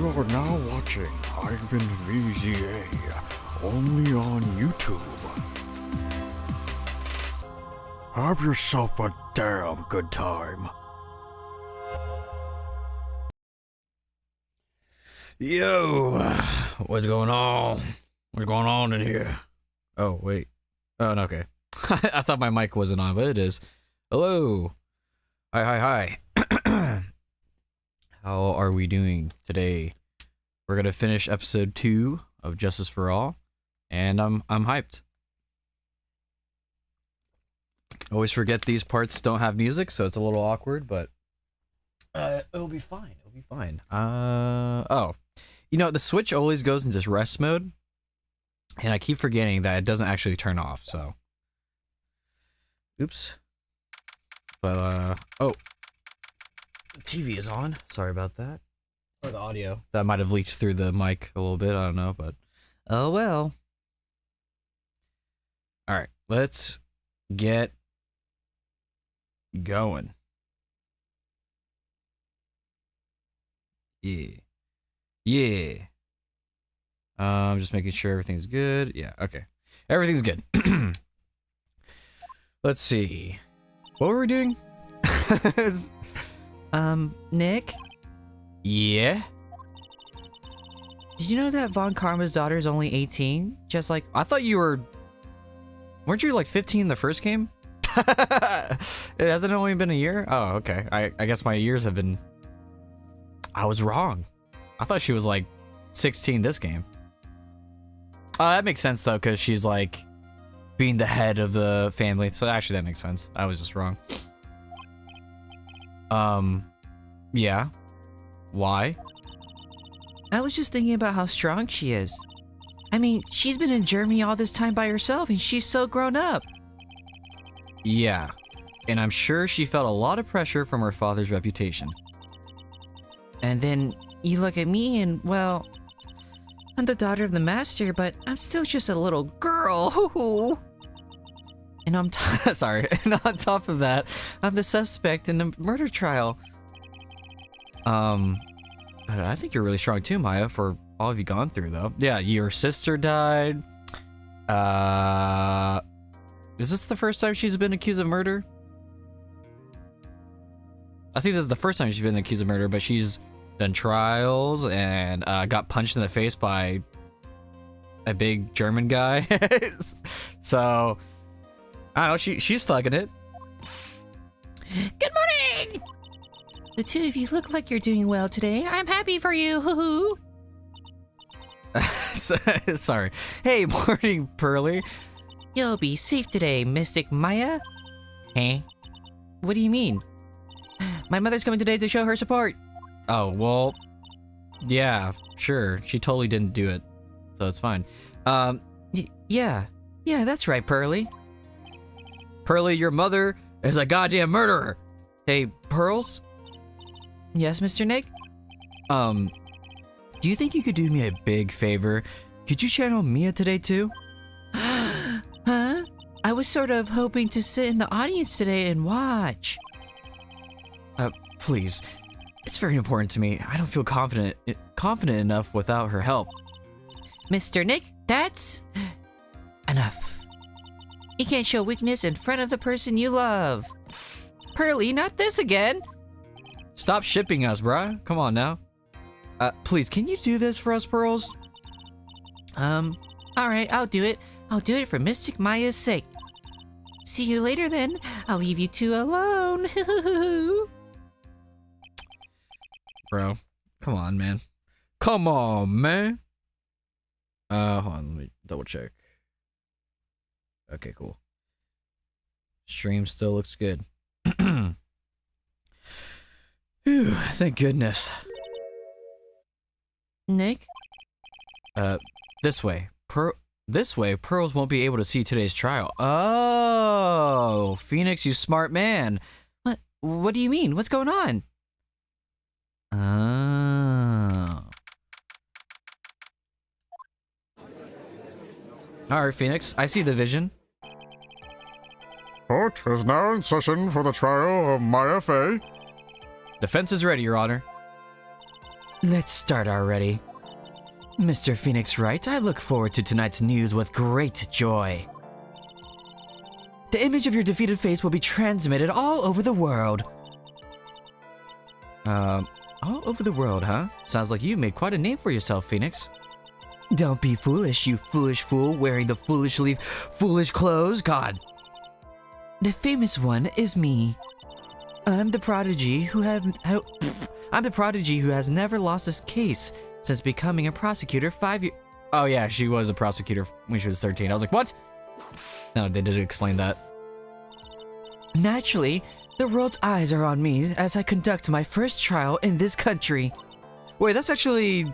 You are now watching Ivan VZA, only on YouTube. Have yourself a damn good time. Yo, what's going on? What's going on in here? Oh, wait. Oh, no, okay. I thought my mic wasn't on, but it is. Hello. Hi. How are we doing today? We're gonna finish episode 2 of Justice for All, and I'm hyped. Always forget these parts don't have music, so it's a little awkward, but it'll be fine. It'll be fine. Oh, you know, the Switch always goes into rest mode, and I keep forgetting that it doesn't actually turn off. So, oops. But oh, the TV is on. Sorry about that. Or the audio that might have leaked through the mic a little bit. I don't know, but oh well. All right, let's get going. Yeah. I'm just making sure everything's good. Yeah, okay. Everything's good. Let's see. What were we doing? Nick? Yeah? Did you know that Von Karma's daughter is only 18? Just like, I thought you were... Weren't you like 15 in the first game? It hasn't only been a year? Oh, okay. I guess my years have been... I was wrong. I thought she was like 16 this game. That makes sense though, because she's like being the head of the family. So actually that makes sense. I was just wrong. Yeah. Why? I was just thinking about how strong she is. I mean, she's been in Germany all this time by herself and she's so grown up. Yeah. And I'm sure she felt a lot of pressure from her father's reputation. And then you look at me and, well, I'm the daughter of the master, but I'm still just a little girl. And I'm sorry. And on top of that, I'm the suspect in a murder trial. I think you're really strong too, Maya, for all of you gone through though. Yeah, your sister died. Is this the first time she's been accused of murder? I think this is the first time she's been accused of murder, but she's done trials and got punched in the face by a big German guy. So, I don't know, she's thugging it. Good morning! The two of you look like you're doing well today. I'm happy for you, hoo-hoo. Sorry. Hey, morning, Pearly. You'll be safe today, Mystic Maya. Hey? What do you mean? My mother's coming today to show her support. Oh, well, yeah, sure. She totally didn't do it, so it's fine. Yeah, that's right, Pearly. Pearly, your mother is a goddamn murderer. Hey, Pearls? Yes, Mr. Nick? Do you think you could do me a big favor? Could you channel Mia today too? Huh? I was sort of hoping to sit in the audience today and watch. Please. It's very important to me. I don't feel confident enough without her help. Mr. Nick, that's enough. You can't show weakness in front of the person you love. Pearly, not this again. Stop shipping us, bruh. Come on now. Please, can you do this for us, Pearls? Alright, I'll do it. I'll do it for Mystic Maya's sake. See you later then. I'll leave you two alone. Bro, come on, man. Come on, man. Hold on, let me double check. Okay, cool. Stream still looks good. Whew, thank goodness. Nick? This way. Pearls won't be able to see today's trial. Oh, Phoenix, you smart man. What do you mean? What's going on? Oh. Alright, Phoenix, I see the vision. Court is now in session for the trial of Maya Fey. Defense is ready, Your Honor. Let's start already. Mr. Phoenix Wright, I look forward to tonight's news with great joy. The image of your defeated face will be transmitted all over the world. All over the world, huh? Sounds like you made quite a name for yourself, Phoenix. Don't be foolish, you foolish fool wearing the foolish clothes. God. The famous one is me. I'm the prodigy who has never lost his case since becoming a prosecutor 5 years. Oh yeah, she was a prosecutor when she was 13. I was like, what? No, they didn't explain that. Naturally, the world's eyes are on me as I conduct my first trial in this country. Wait, that's actually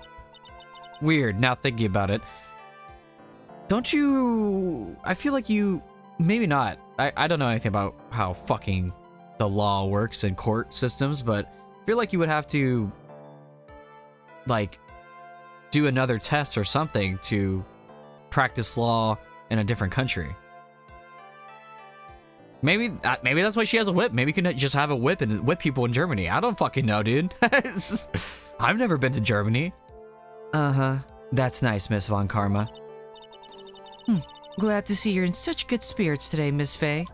weird now thinking about it. Don't you... I feel like you... Maybe not. I don't know anything about how fucking the law works in court systems, but I feel like you would have to, like, do another test or something to practice law in a different country. Maybe that's why she has a whip. Maybe you can just have a whip and whip people in Germany. I don't fucking know, dude. I've never been to Germany. Uh-huh. That's nice, Miss Von Karma. Glad to see you're in such good spirits today, Miss Faye.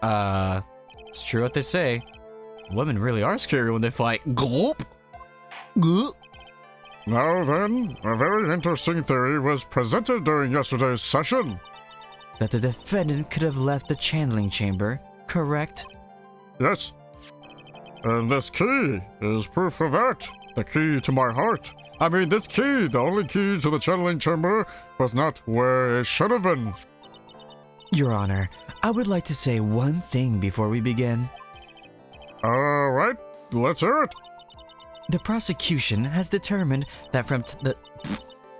It's true what they say. Women really are scary when they fight. Gulp. Gulp. Now then, a very interesting theory was presented during yesterday's session. That the defendant could have left the channeling chamber, correct? Yes. And this key is proof of that. The key to my heart. I mean, this key, the only key to the channeling chamber, was not where it should have been. Your Honor, I would like to say one thing before we begin. Alright, let's hear it. The prosecution has determined that from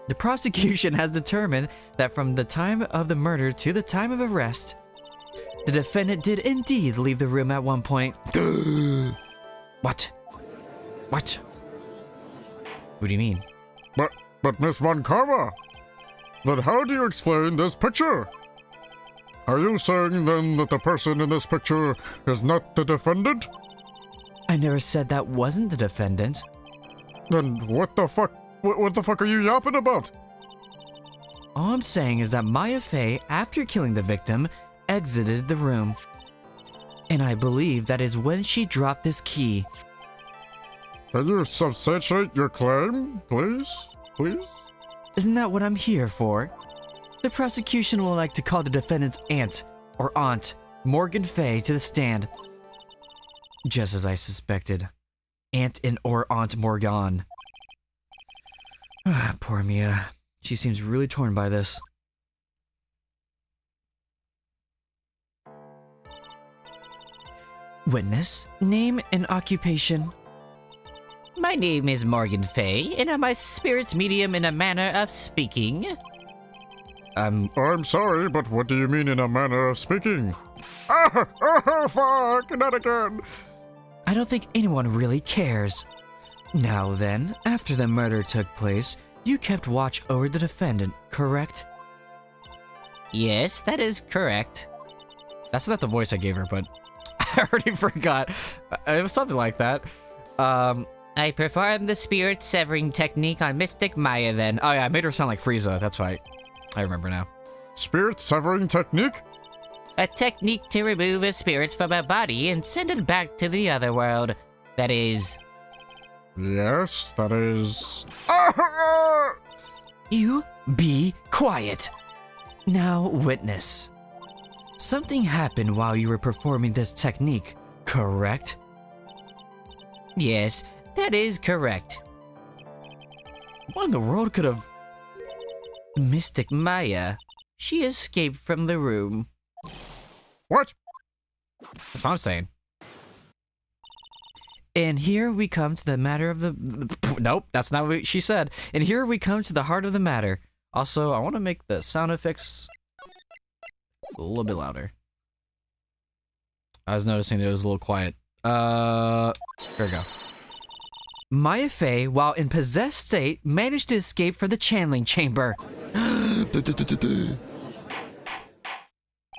the prosecution has determined that from the time of the murder to the time of arrest, the defendant did indeed leave the room at one point. What? What? What do you mean? But Miss Von Karma, then how do you explain this picture? Are you saying then that the person in this picture is not the defendant? I never said that wasn't the defendant. Then what the fuck? What the fuck are you yapping about? All I'm saying is that Maya Fey, after killing the victim, exited the room. And I believe that is when she dropped this key. Can you substantiate your claim, please? Please? Isn't that what I'm here for? The prosecution will like to call the defendant's aunt, or aunt, Morgan Fey, to the stand. Just as I suspected. Aunt or Aunt Morgan. Poor Mia. She seems really torn by this. Witness, name and occupation. My name is Morgan Fey, and I'm a spirit's medium in a manner of speaking. I'm sorry, but what do you mean in a manner of speaking? Fuck, not again. I don't think anyone really cares. Now then, after the murder took place, you kept watch over the defendant, correct? Yes, that is correct. That's not the voice I gave her, but I already forgot. It was something like that. I performed the spirit severing technique on Mystic Maya then. Oh yeah, I made her sound like Frieza. That's right. I remember now. Spirit severing technique? A technique to remove a spirit from a body and send it back to the other world. That is... Yes, that is... You be quiet. Now, witness. Something happened while you were performing this technique, correct? Yes, that is correct. What in the world could have... Mystic Maya. She escaped from the room. What? That's what I'm saying. And here we come to the matter of the... Nope, that's not what she said. And here we come to the heart of the matter. Also, I want to make the sound effects a little bit louder. I was noticing it was a little quiet. There we go. Maya Fey, while in possessed state, managed to escape from the channeling chamber.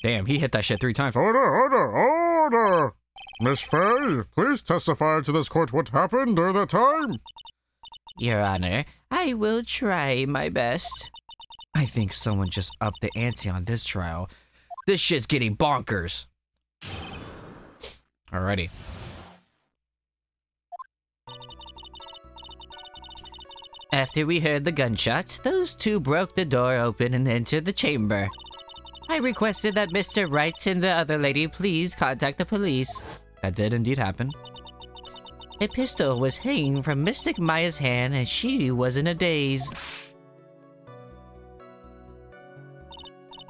Damn, he hit that shit 3 times. Order! Miss Fey, please testify to this court what happened during that time. Your Honor. I will try my best. I think someone just upped the ante on this trial. This shit's getting bonkers. Alrighty. After we heard the gunshots, those two broke the door open and entered the chamber. I requested that Mr. Wright and the other lady please contact the police. That did indeed happen. A pistol was hanging from Mystic Maya's hand and she was in a daze.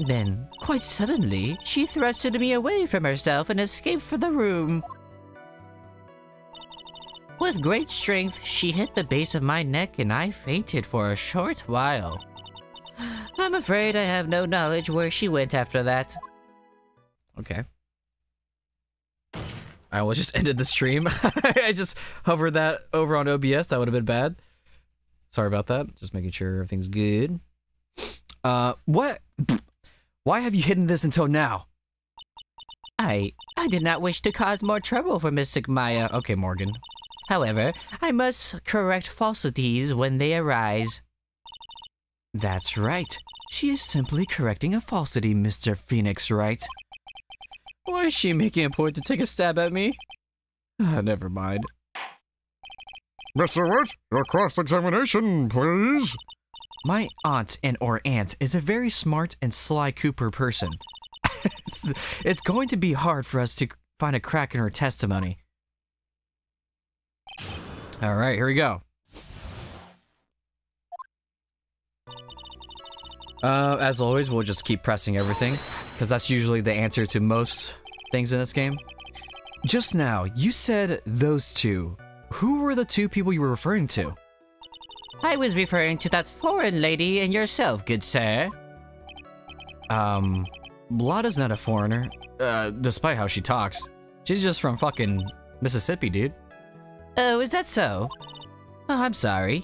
Then, quite suddenly, she thrusted me away from herself and escaped from the room. With great strength, she hit the base of my neck and I fainted for a short while. I'm afraid I have no knowledge where she went after that. Okay. I almost just ended the stream. I just hovered that over on OBS. That would have been bad. Sorry about that. Just making sure everything's good. What? Why have you hidden this until now? I did not wish to cause more trouble for Mystic Maya. Okay, Morgan. However, I must correct falsities when they arise. That's right. She is simply correcting a falsity, Mr. Phoenix Wright. Why is she making a point to take a stab at me? Never mind. Mr. Wright, your cross-examination, please. My aunt or aunt is a very smart and sly Cooper person. It's going to be hard for us to find a crack in her testimony. All right, here we go. As always, we'll just keep pressing everything, because that's usually the answer to most things in this game. Just now, you said those two. Who were the two people you were referring to? I was referring to that foreign lady and yourself, good sir. Blada's not a foreigner, despite how she talks. She's just from fucking Mississippi, dude. Oh, is that so? Oh, I'm sorry.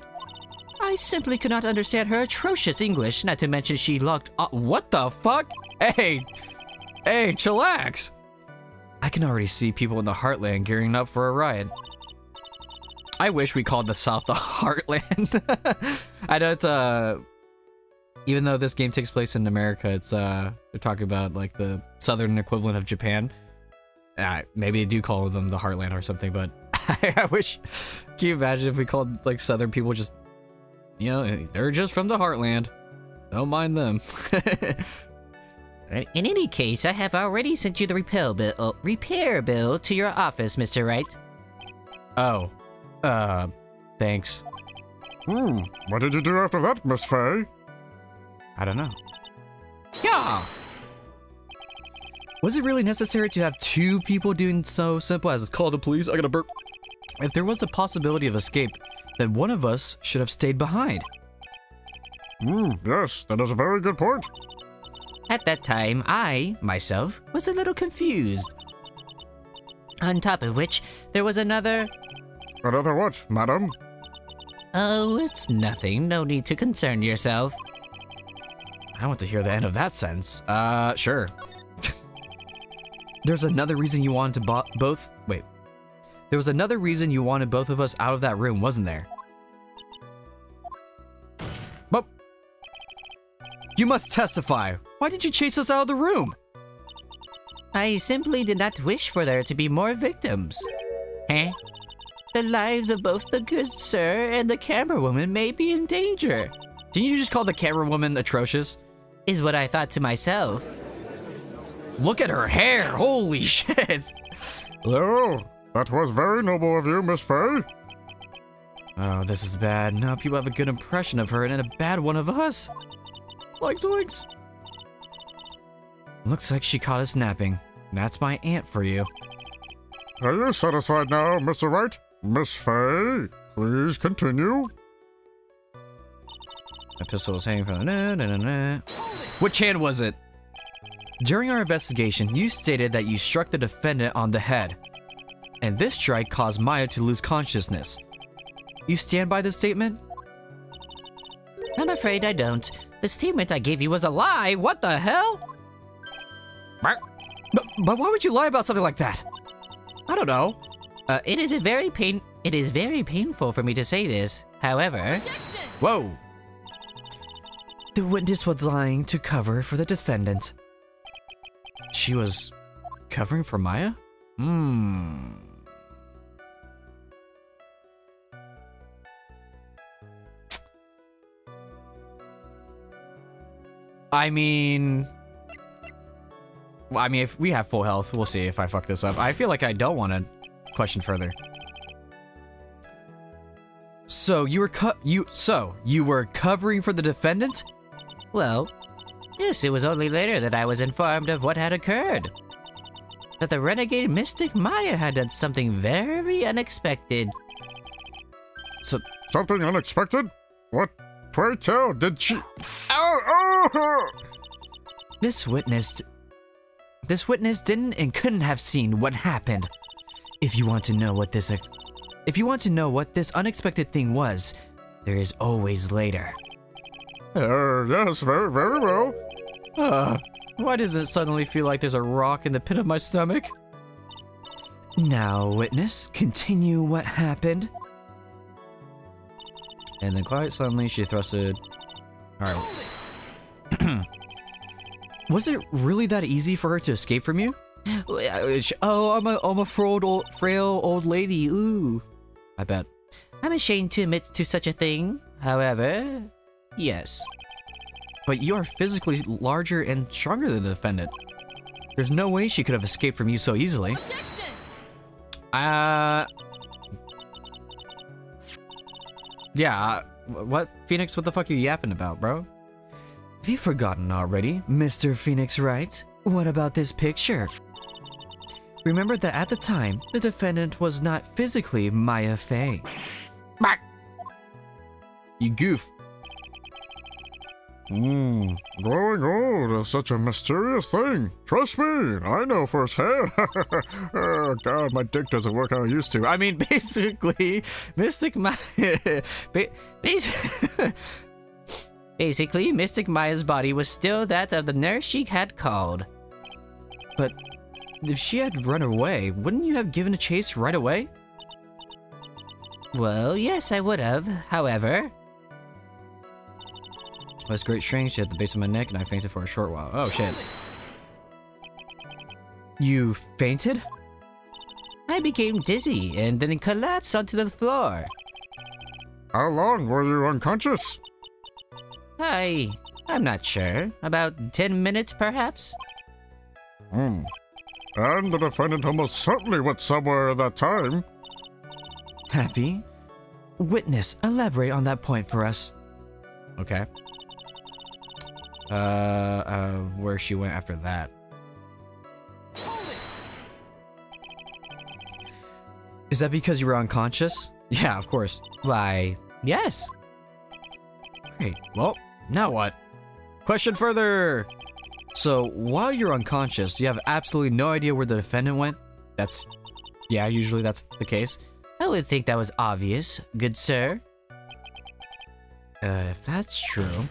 I simply could not understand her atrocious English, not to mention she looked— what the fuck? Hey, chillax. I can already see people in the Heartland gearing up for a riot. I wish we called the South the Heartland. I know it's, even though this game takes place in America, it's, they're talking about, like, the southern equivalent of Japan. Maybe they do call them the Heartland or something, but I wish, can you imagine if we called, like, southern people just, you know, they're just from the Heartland. Don't mind them. In any case, I have already sent you the repair bill to your office, Mr. Wright. Oh. Thanks. What did you do after that, Miss Faye? I don't know. Yeah. Was it really necessary to have two people doing so simple as call the police? I gotta burp. If there was a possibility of escape, then one of us should have stayed behind. Yes, that is a very good point. At that time, I, myself, was a little confused. On top of which, there was another— Another what, madam? Oh, it's nothing. No need to concern yourself. I want to hear the end of that sentence. Sure. There's another reason you wanted to both— Wait. There was another reason you wanted both of us out of that room, wasn't there? But you must testify. Why did you chase us out of the room? I simply did not wish for there to be more victims. Huh? The lives of both the good sir and the camera woman may be in danger. Didn't you just call the camera woman atrocious? Is what I thought to myself. Look at her hair! Holy shit! Oh, that was very noble of you, Miss Faye. Oh, this is bad. Now people have a good impression of her and a bad one of us. Like zoinks. Looks like she caught us napping. That's my aunt for you. Are you satisfied now, Mr. Wright? Miss Faye, please continue. My pistol was hanging from the— Which hand was it? During our investigation, you stated that you struck the defendant on the head, and this strike caused Maya to lose consciousness. You stand by this statement? I'm afraid I don't. The statement I gave you was a lie. What the hell? But why would you lie about something like that? I don't know. It is very painful for me to say this. However, Whoa! the witness was lying to cover for the defendant. She was covering for Maya? I mean, if we have full health, we'll see if I fuck this up. I feel like I don't want to question further. So you were covering for the defendant? well, yes, it was only later that I was informed of what had occurred. That the renegade mystic Maya had done something very unexpected. Something unexpected? What? Pray tell, did she... Ow! This witness didn't and couldn't have seen what happened. If you want to know what this unexpected thing was, there is always later. Yes, very, very well. Why does it suddenly feel like there's a rock in the pit of my stomach? Now, witness, continue what happened. And then quite suddenly she thrusted. Alright. Was it really that easy for her to escape from you? Oh, I'm a frail old lady. Ooh. I bet. I'm ashamed to admit to such a thing. However, yes. But you are physically larger and stronger than the defendant. There's no way she could have escaped from you so easily. Yeah, what? Phoenix, what the fuck are you yapping about, bro? Have you forgotten already, Mr. Phoenix Wright? What about this picture? Remember that at the time, the defendant was not physically Maya Fey. You goof. Growing old is such a mysterious thing. Trust me, I know firsthand. Oh god, my dick doesn't work how it used to. I mean, basically, Mystic Maya... Basically, Mystic Maya's body was still that of the nurse she had called. But if she had run away, wouldn't you have given a chase right away? Well, yes, I would have. However... That's great strength. She had the base of my neck and I fainted for a short while. Oh, shit. You fainted? I became dizzy and then collapsed onto the floor. How long were you unconscious? I'm not sure. About 10 minutes, perhaps? And the defendant almost certainly went somewhere at that time. Happy? Witness, elaborate on that point for us. Okay. Where she went after that. Is that because you were unconscious? Yeah, of course. Why, yes. Great. Well, now what? Question further! So, while you're unconscious, you have absolutely no idea where the defendant went? Yeah, usually that's the case. I would think that was obvious, good sir. If that's true...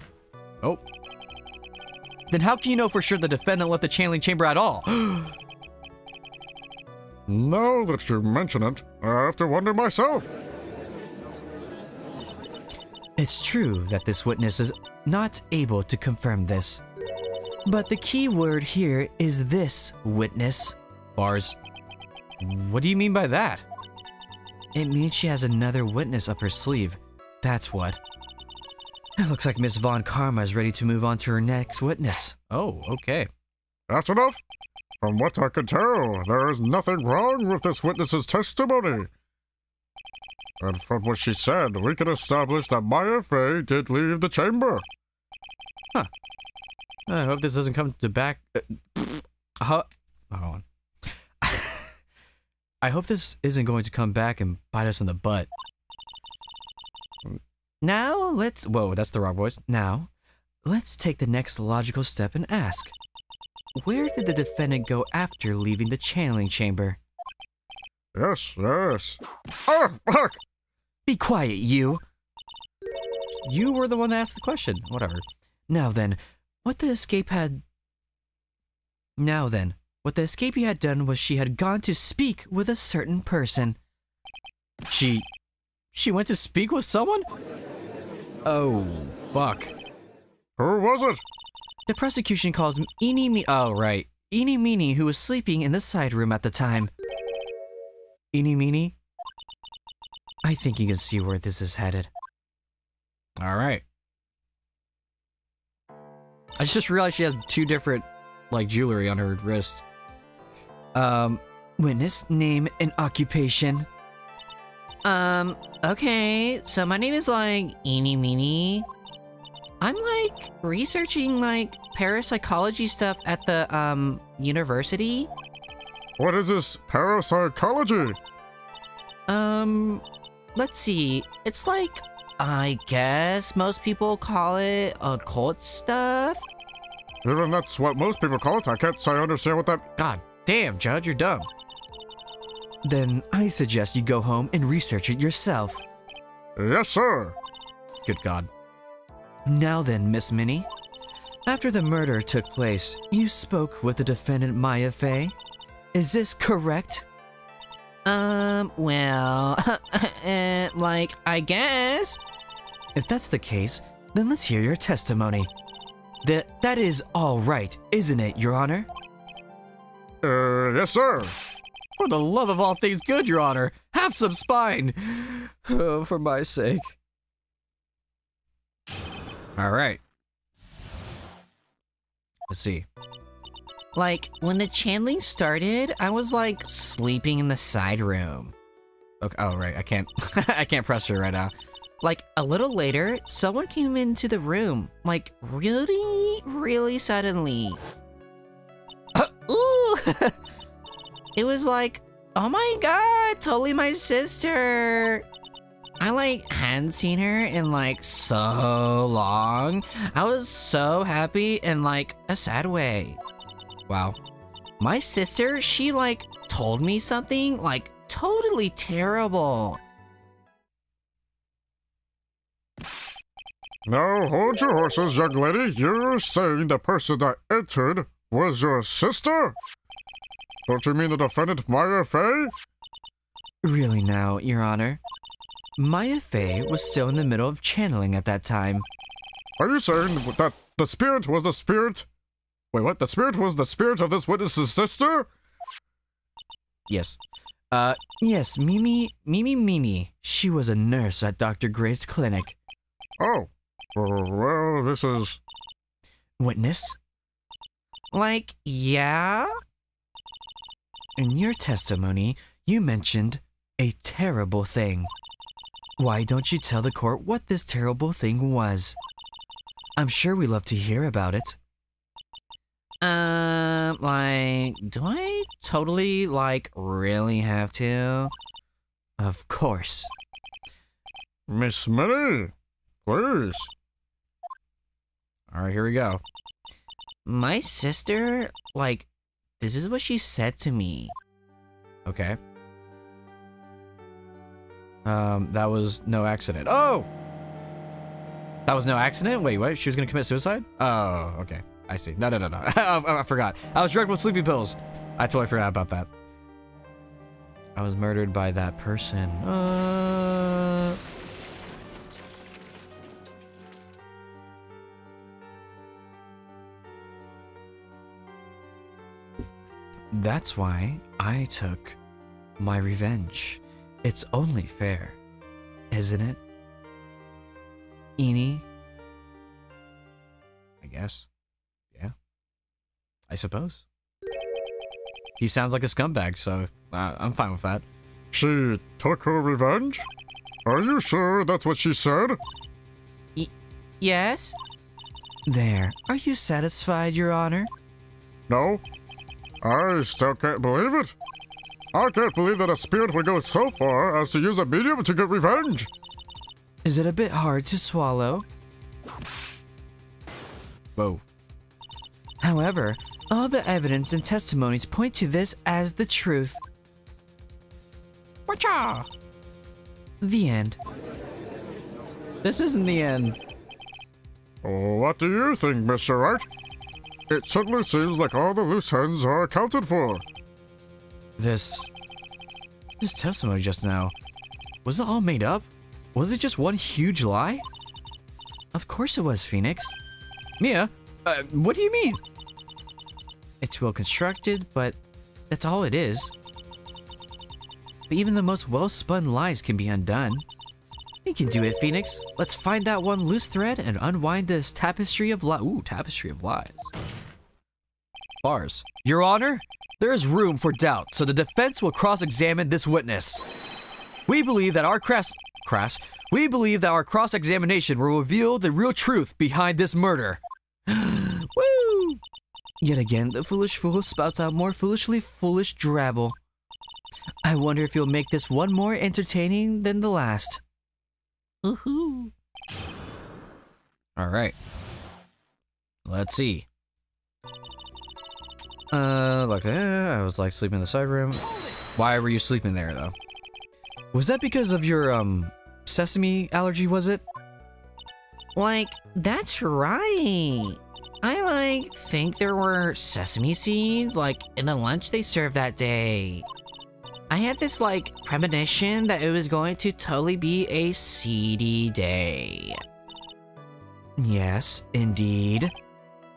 Oh. Then how can you know for sure the defendant left the channeling chamber at all? Now that you mention it, I have to wonder myself. It's true that this witness is not able to confirm this. But the key word here is this, witness. Bars. What do you mean by that? It means she has another witness up her sleeve. That's what. It looks like Miss Von Karma is ready to move on to her next witness. Oh, okay. That's enough. From what I can tell, there is nothing wrong with this witness's testimony. And from what she said, we can establish that Maya Fey did leave the chamber. Huh. I hope this doesn't come to back... Hold on. I hope this isn't going to come back and bite us in the butt. Now let's... Whoa, that's the wrong voice. Now, let's take the next logical step and ask. Where did the defendant go after leaving the channeling chamber? Yes. Oh, fuck! Be quiet, you! You were the one that asked the question. Whatever. Now then, what the escapee had done was she had gone to speak with a certain person. She She went to speak with someone? Oh, fuck. Who was it? The prosecution calls Eeny Me. Oh, right. Eeny Meeny, who was sleeping in the side room at the time. Eeny meeny? I think you can see where this is headed. Alright. I just realized she has two different, like, jewelry on her wrist. Witness, name, and occupation. Okay, so my name is, like, Eeny Meeny. I'm, like, researching, like, parapsychology stuff at the, university. What is this parapsychology? Let's see. It's like, I guess most people call it occult stuff. Even that's what most people call it. I can't say I understand what that... God damn, Judge, you're dumb. Then I suggest you go home and research it yourself. Yes, sir. Good God. Now then, Miss Minnie. After the murder took place, you spoke with the defendant Maya Fey. Is this correct? Well, like, I guess. If that's the case, then let's hear your testimony. That is all right, isn't it, Your Honor? Yes, sir. For the love of all things good, Your Honor, have some spine. Oh, for my sake. Alright. Let's see. Like, when the channeling started, I was, like, sleeping in the side room. Okay, oh, right, I can't, I can't press her right now. Like, a little later, someone came into the room. Like, really, really suddenly. Ooh! It was like, oh my god, totally my sister. I, like, hadn't seen her in, like, so long. I was so happy in, like, a sad way. Wow. My sister, she, like, told me something, like, totally terrible. Now, hold your horses, young lady. You're saying the person that entered was your sister? Don't you mean the defendant, Maya Fey? Really now, Your Honor. Maya Fey was still in the middle of channeling at that time. Are you saying that the spirit was the spirit? Wait, what? The spirit was the spirit of this witness's sister? Yes. Yes, Mimi Meeny. She was a nurse at Dr. Gray's clinic. Oh. Well, this is... Witness? Like, yeah? In your testimony, you mentioned a terrible thing. Why don't you tell the court what this terrible thing was? I'm sure we love to hear about it. Like, do I totally, like, really have to? Of course. Miss Minnie, please. Alright, here we go. My sister, like, this is what she said to me. Okay. That was no accident. Oh! That was no accident? Wait, what? She was gonna commit suicide? Oh, okay. I see. No. I forgot. I was drugged with sleeping pills. I totally forgot about that. I was murdered by that person. That's why I took my revenge. It's only fair, isn't it? Eeny? I guess. Yeah. I suppose. He sounds like a scumbag, so I'm fine with that. She took her revenge? Are you sure that's what she said? Yes? There. Are you satisfied, Your Honor? No. I still can't believe it. I can't believe that a spirit would go so far as to use a medium to get revenge. Is it a bit hard to swallow? Whoa. However, all the evidence and testimonies point to this as the truth. Wacha! The end. This isn't the end. What do you think, Mr. Wright? It certainly seems like all the loose ends are accounted for. This testimony just now, was it all made up? Was it just one huge lie? Of course it was, Phoenix. Mia, what do you mean? It's well constructed, but that's all it is. But even the most well-spun lies can be undone. We can do it, Phoenix. Let's find that one loose thread and unwind this tapestry of lies. Ooh, tapestry of lies. Bars. Your Honor, there is room for doubt, so the defense will cross-examine this witness. We believe that our cross-examination will reveal the real truth behind this murder. Woo! Yet again, the foolish fool spouts out more foolishly foolish drabble. I wonder if you'll make this one more entertaining than the last. Woohoo! All right. Let's see. I was like sleeping in the side room. Why were you sleeping there though? Was that because of your sesame allergy, was it? Like, that's right. I think there were sesame seeds in the lunch they served that day. I had this premonition that it was going to totally be a seedy day. Yes, indeed.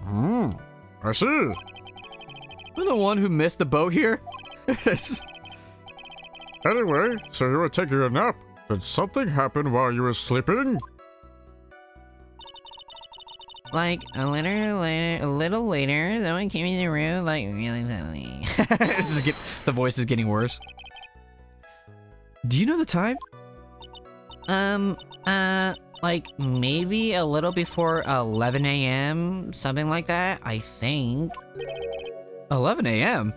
I see. You're the one who missed the boat here? Anyway, so you were taking a nap. Did something happen while you were sleeping? A little later, someone came in the room really suddenly. The voice is getting worse. Do you know the time? Maybe a little before 11 a.m., something like that, I think. 11 a.m.?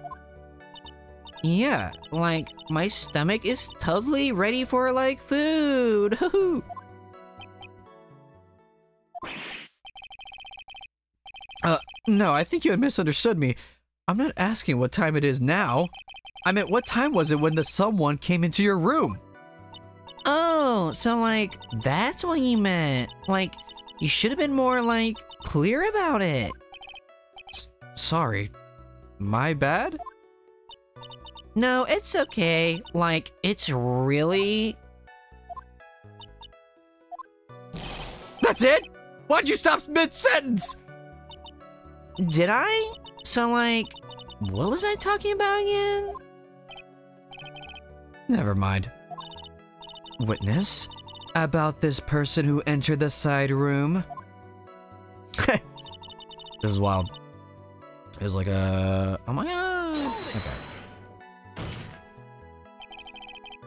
Yeah, my stomach is totally ready for, food. No, I think you had misunderstood me. I'm not asking what time it is now. I meant, what time was it when the someone came into your room? Oh, so, that's what you meant. You should have been more, clear about it. Sorry. My bad? No, it's okay. It's really... That's it? Why'd you stop mid-sentence? Did I? So, what was I talking about again? Never mind. Witness? About this person who entered the side room? This is wild. It was like a... Oh my god. Okay.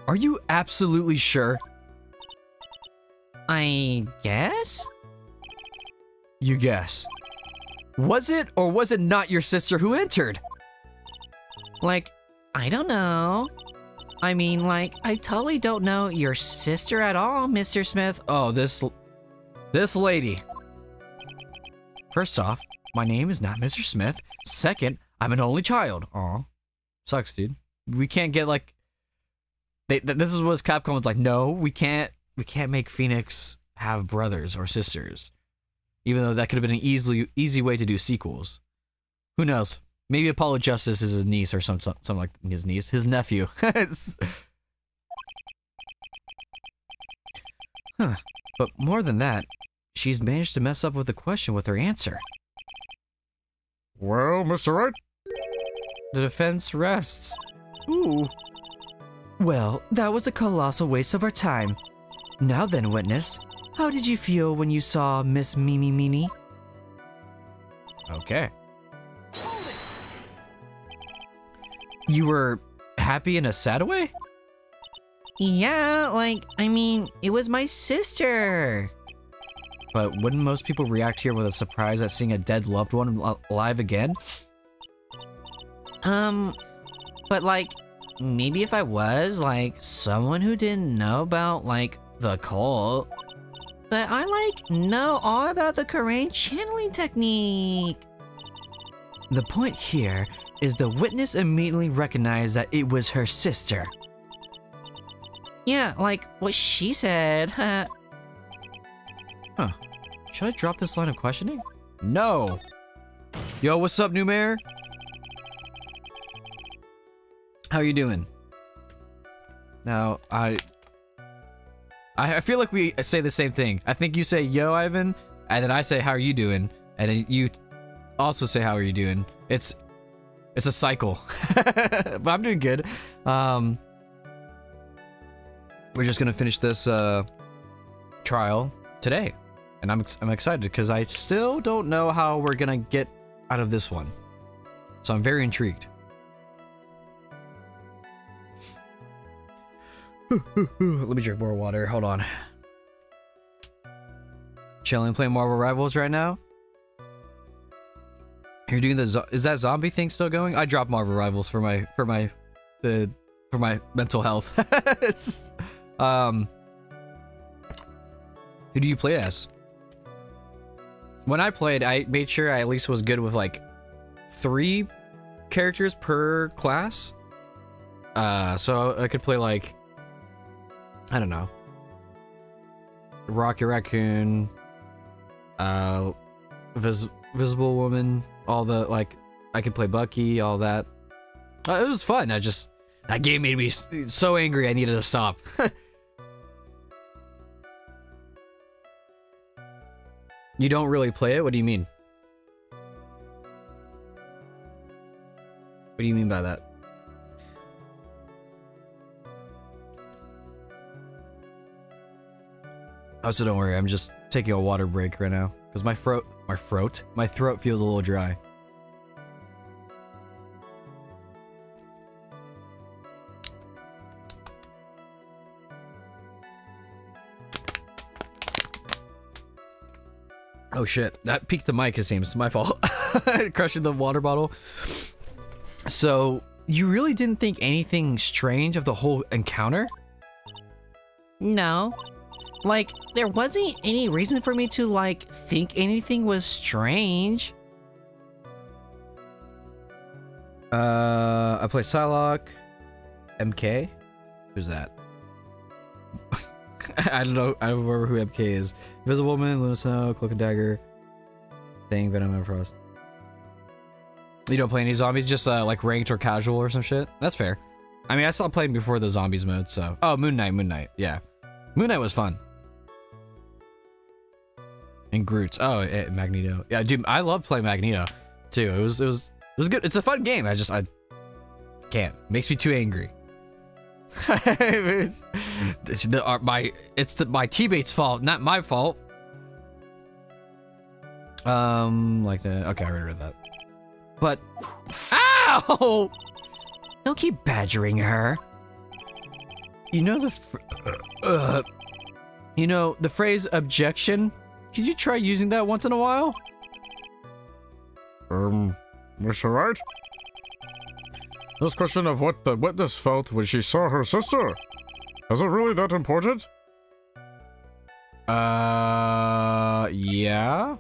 Are you absolutely sure? I guess? You guess. Was it or was it not your sister who entered? I don't know. I mean, I totally don't know your sister at all, Mr. Smith. Oh, this lady. First off, my name is not Mr. Smith. Second, I'm an only child. Aw. Sucks, dude. We can't get this is what Capcom was like, no, we can't make Phoenix have brothers or sisters. Even though that could have been an easy way to do sequels. Who knows? Maybe Apollo Justice is his niece or something like his niece. His nephew. Huh. But more than that, she's managed to mess up with the question with her answer. Well, Mr. Wright? The defense rests. Ooh. Well, that was a colossal waste of our time. Now then, witness, how did you feel when you saw Miss Mimi Meanie? Okay. You were happy in a sad way? Yeah, I mean, it was my sister. But wouldn't most people react here with a surprise at seeing a dead loved one alive again? But maybe if I was, someone who didn't know about, the cult. But I, know all about the Korean channeling technique. The point here is the witness immediately recognized that it was her sister. Yeah, what she said. Huh. Should I drop this line of questioning? No. Yo, what's up, new mayor? How you doing? Now, I feel like we say the same thing. I think you say, yo, Ivan, and then I say, how are you doing? And then you also say, how are you doing? It's a cycle. But I'm doing good. We're just gonna finish this trial today. And I'm excited because I still don't know how we're gonna get out of this one. So I'm very intrigued. Let me drink more water. Hold on. Chilling, playing Marvel Rivals right now. You're doing is that zombie thing still going? I dropped Marvel Rivals for my mental health. It's who do you play as? When I played, I made sure I at least was good with like 3 characters per class. So I could play like, I don't know, Rocky Raccoon, Visible Woman, all the, like, I could play Bucky, all that. It was fun. That game made me so angry I needed to stop. You don't really play it? What do you mean? What do you mean by that? Also, don't worry, I'm just taking a water break right now because my throat feels a little dry. Oh shit, that peaked the mic, it seems. It's my fault. Crushing the water bottle. So, you really didn't think anything strange of the whole encounter? No. Like, there wasn't any reason for me to, like, think anything was strange. I play Psylocke. MK? Who's that? I don't know. I don't remember who MK is. Invisible Woman, Luna Snow, Cloak and Dagger, Thing, Venom, and Frost. You don't play any zombies, just like ranked or casual or some shit? That's fair. I mean, I stopped playing before the zombies mode, so. Oh, Moon Knight, yeah. Moon Knight was fun. And Groot. Oh, Magneto. Yeah, dude, I love playing Magneto too. It was good. It's a fun game. I can't. Makes me too angry. It's my teammates' fault, not my fault. Like the okay, I already read that. But, ow! Don't keep badgering her. You know the phrase objection? Could you try using that once in a while? Mr. Wright? This question of what the witness felt when she saw her sister. Is it really that important? Yeah.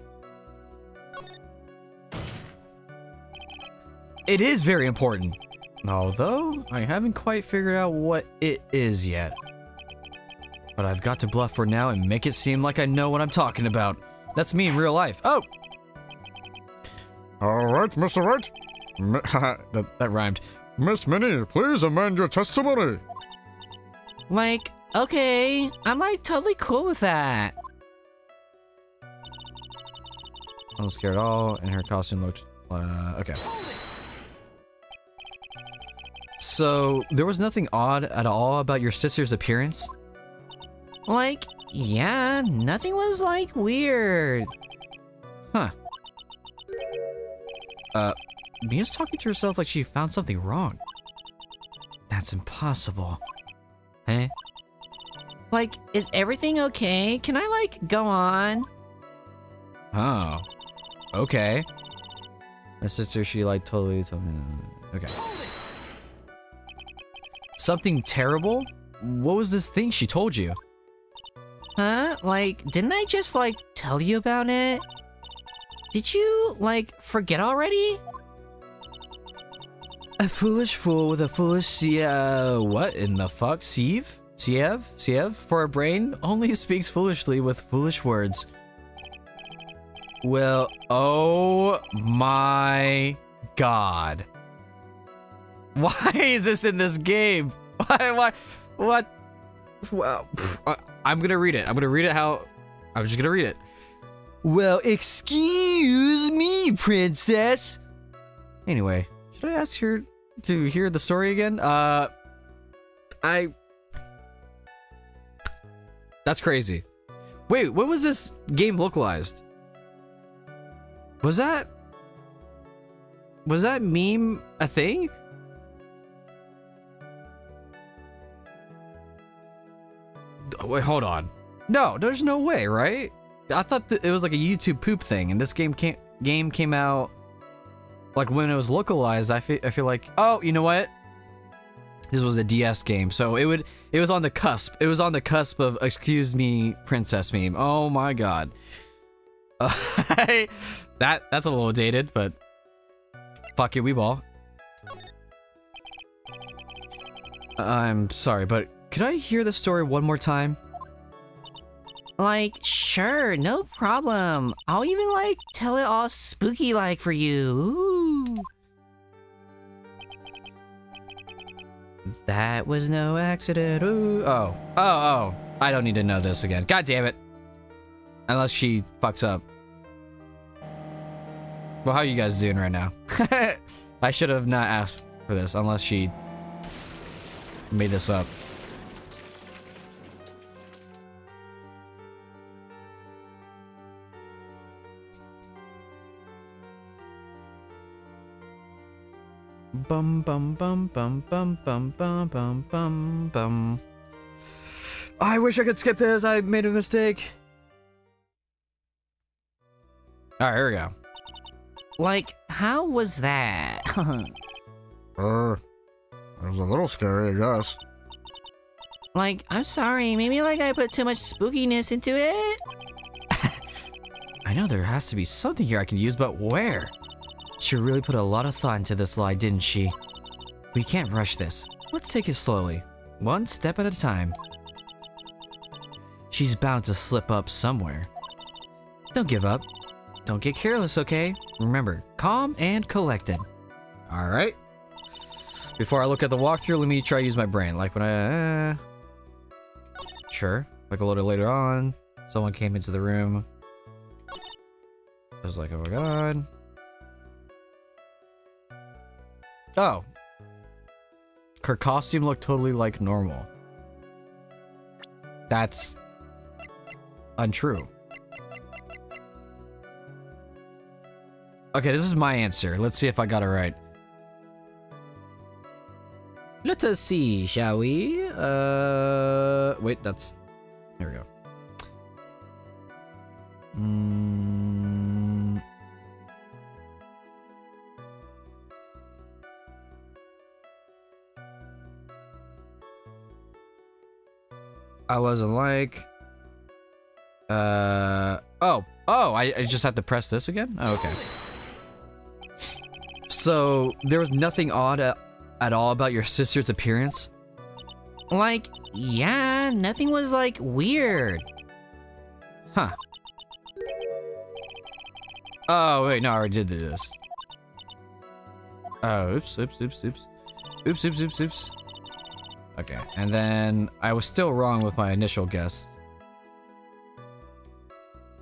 It is very important. Although, I haven't quite figured out what it is yet. But I've got to bluff for now and make it seem like I know what I'm talking about. That's me in real life. Oh! Alright, Mr. Wright. That rhymed. Miss Minnie, please amend your testimony. Like, okay, I'm like totally cool with that. I wasn't scared at all, and her costume looked, okay. So, there was nothing odd at all about your sister's appearance? Like, yeah, nothing was like weird. Huh. Mia's talking to herself like she found something wrong. That's impossible. Eh? Like, is everything okay? Can I, like, go on? Oh. Okay. My sister, she, like, totally told me. Okay. Something terrible? What was this thing she told you? Huh? Like, didn't I just, like, tell you about it? Did you, like, forget already? A foolish fool with a foolish what in the fuck? Siev? For a brain only speaks foolishly with foolish words. Well, oh my god. Why is this in this game? Why, what? Well, I'm gonna read it. I'm gonna read it how. I'm just gonna read it. Well, excuse me, princess. Anyway, should I ask her to hear the story again? That's crazy. Wait, when was this game localized? Was that meme a thing? Wait, hold on. No, there's no way, right? I thought that it was like a YouTube poop thing, and this game came out like when it was localized. I feel like, oh, you know what? This was a DS game, so it was on the cusp. It was on the cusp of excuse me, princess meme. Oh my god. That's a little dated, but fuck it, we ball. I'm sorry, but could I hear the story one more time? Like, sure, no problem. I'll even, like, tell it all spooky-like for you. Ooh. That was no accident. Ooh. Oh. I don't need to know this again. God damn it. Unless she fucks up. Well, how are you guys doing right now? I should have not asked for this unless she made this up. Bum bum bum bum bum bum bum bum bum bum. I wish I could skip this. I made a mistake. Alright, here we go. Like, how was that? It was a little scary, I guess. Like, I'm sorry, maybe like I put too much spookiness into it? I know there has to be something here I can use, but where? She really put a lot of thought into this lie, didn't she? We can't rush this. Let's take it slowly, one step at a time. She's bound to slip up somewhere. Don't give up. Don't get careless, okay? Remember, calm and collected. Alright. Before I look at the walkthrough, let me try to use my brain. Like when I... Sure. Like a little later on, someone came into the room. I was like, oh my god. Oh. Her costume looked totally like normal. That's untrue. Okay, this is my answer. Let's see if I got it right. Let us see, shall we? Wait, that's... There we go. I wasn't like... I just had to press this again? Oh, okay. So, there was nothing odd at all about your sister's appearance? Like, yeah, nothing was like weird. Huh. Oh, wait, no, I already did this. Oh, oops. Oops. Okay, and then I was still wrong with my initial guess.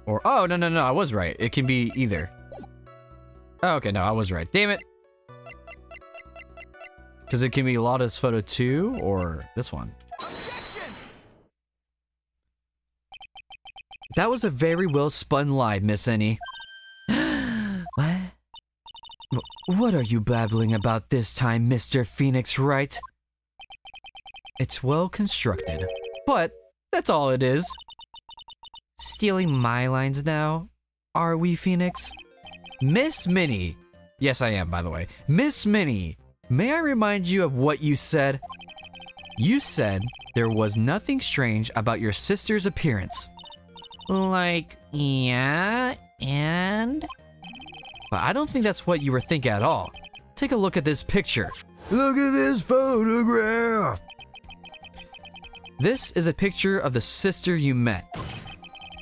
Or, oh, no, I was right. It can be either. Oh, okay, no, I was right. Damn it. Because it can be Lotta's photo 2 or this one. Objection! That was a very well spun lie, Miss Annie. What? What are you babbling about this time, Mr. Phoenix Wright? It's well constructed, but that's all it is. Stealing my lines now? Are we, Phoenix? Miss Minnie. Yes, I am, by the way. Miss Minnie, may I remind you of what you said? You said there was nothing strange about your sister's appearance. Like, yeah, and? But I don't think that's what you were thinking at all. Take a look at this picture. Look at this photograph. This is a picture of the sister you met.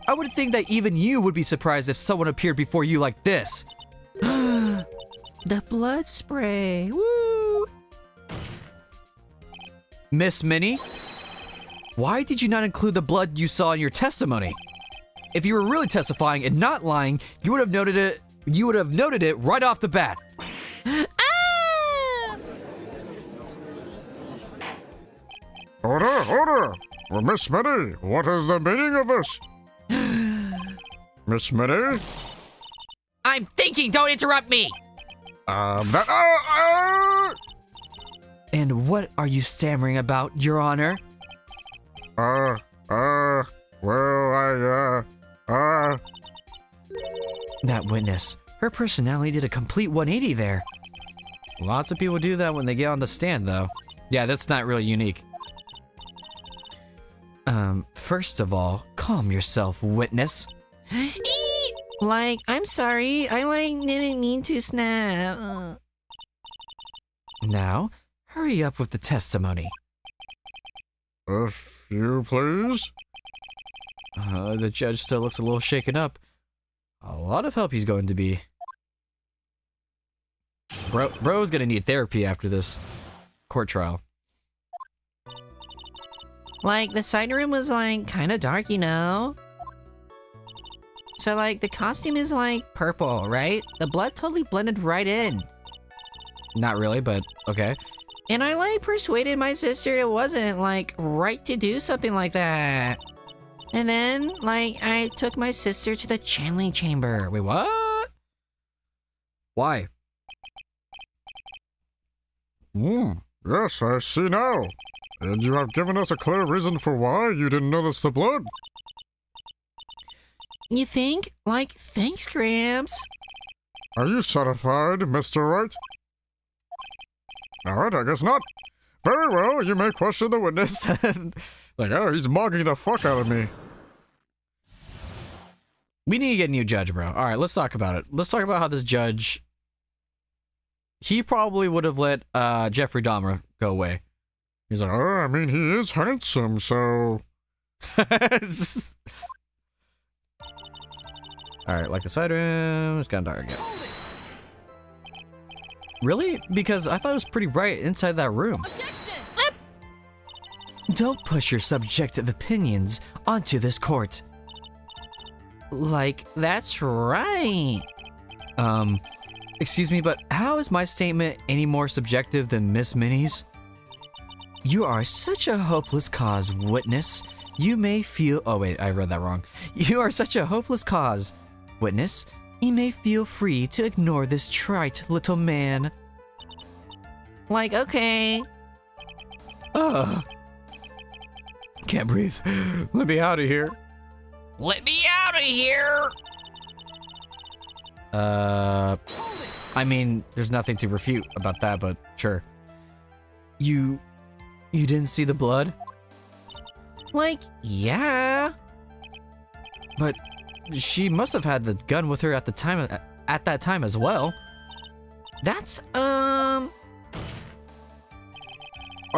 I would think that even you would be surprised if someone appeared before you like this. The blood spray. Woo! Miss Minnie? Why did you not include the blood you saw in your testimony? If you were really testifying and not lying, you would have noted it. You would have noted it right off the bat. Order! Well, Miss Minnie, what is the meaning of this? Miss Minnie? I'm thinking, don't interrupt me! And what are you stammering about, Your Honor? That witness, her personality did a complete 180 there. Lots of people do that when they get on the stand, though. Yeah, that's not really unique. First of all, calm yourself, witness. Like, I'm sorry, I didn't mean to snap. Now, hurry up with the testimony. If you please. The judge still looks a little shaken up. A lot of help he's going to be. Bro's gonna need therapy after this court trial. Like, the side room was, like, kind of dark, you know? So, like, the costume is, like, purple, right? The blood totally blended right in. Not really, but okay. And I, like, persuaded my sister it wasn't, like, right to do something like that. And then, like, I took my sister to the channeling chamber. Wait, what? Why? Yes, I see now. And you have given us a clear reason for why you didn't notice the blood. You think? Like, thanks, Gramps. Are you satisfied, Mr. Wright? Alright, I guess not. Very well, you may question the witness. Like, Oh, he's mocking the fuck out of me. we need to get a new judge, bro. All right, let's talk about it. Let's talk about how this judge... He probably would have let Jeffrey Dahmer go away. He's like, I mean, he is handsome, so... Alright, like the side room, it's kind of dark again. Really? Because I thought it was pretty bright inside that room. Don't push your subjective opinions onto this court. Like, that's right. Excuse me, but how is my statement any more subjective than Miss Minnie's? You are such a hopeless cause, witness. You may feel... Oh wait, I read that wrong. You are such a hopeless cause, witness. You may feel free to ignore this trite little man. Like, okay. Ugh. Can't breathe. Let me out of here. Let me out of here! I mean, there's nothing to refute about that, but sure. You didn't see the blood? Like, yeah. But she must have had the gun with her at that time as well. That's, Are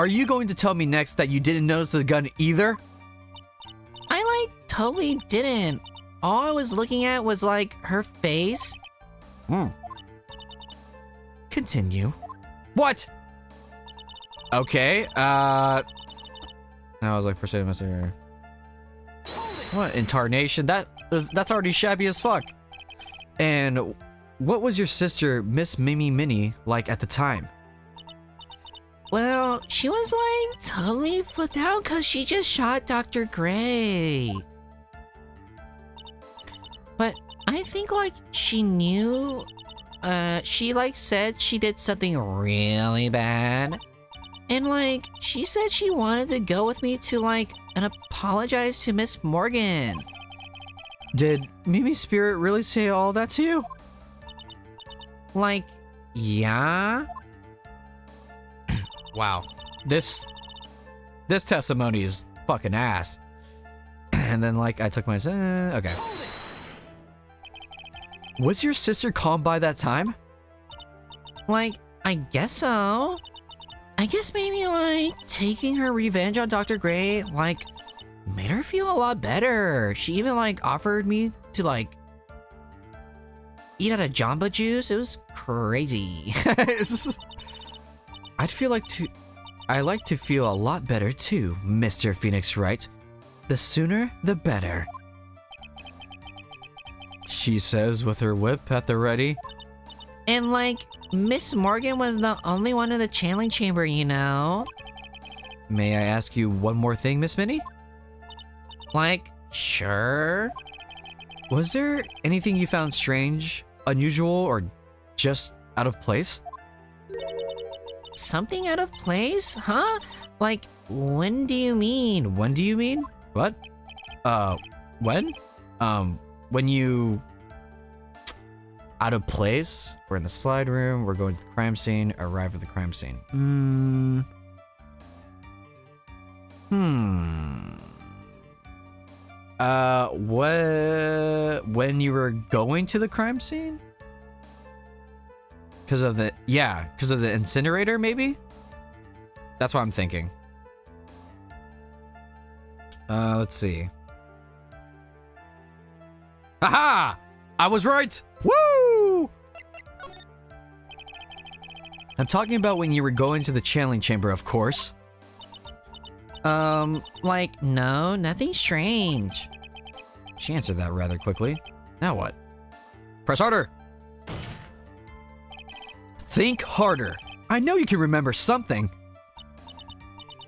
you going to tell me next that you didn't notice the gun either? I, like, totally didn't. All I was looking at was, like, her face. Continue. What? Okay, I was like, persuade myself. What in tarnation? That's already shabby as fuck. And what was your sister, Miss Mimi Minnie, like at the time? Well, she was, like, totally flipped out because she just shot Dr. Gray. But I think, like, she knew, she, like, said she did something really bad. And, like, she said she wanted to go with me to, like, and apologize to Miss Morgan. Did Mimi's spirit really say all that to you? Like, yeah? Wow. This testimony is fucking ass. And then, like, I took my... okay. Was your sister calm by that time? Like, I guess so. I guess maybe, like, taking her revenge on Dr. Gray, like, made her feel a lot better. She even, like, offered me to, like, eat out of Jamba Juice. It was crazy. I'd feel like I like to feel a lot better too, Mr. Phoenix Wright. The sooner, the better. She says with her whip at the ready. And like, Miss Morgan was the only one in the channeling chamber, you know? May I ask you one more thing, Miss Minnie? Like, sure. Was there anything you found strange, unusual, or just out of place? Something out of place? Huh? Like, when do you mean? When do you mean? What? When? When you... Out of place? We're in the slide room, we're going to the crime scene, arrive at the crime scene. What... When you were going to the crime scene? Because of the... Yeah, because of the incinerator, maybe? That's what I'm thinking. Let's see. Aha! I was right! Woo! I'm talking about when you were going to the channeling chamber, of course. Like, no, nothing strange. She answered that rather quickly. Now what? Press harder! Think harder. I know you can remember something.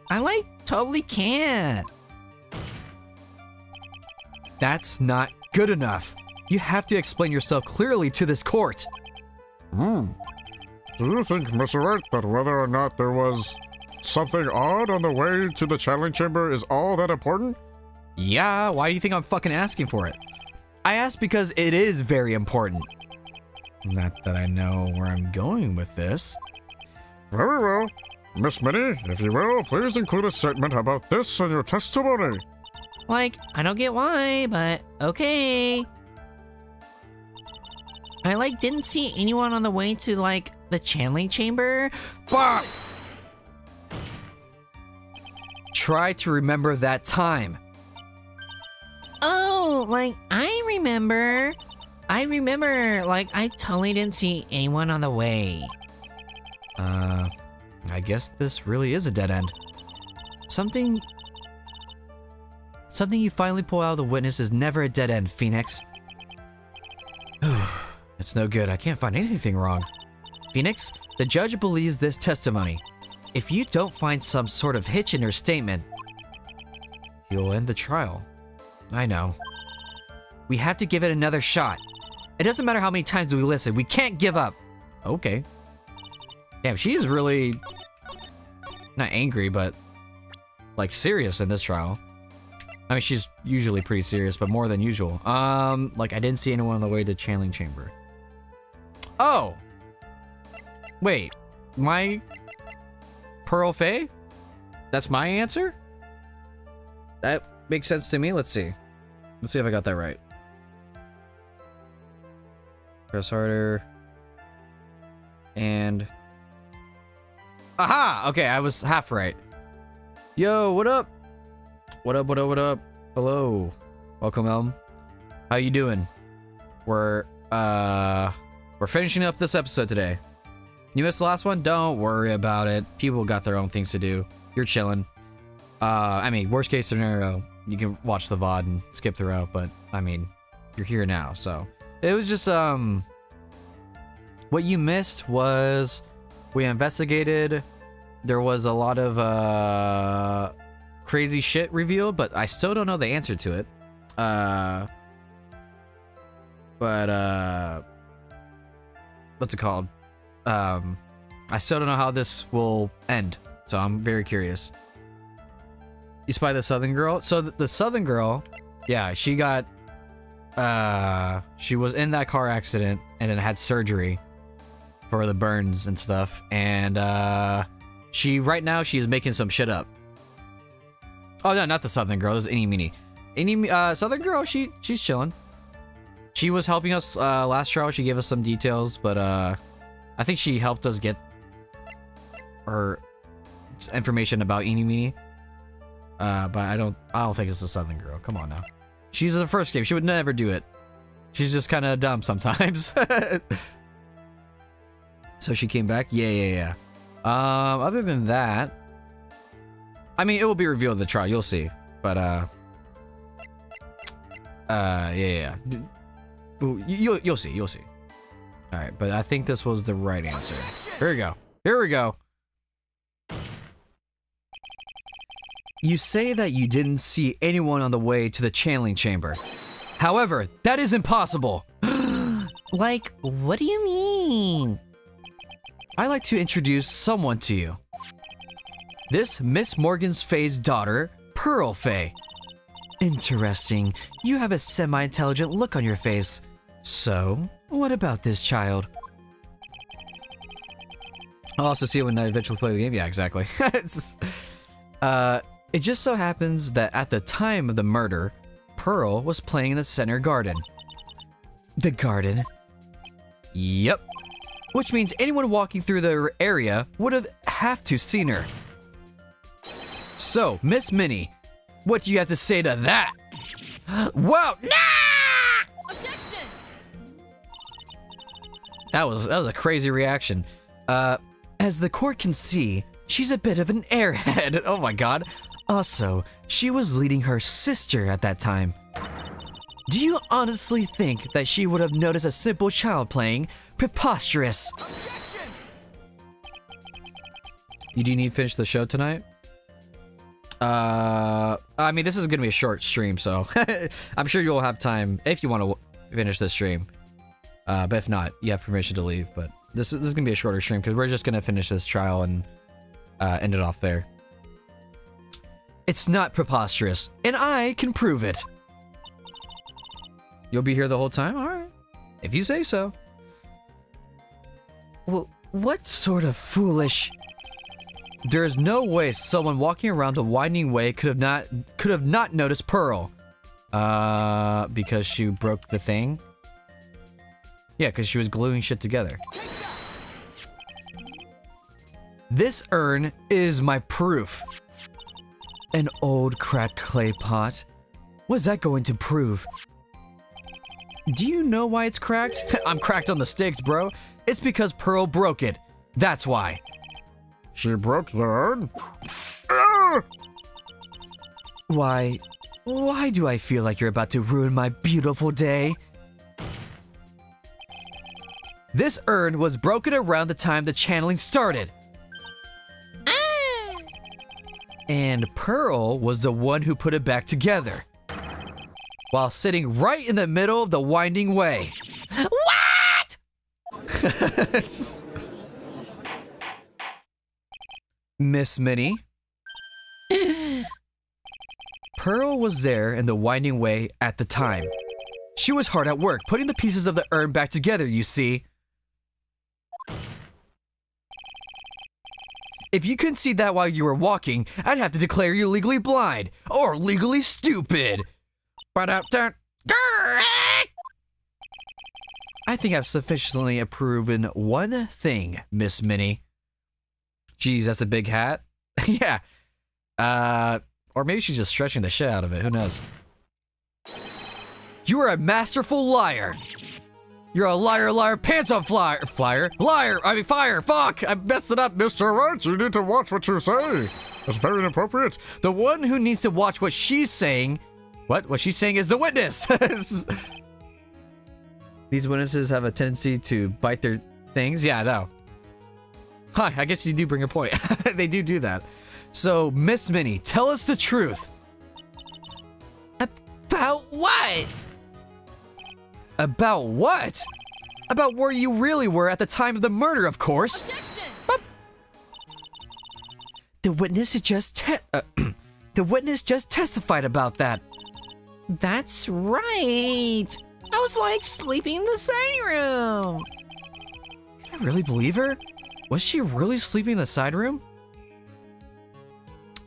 I like totally can't. That's not good enough. You have to explain yourself clearly to this court. Do you think, Mr. Wright, that whether or not there was something odd on the way to the channeling chamber is all that important? Yeah, why do you think I'm fucking asking for it? I ask because it is very important. Not that I know where I'm going with this. Very well. Miss Minnie, if you will, please include a statement about this in your testimony. Like, I don't get why, but okay. I like didn't see anyone on the way to like the channeling chamber. Bah! Try to remember that time. Oh, like I remember, like I totally didn't see anyone on the way. I guess this really is a dead end. Something you finally pull out of the witness is never a dead end, Phoenix. It's no good. I can't find anything wrong. Phoenix, the judge believes this testimony. If you don't find some sort of hitch in her statement, he'll end the trial. I know. We have to give it another shot. It doesn't matter how many times we listen. We can't give up. Okay. Damn, she is really not angry, but like serious in this trial. I mean, she's usually pretty serious, but more than usual. Like I didn't see anyone on the way to channeling chamber. Oh! Wait, my Pearl Faye? That's my answer? That makes sense to me. Let's see. Let's see if I got that right. Press harder. And... Aha! Okay, I was half right. Yo, what up? What up, what up, what up? Hello. Welcome, Elm. How you doing? We're finishing up this episode today. You missed the last one? Don't worry about it. People got their own things to do. You're chilling. I mean, worst case scenario, you can watch the VOD and skip through, but I mean, you're here now, so. It was just, what you missed was we investigated. There was a lot of, crazy shit revealed, but I still don't know the answer to it. What's it called? I still don't know how this will end, so I'm very curious. You spy the Southern girl? So the Southern girl, yeah, she got, she was in that car accident and then had surgery for the burns and stuff, and right now she's making some shit up. Oh no, not the Southern girl, it was Eeny Meeny. Southern girl, she's chilling. She was helping us last trial. She gave us some details, but I think she helped us get her information about Eeny Meeny. But I don't think it's the Southern girl. Come on now. She's in the first game. She would never do it. She's just kind of dumb sometimes. So she came back. Yeah. Other than that, I mean, it will be revealed in the trial. You'll see. But yeah. You'll see. You'll see. All right, but I think this was the right answer. Here we go. Here we go. You say that you didn't see anyone on the way to the channeling chamber. However, that is impossible. Like, what do you mean? I'd like to introduce someone to you. This Miss Morgan's Faye's daughter, Pearl Faye. Interesting. You have a semi-intelligent look on your face. So, what about this child? I'll also see it when I eventually play the game. Yeah, exactly. It just so happens that at the time of the murder, Pearl was playing in the center garden. The garden? Yep. Which means anyone walking through the area would have to seen her. So, Miss Minnie, what do you have to say to that? Whoa! Nah! Objection! That was a crazy reaction. As the court can see, she's a bit of an airhead. Oh my god. Also, she was leading her sister at that time. Do you honestly think that she would have noticed a simple child playing? Preposterous. Objection! You do need to finish the show tonight? I mean, this is gonna be a short stream, so I'm sure you'll have time if you want to finish this stream. But if not, you have permission to leave. But this is gonna be a shorter stream because we're just gonna finish this trial and end it off there. It's not preposterous, and I can prove it. You'll be here the whole time? Alright. If you say so. What sort of foolish... There's no way someone walking around the winding way could have not noticed Pearl. Because she broke the thing? Yeah, because she was gluing shit together. This urn is my proof. An old cracked clay pot. What's that going to prove? Do you know why it's cracked? I'm cracked on the sticks, bro. It's because Pearl broke it. That's why. She broke the urn? Why do I feel like you're about to ruin my beautiful day? This urn was broken around the time the channeling started. And Pearl was the one who put it back together. While sitting right in the middle of the winding way. What? Miss Minnie? Pearl was there in the winding way at the time. She was hard at work, putting the pieces of the urn back together, you see. If you couldn't see that while you were walking, I'd have to declare you legally blind or legally stupid. I think I've sufficiently proven one thing, Miss Minnie. Geez, that's a big hat. Yeah. Or maybe she's just stretching the shit out of it. Who knows? You are a masterful liar. You're a liar, pants on fire, fire, fuck, I messed it up. Mr. Wright, you need to watch what you say. It's very inappropriate. The one who needs to watch what she's saying, what she's saying is the witness. These witnesses have a tendency to bite their things. Yeah, I know. Huh, I guess you do bring a point. They do that. So, Miss Minnie, tell us the truth. About what? About what? About where you really were at the time of the murder, of course. Objection! The witness the witness just testified about that. That's right. I was like sleeping in the side room. Can I really believe her? Was she really sleeping in the side room?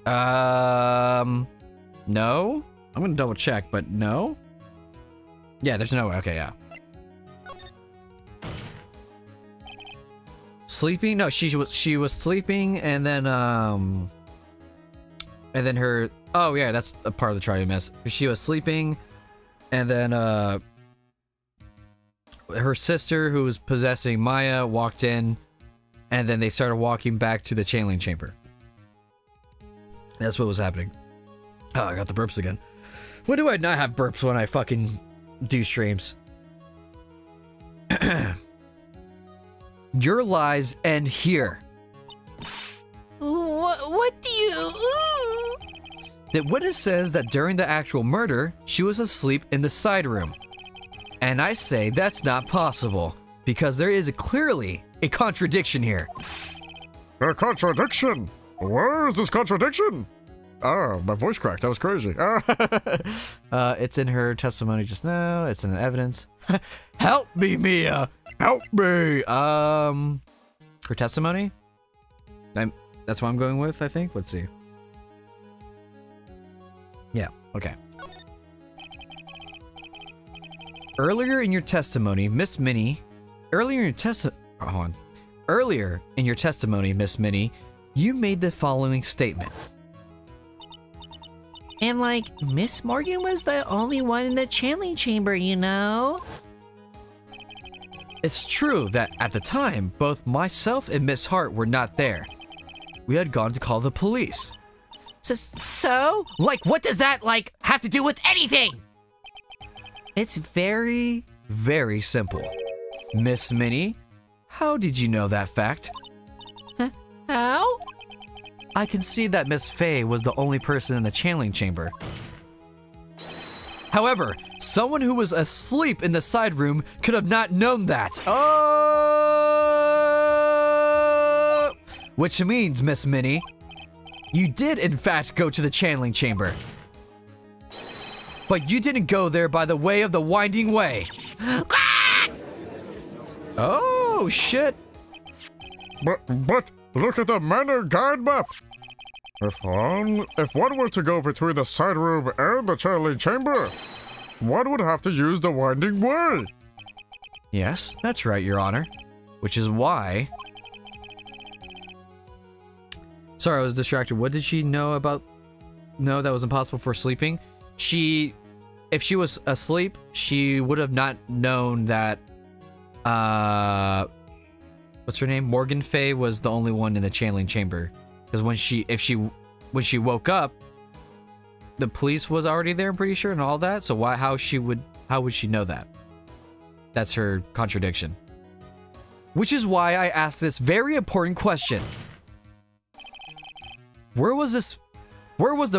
No. I'm gonna double check, but no. Yeah, there's no way. Okay, yeah. Sleeping? No, she was sleeping, and then her. Oh yeah, that's a part of the try to miss. She was sleeping, and then her sister, who was possessing Maya, walked in, and then they started walking back to the channeling chamber. That's what was happening. Oh, I got the burps again. When do I not have burps when I fucking do streams? Your lies end here. What do you... The witness says that during the actual murder, she was asleep in the side room. And I say that's not possible, because there is clearly a contradiction here. A contradiction? Where is this contradiction? Oh, my voice cracked. That was crazy. It's in her testimony just now. It's in the evidence. Help me, Mia! Help me! Her testimony? That's what I'm going with, I think. Let's see. Yeah, okay. Earlier in your testimony, Miss Minnie... Earlier in your testimony, Miss Minnie, you made the following statement. And like, Miss Morgan was the only one in the channeling chamber, you know? It's true that at the time, both myself and Miss Hart were not there. We had gone to call the police. So? Like, what does that, like, have to do with anything? It's very, very simple. Miss Minnie, how did you know that fact? How? I can see that Miss Faye was the only person in the channeling chamber. However, someone who was asleep in the side room could have not known that. Which means, Miss Minnie, you did in fact go to the channeling chamber. But you didn't go there by the way of the winding way. Oh, shit. But look at the manor guide map. If one were to go between the side room and the channeling chamber, one would have to use the winding way. Yes, that's right, Your Honor. Which is why... Sorry, I was distracted. What did she know about... No, that was impossible for sleeping? If she was asleep, she would have not known that... What's her name? Morgan Faye was the only one in the channeling chamber. Because when she woke up, the police was already there, I'm pretty sure, and all that. So how would she know that? That's her contradiction. Which is why I asked this very important question. Where was the Where was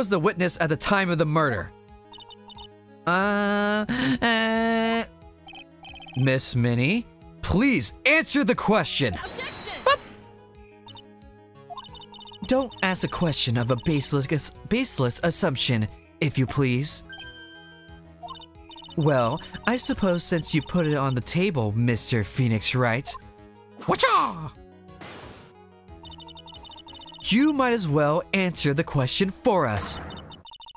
the witness at the time of the murder? Miss Minnie, please answer the question. Don't ask a question of a baseless assumption, if you please. Well, I suppose since you put it on the table, Mr. Phoenix Wright. Whatcha? You might as well answer the question for us.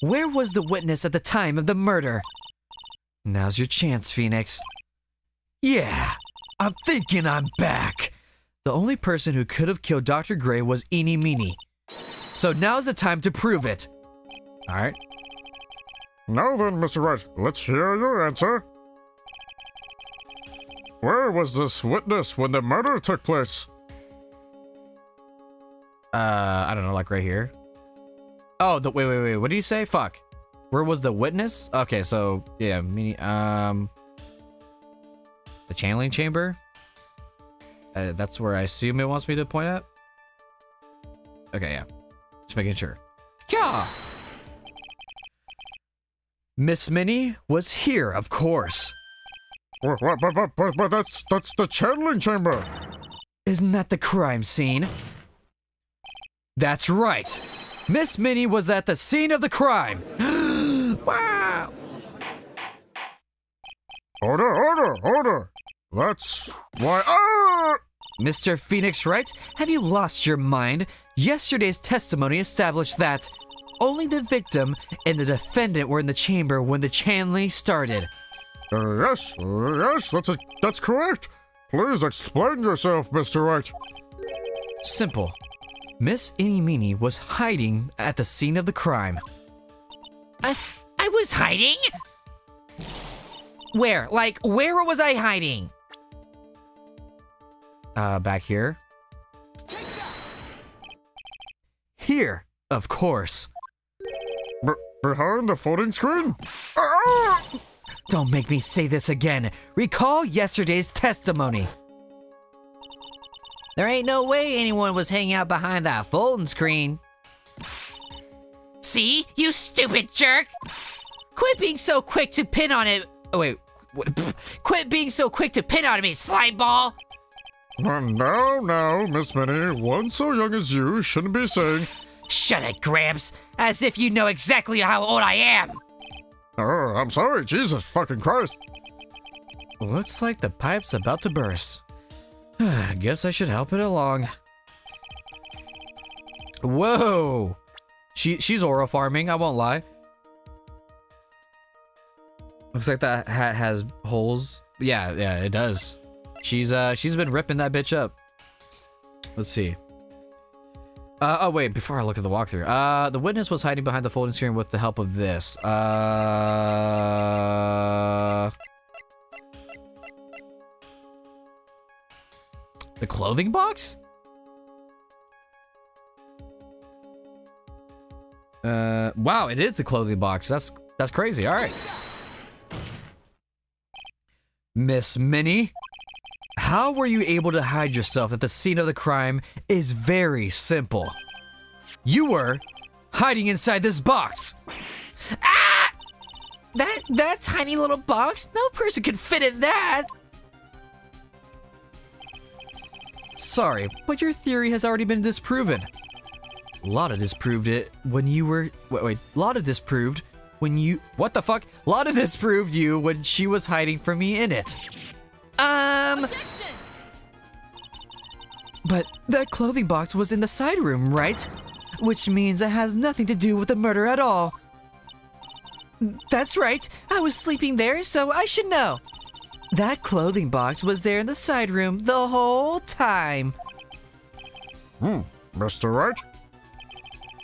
Where was the witness at the time of the murder? Now's your chance, Phoenix. Yeah, I'm thinking I'm back. The only person who could have killed Dr. Gray was Eenie Meenie. So now's the time to prove it. Alright. Now then, Mr. Wright, let's hear your answer. Where was this witness when the murder took place? I don't know, like right here. Oh, wait, what did he say? Fuck. Where was the witness? Okay, so, yeah, the channeling chamber? That's where I assume it wants me to point at? Okay, yeah. Just making sure. Yeah! Miss Minnie was here, of course. But that's the channeling chamber. Isn't that the crime scene? That's right. Miss Minnie was at the scene of the crime. Wow. Order. That's why. Mr. Phoenix Wright, have you lost your mind? Yesterday's testimony established that only the victim and the defendant were in the chamber when the channeling started. Yes, that's correct. Please explain yourself, Mr. Wright. Simple. Miss Eenie Meenie was hiding at the scene of the crime. I was hiding? Where? Like, where was I hiding? Back here. Here, of course. Behind the folding screen? Don't make me say this again. Recall yesterday's testimony. There ain't no way anyone was hanging out behind that folding screen. See? You stupid jerk! Quit being so quick to pin on it. Oh, wait. Quit being so quick to pin on me, slime ball! Now, Miss Minnie, one so young as you shouldn't be saying, Shut it, Gramps! As if you know exactly how old I am! oh, I'm sorry, Jesus fucking Christ. Looks like the pipe's about to burst. Guess I should help it along. Whoa! She's aura farming, I won't lie. Looks like that hat has holes. Yeah, it does. She's been ripping that bitch up. Let's see. Oh wait, before I look at the walkthrough. The witness was hiding behind the folding screen with the help of this. The clothing box? Wow, it is the clothing box. That's crazy. All right. Miss Minnie, how were you able to hide yourself at the scene of the crime is very simple. You were hiding inside this box. Ah! That tiny little box? No person could fit in that! Sorry, but your theory has already been disproven. Lotta disproved it when you were... Wait, Lotta disproved when you... What the fuck? Lotta disproved you when she was hiding from me in it. Objection! But that clothing box was in the side room, right? Which means it has nothing to do with the murder at all. That's right. I was sleeping there, so I should know. That clothing box was there in the side room the whole time. Mr. Wright?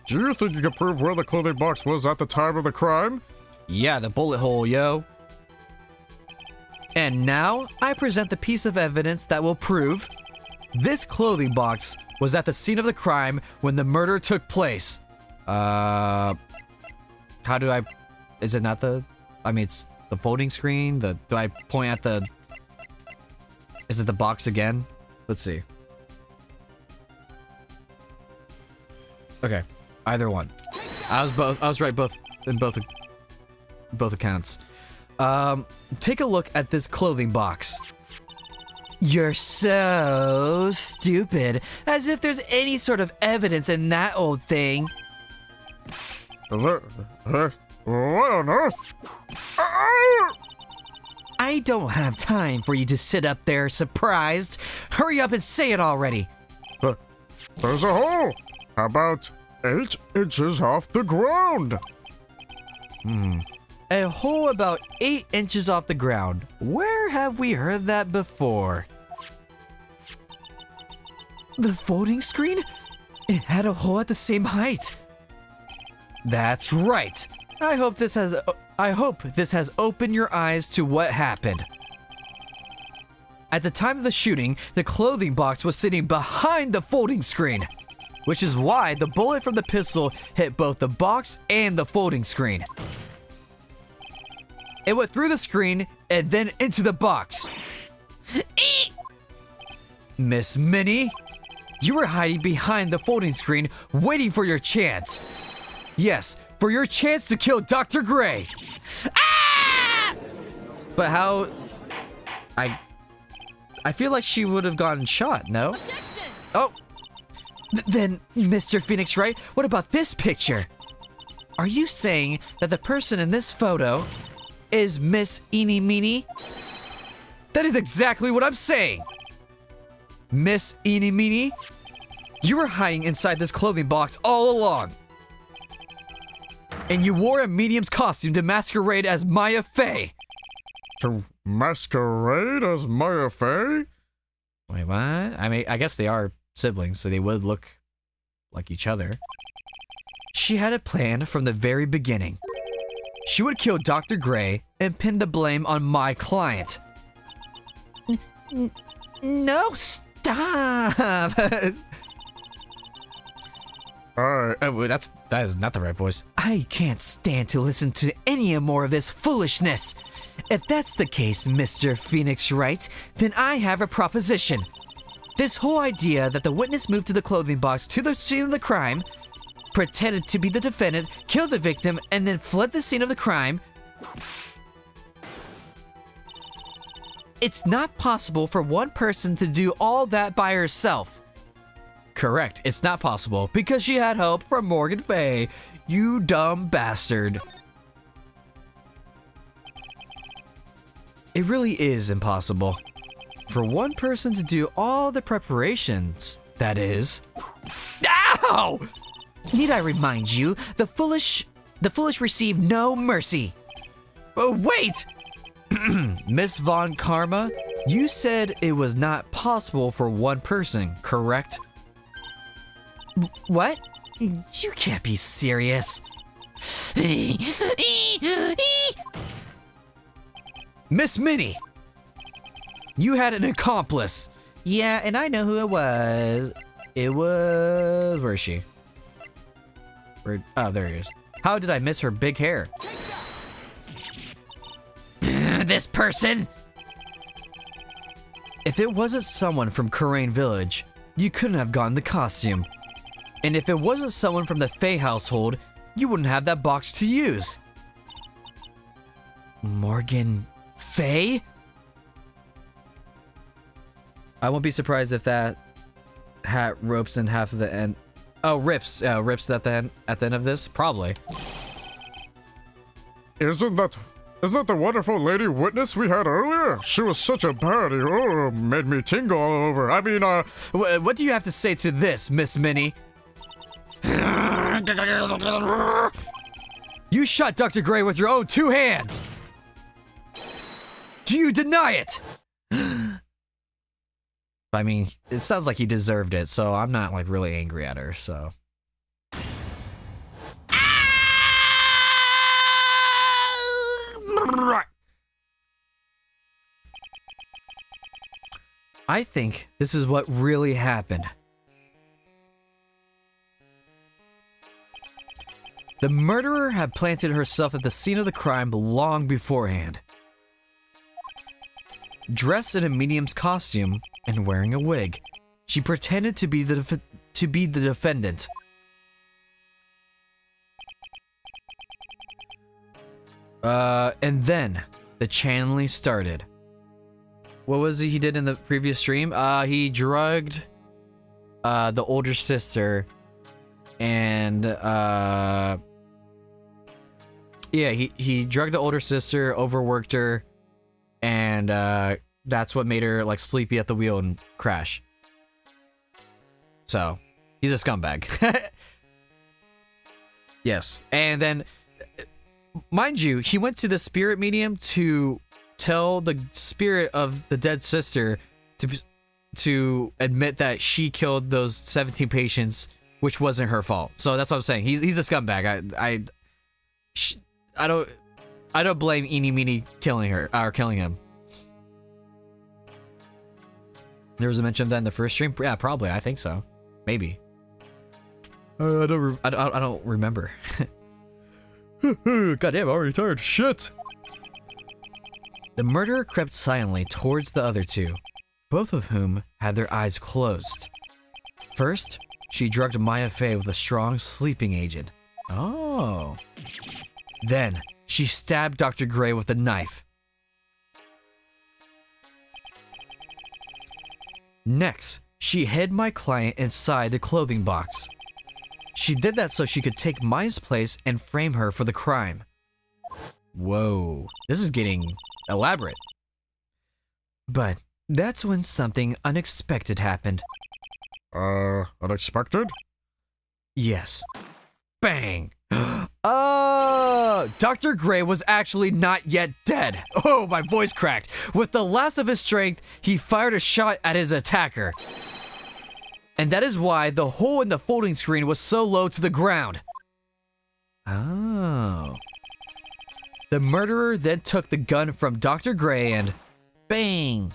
Do you think you can prove where the clothing box was at the time of the crime? Yeah, the bullet hole, yo. And now, I present the piece of evidence that will prove this clothing box was at the scene of the crime when the murder took place. How do I... Is it not the... I mean, it's the folding screen? Do I point at the... Is it the box again? Let's see. Okay, either one. I was right in both accounts. Take a look at this clothing box. You're so stupid. As if there's any sort of evidence in that old thing. What on earth? I don't have time for you to sit up there surprised. Hurry up and say it already. There's a hole. About 8 inches off the ground. A hole about 8 inches off the ground. Where have we heard that before? The folding screen? It had a hole at the same height. That's right. I hope this has opened your eyes to what happened. At the time of the shooting, the clothing box was sitting behind the folding screen, which is why the bullet from the pistol hit both the box and the folding screen. It went through the screen and then into the box. Miss Minnie, you were hiding behind the folding screen waiting for your chance. Yes, for your chance to kill Dr. Gray. Ah! But how... I feel like she would have gotten shot, no? Objection! Oh, Then, Mr. Phoenix Wright, what about this picture? Are you saying that the person in this photo is Miss Eenie Meenie? that is exactly what I'm saying. Miss Eenie Meenie, you were hiding inside this clothing box all along. And you wore a medium's costume to masquerade as Maya Fey. To masquerade as Maya Fey? Wait, what? I mean, I guess they are siblings, so they would look like each other. She had a plan from the very beginning. She would kill Dr. Gray and pin the blame on my client. No, stop Stop! That is not the right voice. I can't stand to listen to any more of this foolishness. If that's the case, Mr. Phoenix Wright, then I have a proposition. This whole idea that the witness moved to the clothing box to the scene of the crime, pretended to be the defendant, killed the victim, and then fled the scene of the crime. It's not possible for one person to do all that by herself. Correct. It's not possible because she had help from Morgan Fay. You dumb bastard. It really is impossible for one person to do all the preparations. That is. Ow! Need I remind you, the foolish receive no mercy. Oh, wait! Miss Von Karma, you said it was not possible for one person, correct? What? You can't be serious. Miss Minnie, you had an accomplice. Yeah, and I know who it was. Where is she? Oh, there he is. How did I miss her big hair? This person? If it wasn't someone from Kurain Village, you couldn't have gotten the costume. And if it wasn't someone from the Fey household, you wouldn't have that box to use. Morgan Fay? I won't be surprised if that hat ropes in half of the end. Oh, rips at the end of this? Probably. Isn't that the wonderful lady witness we had earlier? She was such a baddie. Oh, made me tingle all over. I mean, What do you have to say to this, Miss Minnie? You shot Dr. Gray with your own 2 hands! Do you deny it? I mean, it sounds like he deserved it, so I'm not like really angry at her, so. I think this is what really happened. The murderer had planted herself at the scene of the crime long beforehand. Dressed in a medium's costume and wearing a wig, she pretended to be the defendant. And then the channeling started. What was it he did in the previous stream? He drugged the older sister, and yeah, he drugged the older sister, overworked her, and that's what made her like sleepy at the wheel and crash. So he's a scumbag. Yes, and then mind you, he went to the spirit medium to tell the spirit of the dead sister to admit that she killed those 17 patients, which wasn't her fault. So that's what I'm saying. He's a scumbag. I don't blame Eenie Meenie killing her or killing him. There was a mention of that in the first stream. Yeah, probably. I think so. Maybe. I don't remember. Goddamn, I'm already tired. Shit. The murderer crept silently towards the other two, both of whom had their eyes closed. First, she drugged Maya Fey with a strong sleeping agent. Oh. Then, she stabbed Dr. Gray with a knife. Next, she hid my client inside the clothing box. She did that so she could take Maya's place and frame her for the crime. Whoa, this is getting elaborate. But that's when something unexpected happened. Unexpected? Yes. Bang! Dr. Gray was actually not yet dead. Oh, my voice cracked. With the last of his strength, he fired a shot at his attacker. And that is why the hole in the folding screen was so low to the ground. Oh. The murderer then took the gun from Dr. Gray and bang.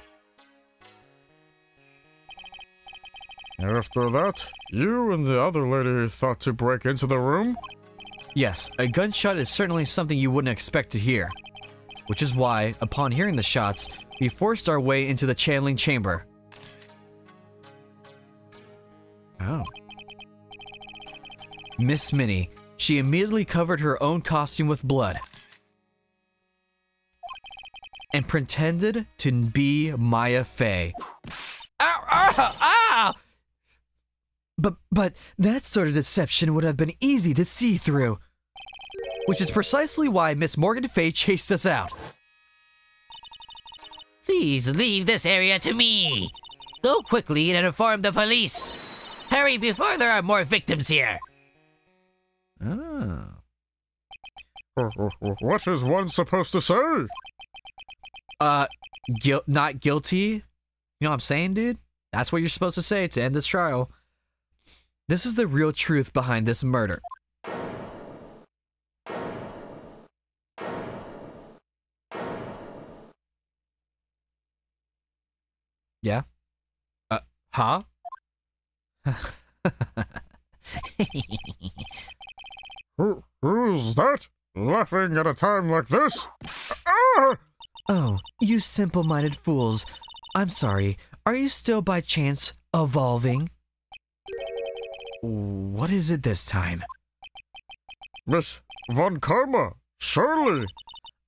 After that, you and the other lady thought to break into the room? Yes, a gunshot is certainly something you wouldn't expect to hear. Which is why, upon hearing the shots, we forced our way into the channeling chamber. Oh. Miss Minnie, she immediately covered her own costume with blood. And pretended to be Maya Fey. Ow! Ow! Ow! But that sort of deception would have been easy to see through. Which is precisely why Miss Morgan Fey chased us out. Please leave this area to me. Go quickly and inform the police. Hurry before there are more victims here. Oh. What is one supposed to say? Not guilty? You know what I'm saying, dude? That's what you're supposed to say to end this trial. This is the real truth behind this murder. Yeah? Huh? Who's that? Laughing at a time like this? Ah! Oh, you simple-minded fools. I'm sorry. Are you still by chance evolving? What is it this time? Miss Von Karma, surely.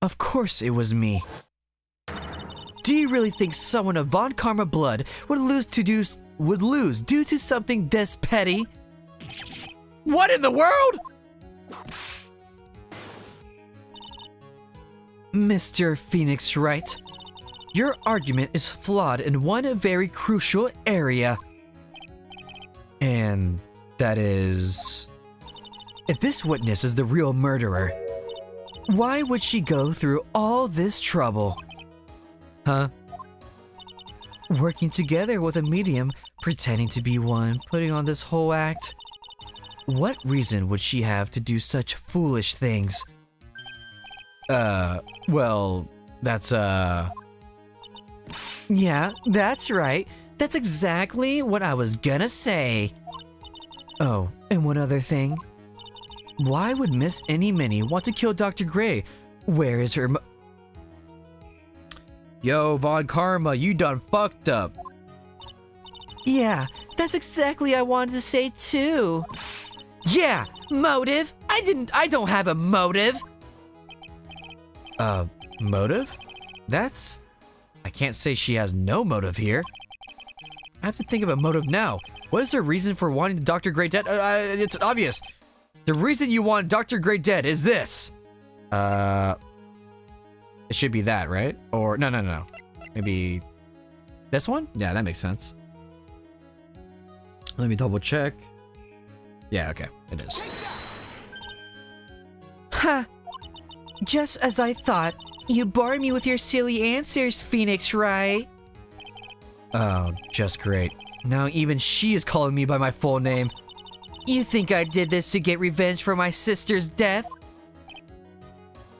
Of course it was me. Do you really think someone of Von Karma blood would lose due to something this petty? What in the world? Mr. Phoenix Wright, your argument is flawed in one very crucial area. And that is... if this witness is the real murderer, why would she go through all this trouble? Huh? Working together with a medium, pretending to be one, putting on this whole act? What reason would she have to do such foolish things? Well, that's, Yeah, that's right. That's exactly what I was gonna say. Oh, and one other thing. Why would Miss Any Minnie want to kill Dr. Gray? Where is her Yo, Von Karma, you done fucked up. Yeah, that's exactly what I wanted to say too. Yeah, motive? I don't have a motive. Motive? That's... I can't say she has no motive here. I have to think of a motive now. What is her reason for wanting Dr. Gray dead? It's obvious. The reason you want Dr. Gray dead is this. It should be that, right? Or, no. Maybe this one? Yeah, that makes sense. Let me double check. Yeah, okay, it is. Ha! Just as I thought. You bored me with your silly answers, Phoenix Wright. Oh, just great. Now even she is calling me by my full name. You think I did this to get revenge for my sister's death?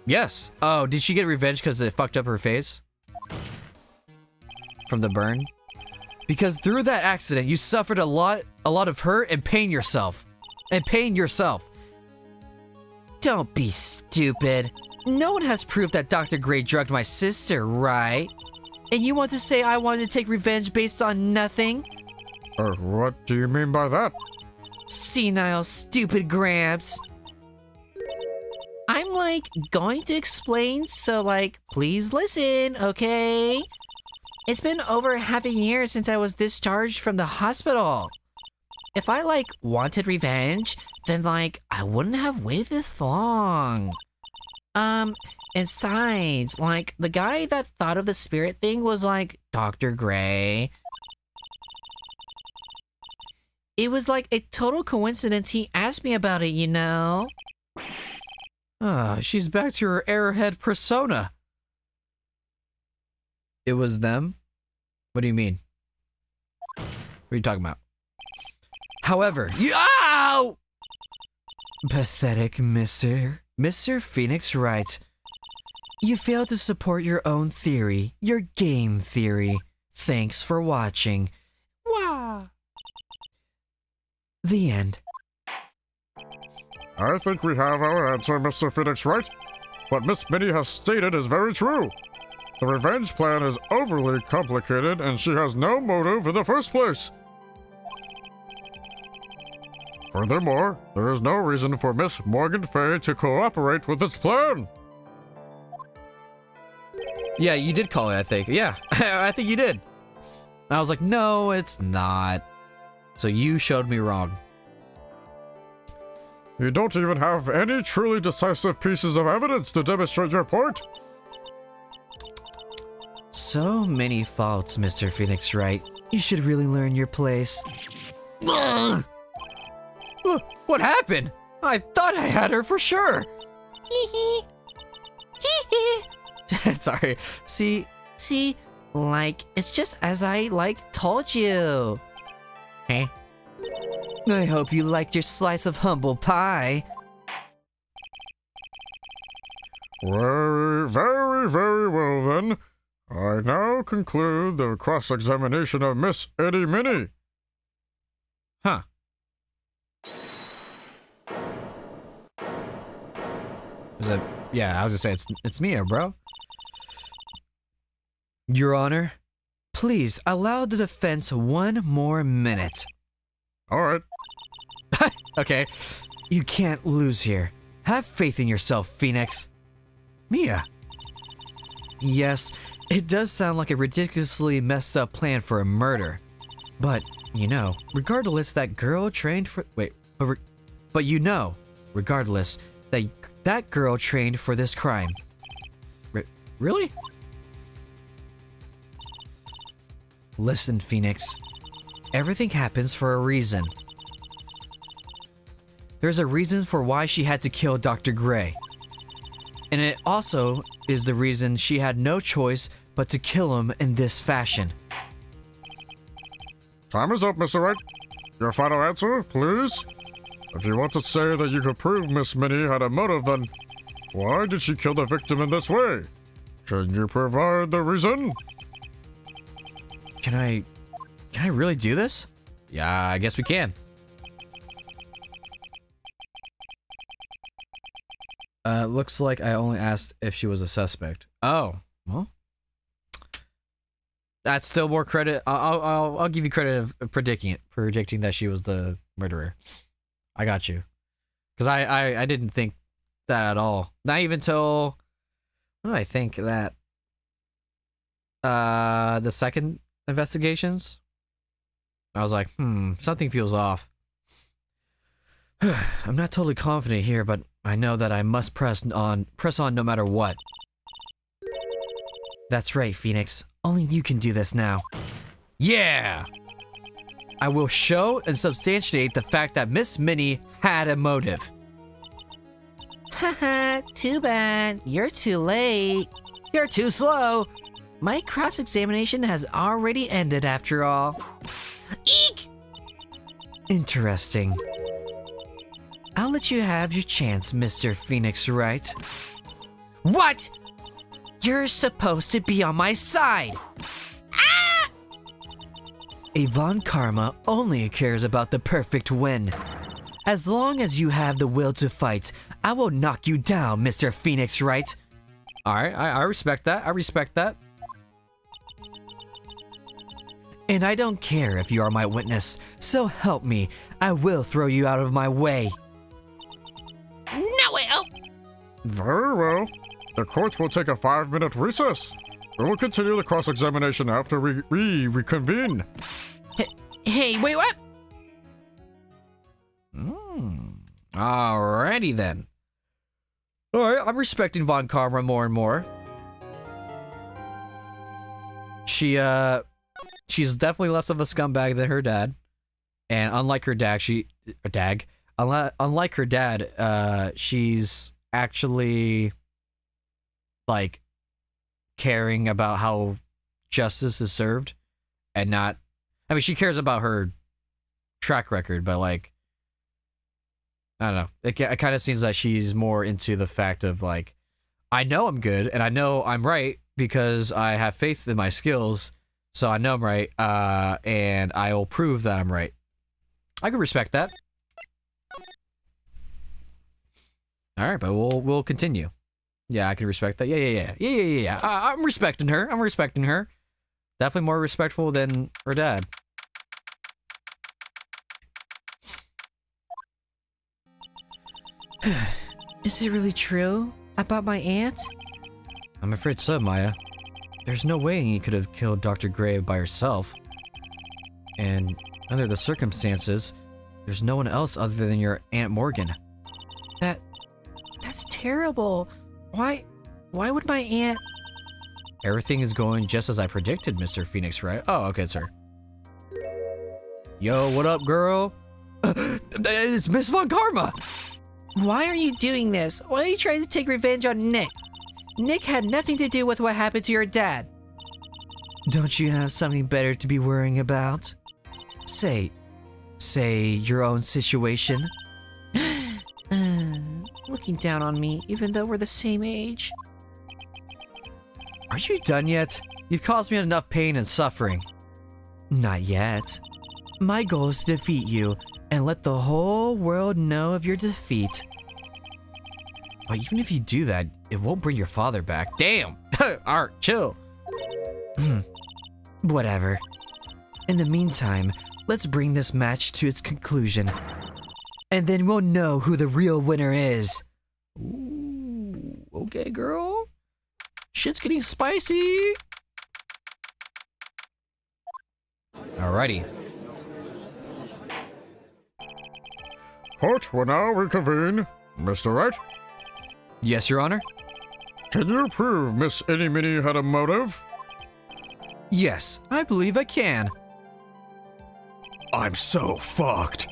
Yes. Oh, did she get revenge because it fucked up her face? From the burn? Because through that accident, you suffered a lot of hurt and pain yourself. Don't be stupid. No one has proof that Dr. Gray drugged my sister, right? And you want to say I wanted to take revenge based on nothing? What do you mean by that? Senile, stupid Gramps. I'm going to explain, so please listen, okay? It's been over half a year since I was discharged from the hospital. If I wanted revenge, then I wouldn't have waited this long. And besides, the guy that thought of the spirit thing was Dr. Gray. It was a total coincidence he asked me about it, you know? Oh, she's back to her airhead persona. It was them? What do you mean? What are you talking about? However, ow! Pathetic, Mr. Phoenix Wright. You failed to support your own theory, your game theory. Thanks for watching. Wow. The end. I think we have our answer, Mr. Phoenix Wright. What Miss Minnie has stated is very true. The revenge plan is overly complicated, and she has no motive in the first place. Furthermore, there is no reason for Miss Morgan Fay to cooperate with this plan. Yeah, you did call it, I think. Yeah, I think you did. I was like, no, it's not. So you showed me wrong. You don't even have any truly decisive pieces of evidence to demonstrate your point. So many faults, Mr. Phoenix Wright. You should really learn your place. What happened? I thought I had her for sure. Sorry. See, like, it's just as I, told you. Hey. I hope you liked your slice of humble pie. Very, very, very well then. I now conclude the cross-examination of Miss Eddie Minnie. Huh. Is it? Yeah, I was gonna say it's Mia, bro. Your Honor, please allow the defense 1 more minute. All right. Okay. You can't lose here. Have faith in yourself, Phoenix. Mia. Yes, it does sound like a ridiculously messed up plan for a murder. But, regardless that girl trained for... Wait, but regardless that girl trained for this crime. Really? Listen, Phoenix. Everything happens for a reason. There's a reason for why she had to kill Dr. Gray. And it also is the reason she had no choice but to kill him in this fashion. Time is up, Mr. Wright. Your final answer, please? If you want to say that you could prove Miss Minnie had a motive, then why did she kill the victim in this way? Can you provide the reason? Can I really do this? Yeah, I guess we can. Looks like I only asked if she was a suspect. Oh, well. That's still more credit. I'll give you credit of predicting that she was the murderer. I got you. Because I didn't think that at all. Not even till... What did I think that? The second investigations? I was like, something feels off. I'm not totally confident here, but I know that I must press on no matter what. That's right, Phoenix. Only you can do this now. Yeah! I will show and substantiate the fact that Miss Minnie had a motive. Haha, too bad. You're too late. You're too slow. My cross-examination has already ended after all. Eek! Interesting. I'll let you have your chance, Mr. Phoenix Wright. What? You're supposed to be on my side! Ah! Avon Karma only cares about the perfect win. As long as you have the will to fight, I will knock you down, Mr. Phoenix Wright. Alright, I respect that. I respect that. And I don't care if you are my witness, so help me, I will throw you out of my way. No way! Oh. Very well. The court will take a 5-minute recess. We will continue the cross-examination after we reconvene. Hey, wait, what? Alrighty then. Alright, I'm respecting Von Karma more and more. She's definitely less of a scumbag than her dad. And unlike her dad, unlike her dad, she's actually like caring about how justice is served and not, I mean, she cares about her track record, but like, I don't know. It kind of seems like she's more into the fact of like, I know I'm good and I know I'm right because I have faith in my skills. So I know I'm right, and I will prove that I'm right. I can respect that. All right, but we'll continue. Yeah, I can respect that. Yeah. I'm respecting her. I'm respecting her. Definitely more respectful than her dad. Is it really true about my aunt? I'm afraid so, Maya. There's no way he could have killed Dr. Gray by herself. And under the circumstances, there's no one else other than your Aunt Morgan. That's terrible. Why would my aunt... Everything is going just as I predicted, Mr. Phoenix Wright. Oh, okay, sir. Yo, what up, girl? It's Miss Von Karma! Why are you doing this? Why are you trying to take revenge on Nick? Nick had nothing to do with what happened to your dad. Don't you have something better to be worrying about? Say your own situation. Looking down on me, even though we're the same age. Are you done yet? You've caused me enough pain and suffering. Not yet. My goal is to defeat you and let the whole world know of your defeat. But even if you do that, it won't bring your father back. Damn! Alright, chill. Whatever. In the meantime, let's bring this match to its conclusion. And then we'll know who the real winner is. Ooh, okay, girl. Shit's getting spicy. Alrighty. Court will now reconvene. Mr. Wright, Yes, Your Honor? can you prove Miss Minnie had a motive? Yes, I believe I can. I'm so fucked.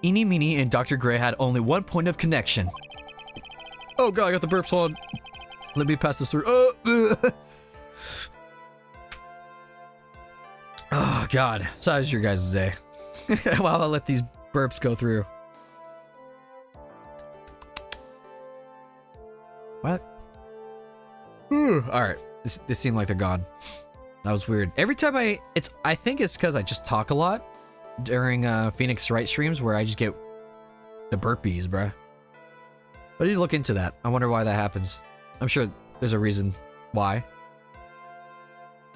Eenie Meenie and Dr. Gray had only one point of connection. Oh god, I got the burps on. Let me pass this through. Oh god, so how's your guys' day? While I let these burps go through. What? Alright, this seemed like they're gone. That was weird. Every time I think it's because I just talk a lot during Phoenix Wright streams where I just get the burpees, bruh. But I need to look into that. I wonder why that happens. I'm sure there's a reason why.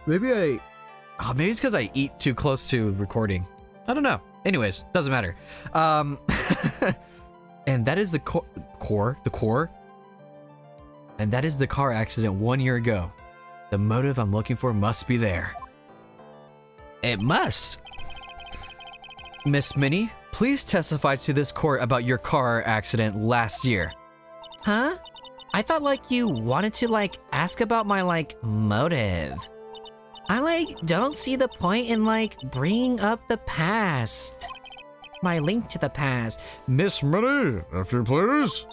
Maybe it's because I eat too close to recording. I don't know. Anyways, doesn't matter. And that is the core. And that is the car accident 1 year ago. The motive I'm looking for must be there. It must. Miss Minnie, please testify to this court about your car accident last year. Huh? I thought you wanted to ask about my motive. I don't see the point in bringing up the past. My link to the past. Miss Minnie, if you please.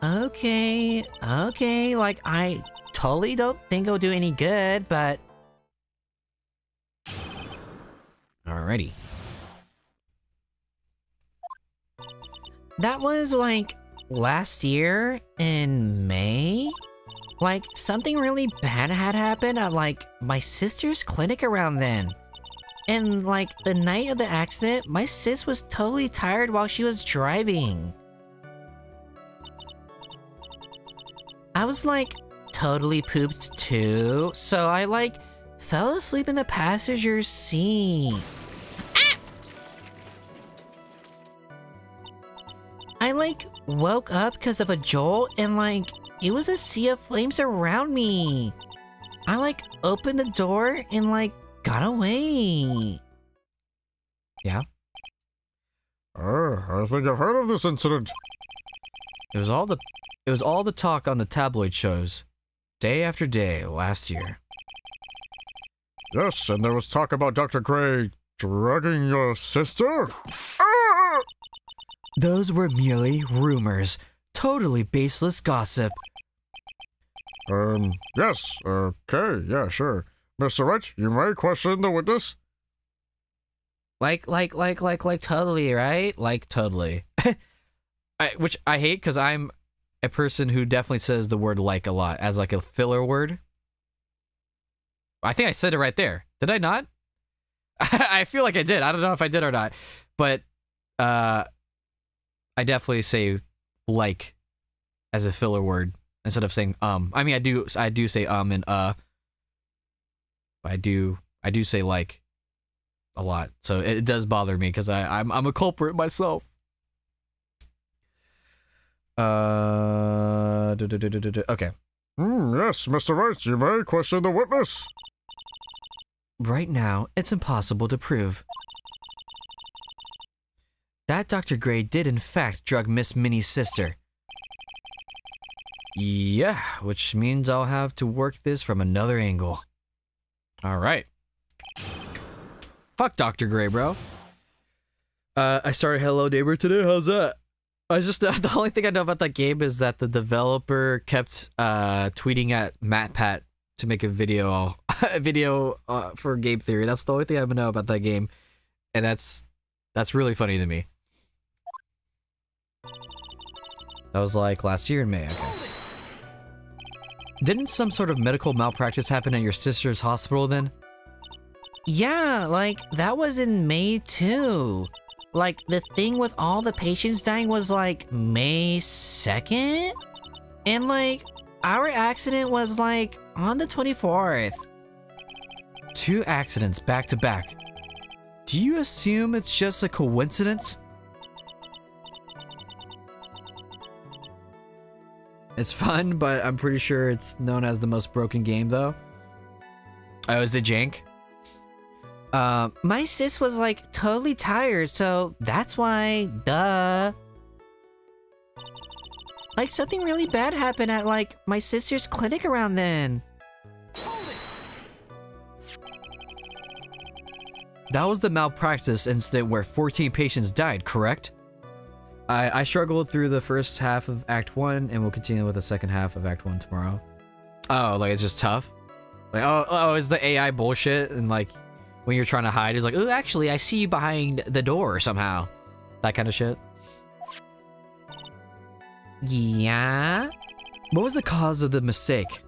Okay. I totally don't think it'll do any good, but... Alrighty. That was last year in May? Something really bad had happened at my sister's clinic around then. And the night of the accident, my sis was totally tired while she was driving. I was totally pooped too, so I fell asleep in the passenger seat. Ah! I woke up because of a jolt and it was a sea of flames around me. I opened the door and got away. Yeah? I think I've heard of this incident. It was all the talk on the tabloid shows, day after day last year. Yes, and there was talk about Dr. Gray drugging your sister? Ah! Those were merely rumors, totally baseless gossip. Yes, okay, yeah, sure. Mr. Wright, you may question the witness. Totally, right? Totally. Which I hate because I'm a person who definitely says the word a lot as a filler word. I think I said it right there. Did I not? I feel like I did. I don't know if I did or not, but I definitely say like as a filler word instead of saying I mean, I do say and but I do say like a lot, so it does bother me because I'm a culprit myself. Okay. Yes, Mr. Wright, you may question the witness. Right now, it's impossible to prove. That Dr. Gray did in fact drug Miss Minnie's sister. Yeah, which means I'll have to work this from another angle. All right. Fuck Dr. Gray, bro. I started Hello Neighbor today. How's that? I just the only thing I know about that game is that the developer kept tweeting at MatPat to make a video for Game Theory. That's the only thing I know about that game, and that's really funny to me. That was like last year in May. Okay. Didn't some sort of medical malpractice happen at your sister's hospital then? Yeah, like, that was in May too. Like, the thing with all the patients dying was like May 2nd? And like, our accident was like on the 24th. 2 accidents back to back. Do you assume it's just a coincidence? It's fun, but I'm pretty sure it's known as the most broken game though. Oh, is it jank? My sis was like totally tired, so that's why, duh. Like, something really bad happened at like my sister's clinic around then. That was the malpractice incident where 14 patients died, correct? I struggled through the first half of Act 1 and we'll continue with the second half of Act 1 tomorrow. Oh, like it's just tough? Like, oh, it's the AI bullshit and like when you're trying to hide, it's like, oh, actually, I see you behind the door somehow. That kind of shit. Yeah? What was the cause of the mistake?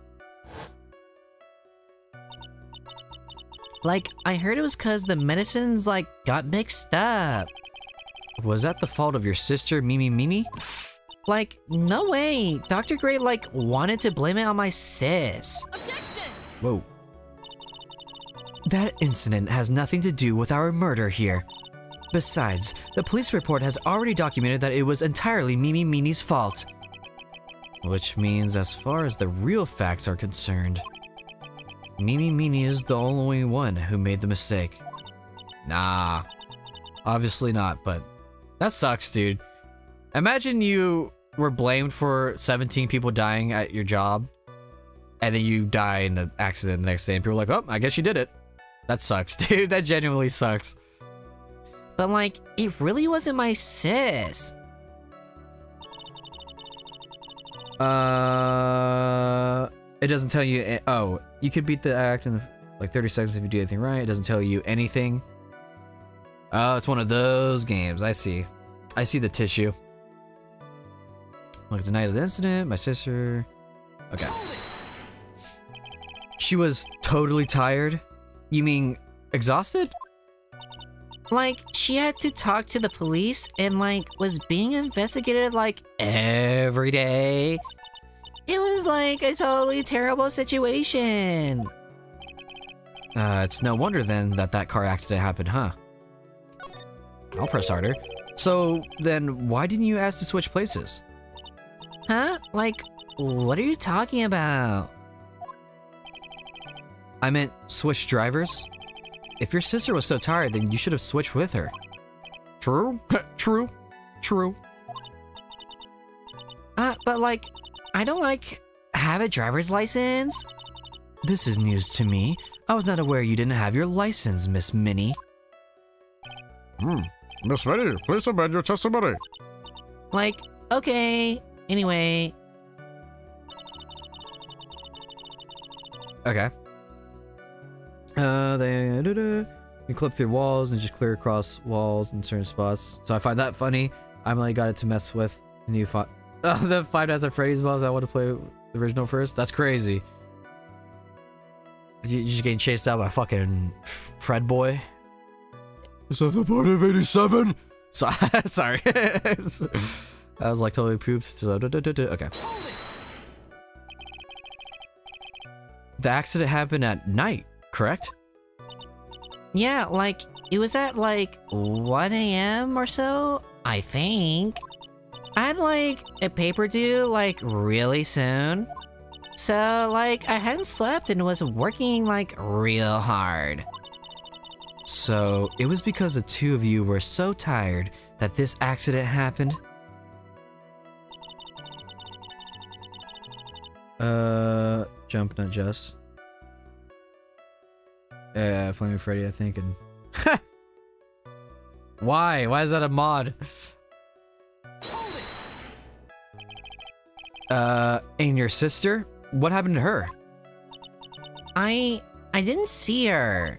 Like, I heard it was cause the medicines like got mixed up. Was that the fault of your sister, Mimi? Like, no way. Dr. Gray like wanted to blame it on my sis. Objection! Whoa. That incident has nothing to do with our murder here. Besides, the police report has already documented that it was entirely Mimi's fault. Which means, as far as the real facts are concerned, Mimi is the only one who made the mistake. Nah, obviously not, but that sucks, dude. Imagine you were blamed for 17 people dying at your job, and then you die in the accident the next day, and people are like, oh, I guess you did it. That sucks, dude. That genuinely sucks. But like, it really wasn't my sis. It doesn't tell you. Oh, you could beat the act in like 30 seconds if you do anything right. It doesn't tell you anything. Oh, it's one of those games. I see. I see the tissue. Like the night of the incident, my sister. Okay. She was totally tired. You mean exhausted? Like, she had to talk to the police and like was being investigated like every day. It was like a totally terrible situation. It's no wonder then that car accident happened, huh? I'll press harder. So then why didn't you ask to switch places? Huh? Like, what are you talking about? I meant switch drivers. If your sister was so tired, then you should have switched with her. True? True. True. But like, I don't like have a driver's license. This is news to me. I was not aware you didn't have your license, Miss Minnie. Miss Minnie, please amend your testimony. Like, okay. Anyway. Okay. You clip through walls and just clear across walls in certain spots. So I find that funny. I really got it to mess with the new the Five Nights at Freddy's mods. I want to play the original first. That's crazy. You're just getting chased out by fucking Fred boy. Is that the part of 87? So, sorry. I was like totally pooped. So, okay. The accident happened at night, correct? Yeah, like, it was at like 1 a.m. or so, I think. I had like a paper due like really soon. So, like, I hadn't slept and was working like real hard. So, it was because the two of you were so tired that this accident happened? Jump, not just. Yeah, Flaming Freddy, I think, and... Why? Why is that a mod? And your sister? What happened to her? I didn't see her.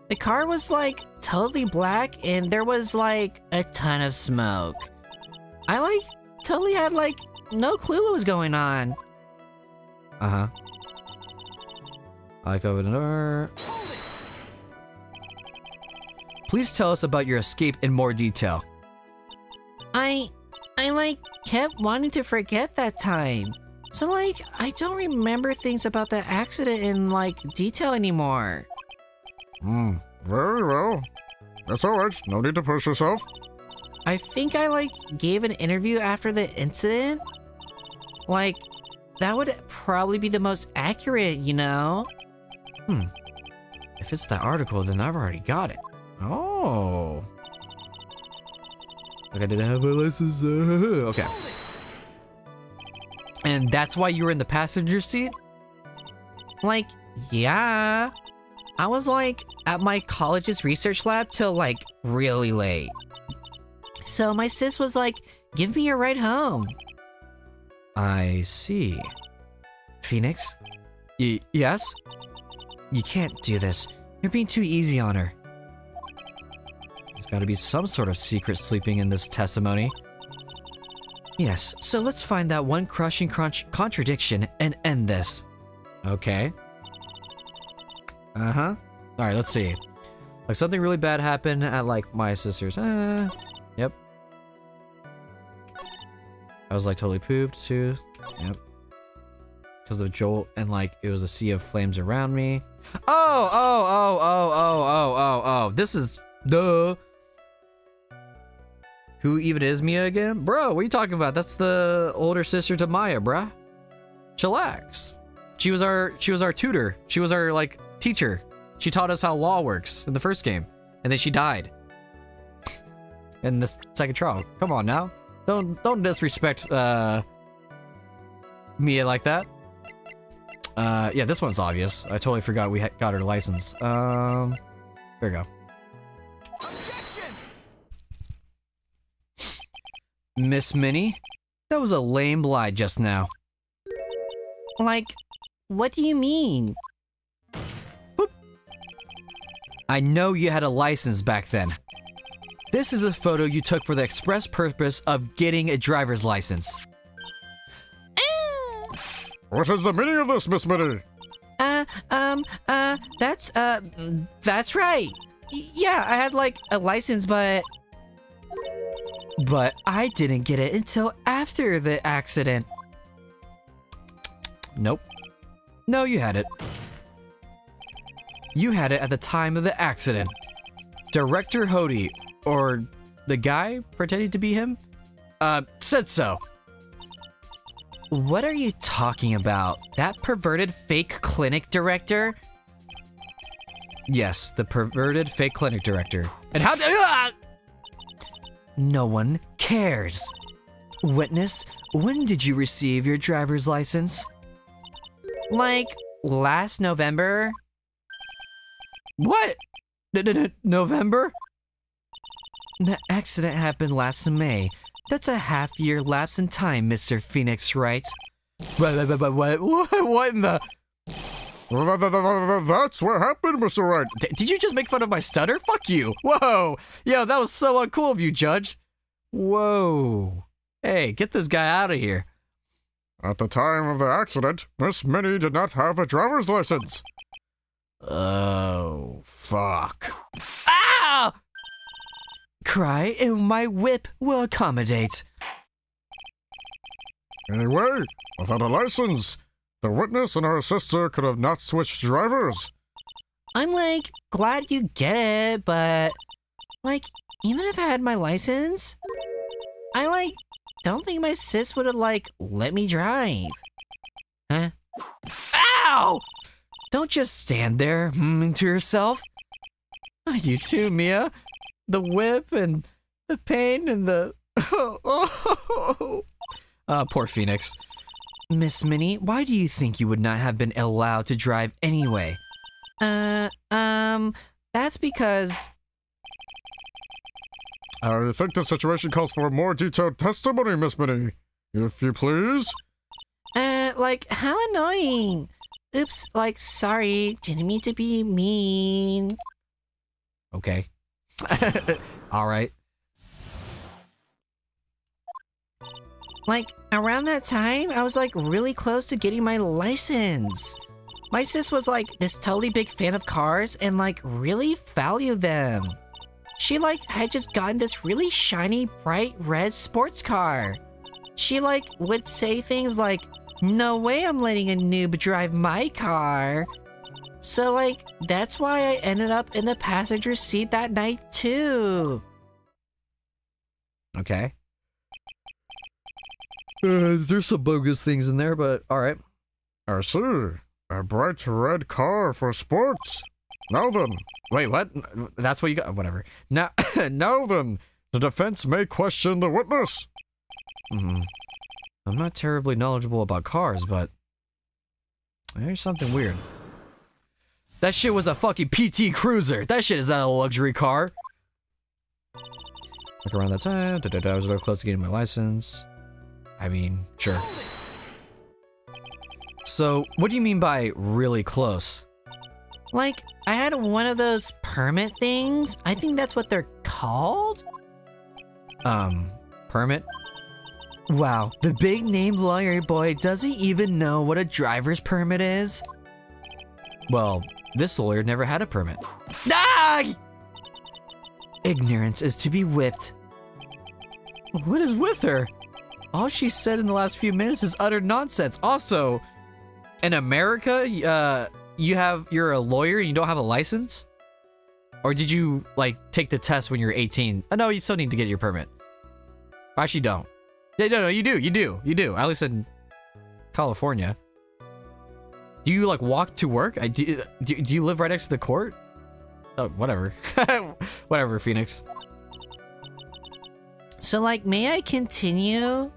The car was like totally black and there was like a ton of smoke. I like totally had like no clue what was going on. Uh-huh. I like over the door. Please tell us about your escape in more detail. I like kept wanting to forget that time. So like I don't remember things about the accident in like detail anymore. Very well. That's alright. No need to push yourself. I think I like gave an interview after the incident. Like that would probably be the most accurate, you know? If it's that article, then I've already got it. Oh. Like I didn't have a license. Okay. And that's why you were in the passenger seat? Like, yeah. I was like at my college's research lab till like really late. So my sis was like, give me a ride home. I see. Phoenix? Yes? You can't do this. You're being too easy on her. There's gotta be some sort of secret sleeping in this testimony. Yes, so let's find that one crushing contradiction and end this. Okay. Uh-huh. Alright, let's see. Like something really bad happened at like my sister's. Yep. I was like totally pooped too. Yep. Because of Joel and like it was a sea of flames around me. Oh. This is duh. Who even is Mia again? Bro, what are you talking about? That's the older sister to Maya, bruh. Chillax. She was our tutor. She was our like teacher. She taught us how law works in the first game. And then she died. In the second trial. Come on now. Don't disrespect Mia like that. Yeah, this one's obvious. I totally forgot we got her license. There we go. Miss Minnie? That was a lame lie just now. Like, what do you mean? Boop. I know you had a license back then. This is a photo you took for the express purpose of getting a driver's license. What is the meaning of this, Miss Minnie? That's right. Yeah, I had like a license, but I didn't get it until after the accident. Nope. No, you had it. You had it at the time of the accident. Director Hody, or the guy pretending to be him, said so. what are you talking about? That perverted fake clinic director? Yes, the perverted fake clinic director. And how No one cares. Witness, when did you receive your driver's license? Like, last November? What? November? The accident happened last May. That's a half-year lapse in time, Mr. Phoenix Wright. What in the... That's what happened, Mr. Wright. Did you just make fun of my stutter? Fuck you. Whoa. Yo, that was so uncool of you, Judge. Whoa. Hey, get this guy out of here. At the time of the accident, Miss Minnie did not have a driver's license. Oh, fuck. Ah! cry and my whip will accommodate. Anyway, without a license, the witness and her sister could have not switched drivers. I'm like, glad you get it, but like, even if I had my license, I like, don't think my sis would have like let me drive. Huh? Ow! Don't just stand there humming to yourself. You too, Mia. The whip and the pain and the... poor Phoenix. Miss Minnie, why do you think you would not have been allowed to drive anyway? That's because... I think the situation calls for more detailed testimony, Miss Minnie. If you please. Like, how annoying. Oops, like, sorry, didn't mean to be mean. Okay. Alright. Like, around that time, I was like really close to getting my license. My sis was like this totally big fan of cars and like really valued them. She like had just gotten this really shiny bright red sports car. She like would say things like, "No way I'm letting a noob drive my car." So like, that's why I ended up in the passenger seat that night too. Okay. There's some bogus things in there, but alright. I see. A bright red car for sports. Now then. Wait, what? That's what you got? Whatever. Now, Now then, the defense may question the witness. I'm not terribly knowledgeable about cars, but there's something weird. That shit was a fucking PT Cruiser. That shit is not a luxury car. Like around that time, I was real close to getting my license. I mean, sure. So, what do you mean by really close? Like, I had one of those permit things. I think that's what they're called? Permit? Wow, the big name lawyer boy doesn't even know what a driver's permit is? Well, this lawyer never had a permit. Ah! Ignorance is to be whipped. What is with her? All she said in the last few minutes is utter nonsense. Also, in America, you're a lawyer and you don't have a license? Or did you, like, take the test when you're 18? No, you still need to get your permit. Actually, don't. Yeah, no, you do. At least in California. Do you, like, walk to work? Do you live right next to the court? Oh, whatever. Whatever, Phoenix. So, like, may I continue?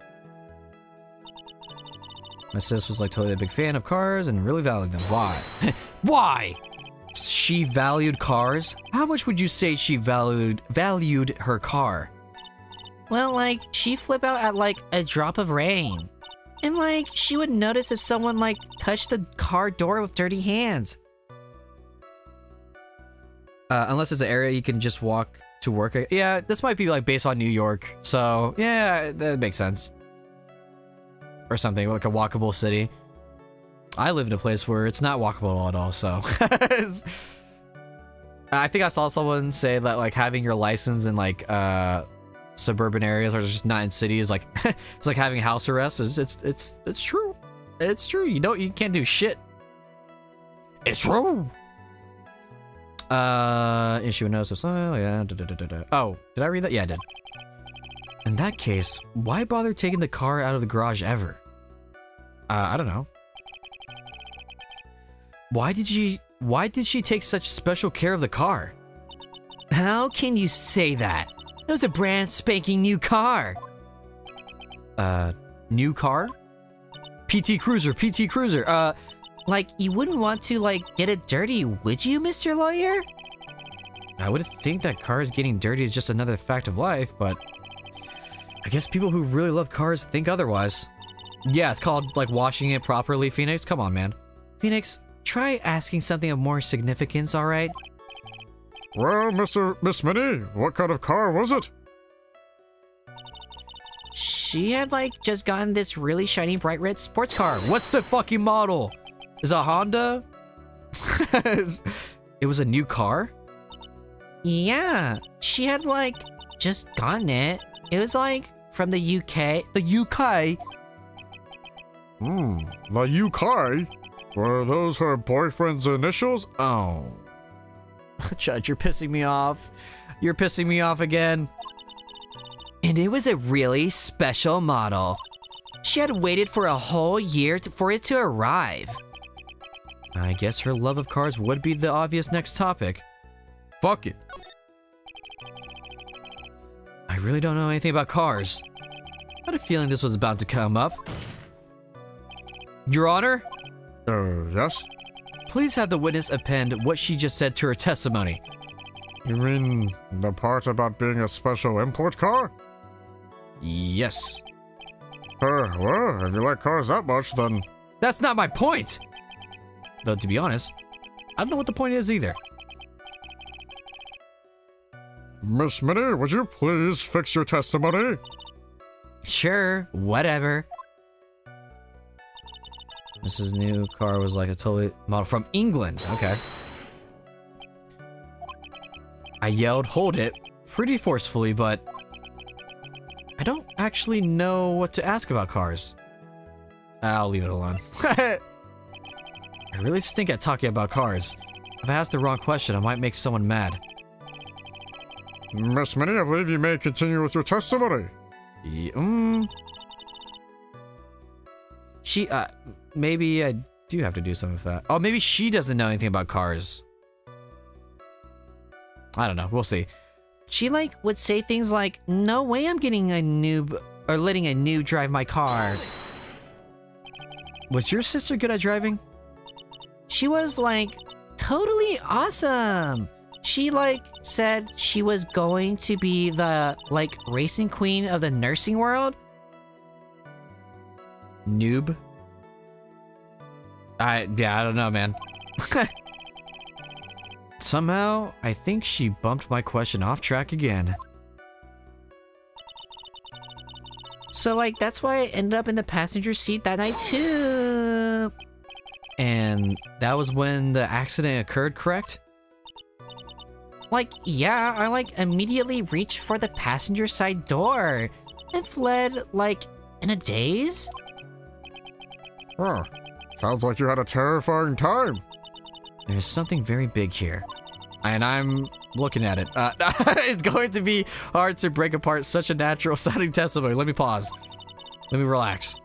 My sis was like totally a big fan of cars and really valued them. Why? Why? She valued cars? How much would you say she valued her car? Well, like, she'd flip out at, like, a drop of rain. And, like, she would notice if someone, like, touched the car door with dirty hands. Unless it's an area you can just walk to work. Yeah, this might be, like, based on New York. So, yeah, that makes sense. Or something, like a walkable city. I live in a place where it's not walkable at all, so. I think I saw someone say that, like, having your license in, like, suburban areas or just not in cities, like, it's like having house arrest. It's true. It's true. You can't do shit. It's true. Issue a notice of sign. Yeah. Oh, did I read that? Yeah, I did. In that case, why bother taking the car out of the garage ever? I don't know. Why did she take such special care of the car? How can you say that? It was a brand spanking new car. New car? PT Cruiser. Like, you wouldn't want to, like, get it dirty, would you, Mr. Lawyer? I would think that cars getting dirty is just another fact of life, but I guess people who really love cars think otherwise. Yeah, it's called, like, washing it properly, Phoenix. Come on, man. Phoenix, try asking something of more significance, alright? Well, Miss Minnie, what kind of car was it? She had, like, just gotten this really shiny bright red sports car. What's the fucking model? Is it a Honda? It was a new car? Yeah, she had, like, just gotten it. It was like from the UK. The UK? The UK? Were those her boyfriend's initials? Oh. Judge, you're pissing me off. You're pissing me off again. And it was a really special model. She had waited for a whole year for it to arrive. I guess her love of cars would be the obvious next topic. Fuck it. I really don't know anything about cars. I had a feeling this was about to come up. Your Honor, Yes? please have the witness append what she just said to her testimony. You mean the part about being a special import car? Yes. Well, if you like cars that much, then... That's not my point! Though, to be honest, I don't know what the point is either. Miss Minnie, would you please fix your testimony? Sure, whatever. Mrs. New car was like a totally model from England. Okay. I yelled, hold it, pretty forcefully, but I don't actually know what to ask about cars. I'll leave it alone. I really stink at talking about cars. If I ask the wrong question, I might make someone mad. Miss Minnie, I believe you may continue with your testimony. Maybe I do have to do something with that. Oh, maybe she doesn't know anything about cars. I don't know. We'll see. She like would say things like, "No way I'm getting a noob or letting a noob drive my car." Was your sister good at driving? She was like totally awesome. She like said she was going to be the like racing queen of the nursing world. Noob? I don't know, man. Somehow, I think she bumped my question off track again. So like that's why I ended up in the passenger seat that night too. And that was when the accident occurred, correct? Like, yeah, I like immediately reached for the passenger side door and fled like in a daze. Huh. Sounds like you had a terrifying time. There's something very big here. And I'm looking at it. It's going to be hard to break apart such a natural sounding testimony. Let me pause. Let me relax.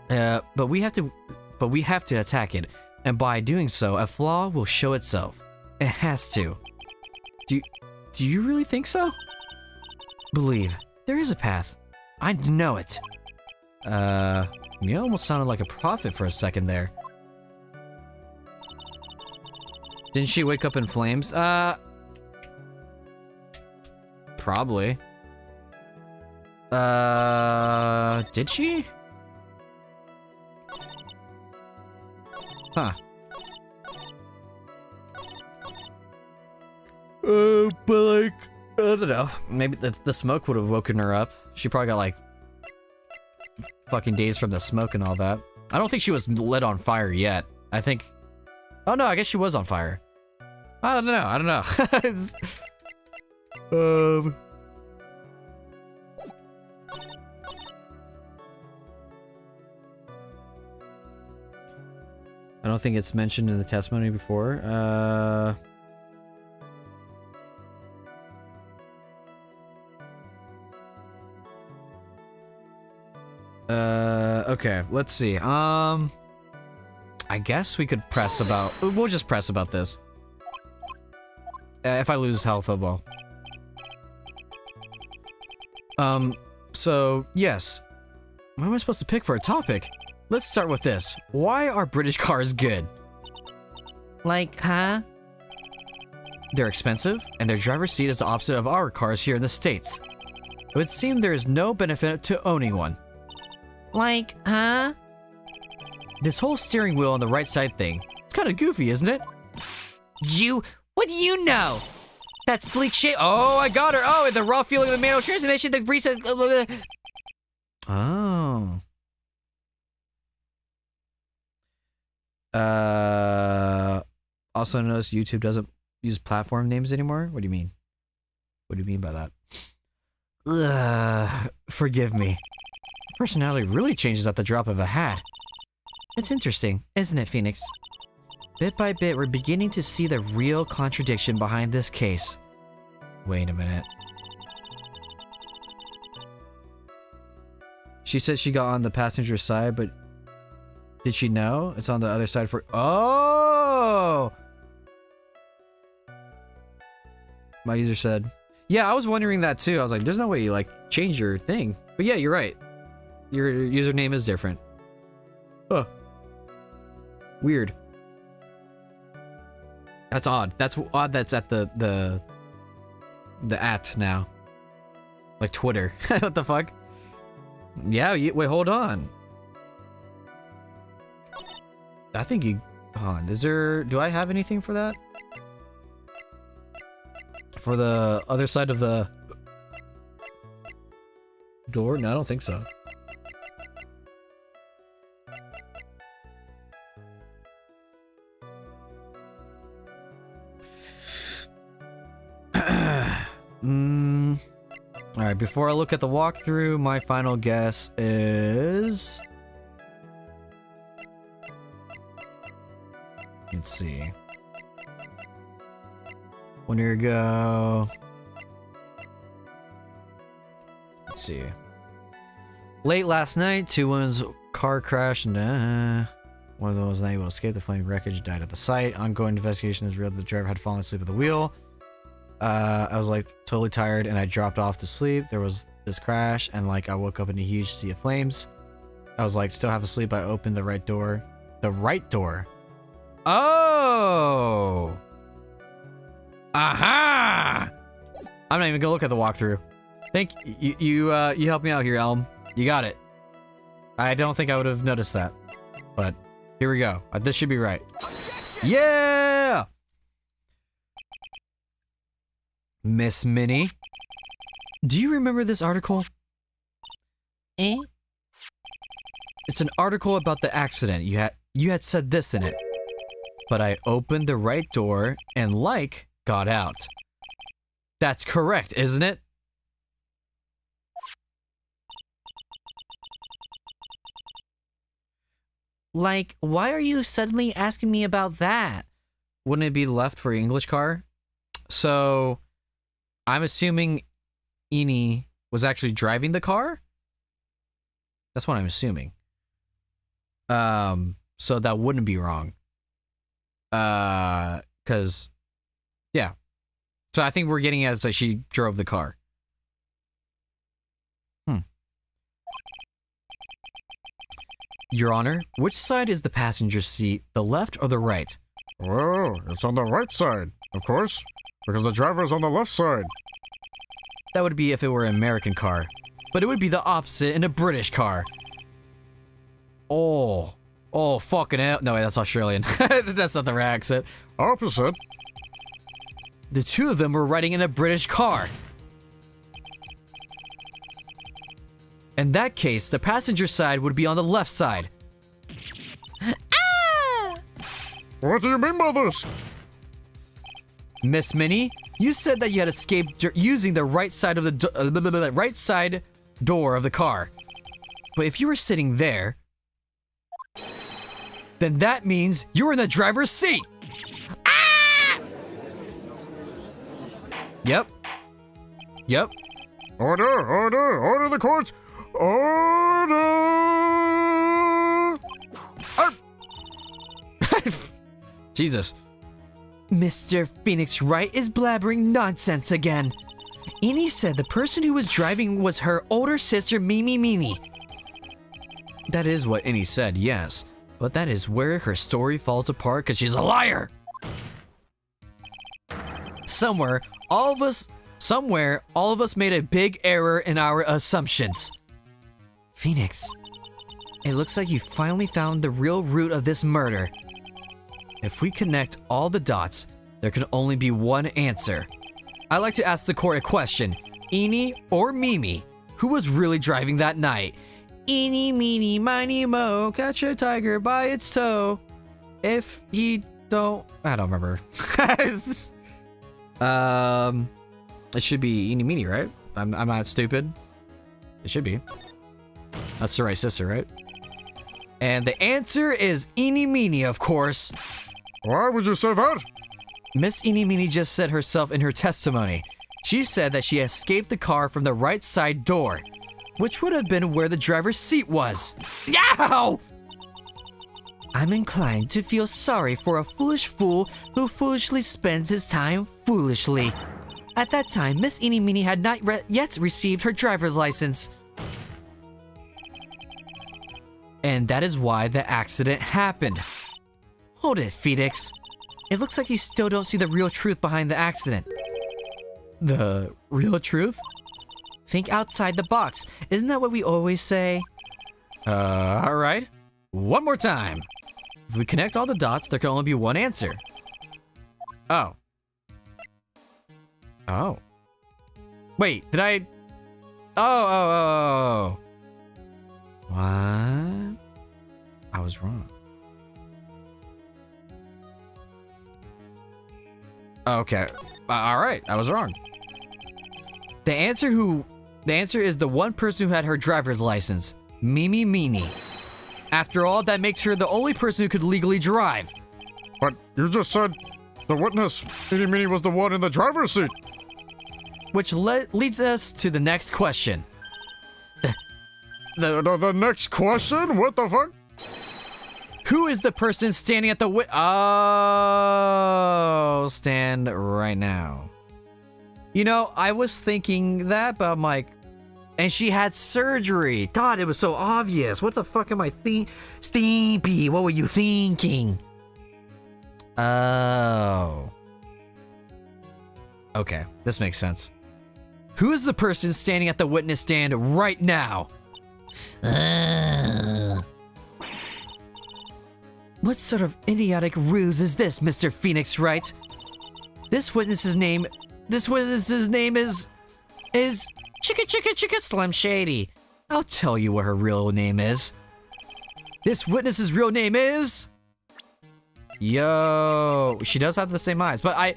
But we have to attack it. And by doing so, a flaw will show itself. It has to. Do you really think so? Believe. There is a path. I know it. You almost sounded like a prophet for a second there. Didn't she wake up in flames? Probably. Did she? Huh. But like, I don't know. Maybe the smoke would have woken her up. She probably got like fucking dazed from the smoke and all that. I don't think she was lit on fire yet. I think. Oh no, I guess she was on fire. I don't know. It's, I don't think it's mentioned in the testimony before. Okay, let's see. I guess we could press about. We'll just press about this. If I lose health, oh well. So, yes. What am I supposed to pick for a topic? Let's start with this. Why are British cars good? Like, huh? They're expensive, and their driver's seat is the opposite of our cars here in the States. It would seem there is no benefit to owning one. Like, huh? This whole steering wheel on the right side thing, it's kind of goofy, isn't it? What do you know? That sleek shit. Oh, I got her. Oh, and the raw feeling of the manual transmission, the grease. Oh. Also notice YouTube doesn't use platform names anymore. What do you mean? What do you mean by that? Ugh, forgive me. Personality really changes at the drop of a hat. It's interesting, isn't it, Phoenix? Bit by bit, we're beginning to see the real contradiction behind this case. Wait a minute. She said she got on the passenger side, but did she know? It's on the other side for... Oh! My user said... Yeah, I was wondering that too. I was like, there's no way you, like, change your thing. But yeah, you're right. Your username is different. Huh. Weird. That's odd. That's odd that's at the at now. Like Twitter. What the fuck? Yeah, wait, hold on. I think you... Hold on, is there... Do I have anything for that? For the other side of the... door? No, I don't think so. Alright, before I look at the walkthrough, my final guess is... Let's see. 1 year ago... Let's see. Late last night, two women's car crashed and one of them was not able to escape. The flaming wreckage died at the site. Ongoing investigation has revealed the driver had fallen asleep at the wheel. I was like totally tired and I dropped off to sleep. There was this crash and like I woke up in a huge sea of flames. I was like still half asleep. I opened the right door. The right door. Oh! Aha! I'm not even gonna look at the walkthrough. Thank you. You helped me out here, Elm. You got it. I don't think I would have noticed that, but here we go. This should be right. Yeah! Miss Minnie, do you remember this article? Eh? It's an article about the accident. You had said this in it. But I opened the right door and like got out. That's correct, isn't it? Like, why are you suddenly asking me about that? Wouldn't it be left for your English car? So, I'm assuming Eni was actually driving the car? That's what I'm assuming. So that wouldn't be wrong. Cause, yeah. So I think we're getting as that she drove the car. Your Honor, which side is the passenger seat, the left or the right? Well, it's on the right side, of course, because the driver's on the left side. That would be if it were an American car, but it would be the opposite in a British car. Oh, fucking hell. No, wait, that's Australian. That's not the right accent. Opposite? The two of them were riding in a British car. In that case, the passenger side would be on the left side. Ah! What do you mean by this? Miss Minnie, you said that you had escaped using the right side of the right side door of the car. But if you were sitting there, then that means you were in the driver's seat. Ah! Yep. Order the courts. Order! Jesus. Mr. Phoenix Wright is blabbering nonsense again. Eni said the person who was driving was her older sister, Mimi. That is what Eni said, yes. But that is where her story falls apart because she's a liar. Somewhere, all of us made a big error in our assumptions. Phoenix, it looks like you finally found the real root of this murder. If we connect all the dots, there can only be one answer. I'd like to ask the court a question. Eni or Mimi? Who was really driving that night? Eeny, meeny, miny, mo, catch a tiger by its toe. If he don't... I don't remember. It should be Eeny Meeny, right? I'm not stupid. It should be. That's the right sister, right? And the answer is Eeny Meeny, of course. Why would you say that? Miss Eeny Meeny just said herself in her testimony. She said that she escaped the car from the right side door, which would have been where the driver's seat was. Yow! I'm inclined to feel sorry for a foolish fool who foolishly spends his time foolishly. At that time, Miss Eeny Meeny had not yet received her driver's license. And that is why the accident happened. Hold it, Phoenix. It looks like you still don't see the real truth behind the accident. The real truth? Think outside the box. Isn't that what we always say? Alright. One more time. If we connect all the dots, there can only be one answer. Oh. Oh. Wait, did I... Oh. What? I was wrong. Okay. Alright, I was wrong. The answer is the one person who had her driver's license. Mimi Meeny. After all, that makes her the only person who could legally drive. But you just said the witness, Eeny Meeny, was the one in the driver's seat. Which leads us to the next question. The next question? What the fuck? Who is the person standing at the Oh, stand right now. You know, I was thinking that, but I'm like, and she had surgery. God, it was so obvious. What the fuck am I Steepy, what were you thinking? Oh. Okay, this makes sense. Who is the person standing at the witness stand right now? What sort of idiotic ruse is this, Mr. Phoenix Wright? This witness's name is Chicka Slim Shady. I'll tell you what her real name is. This witness's real name is... Yo, she does have the same eyes, but I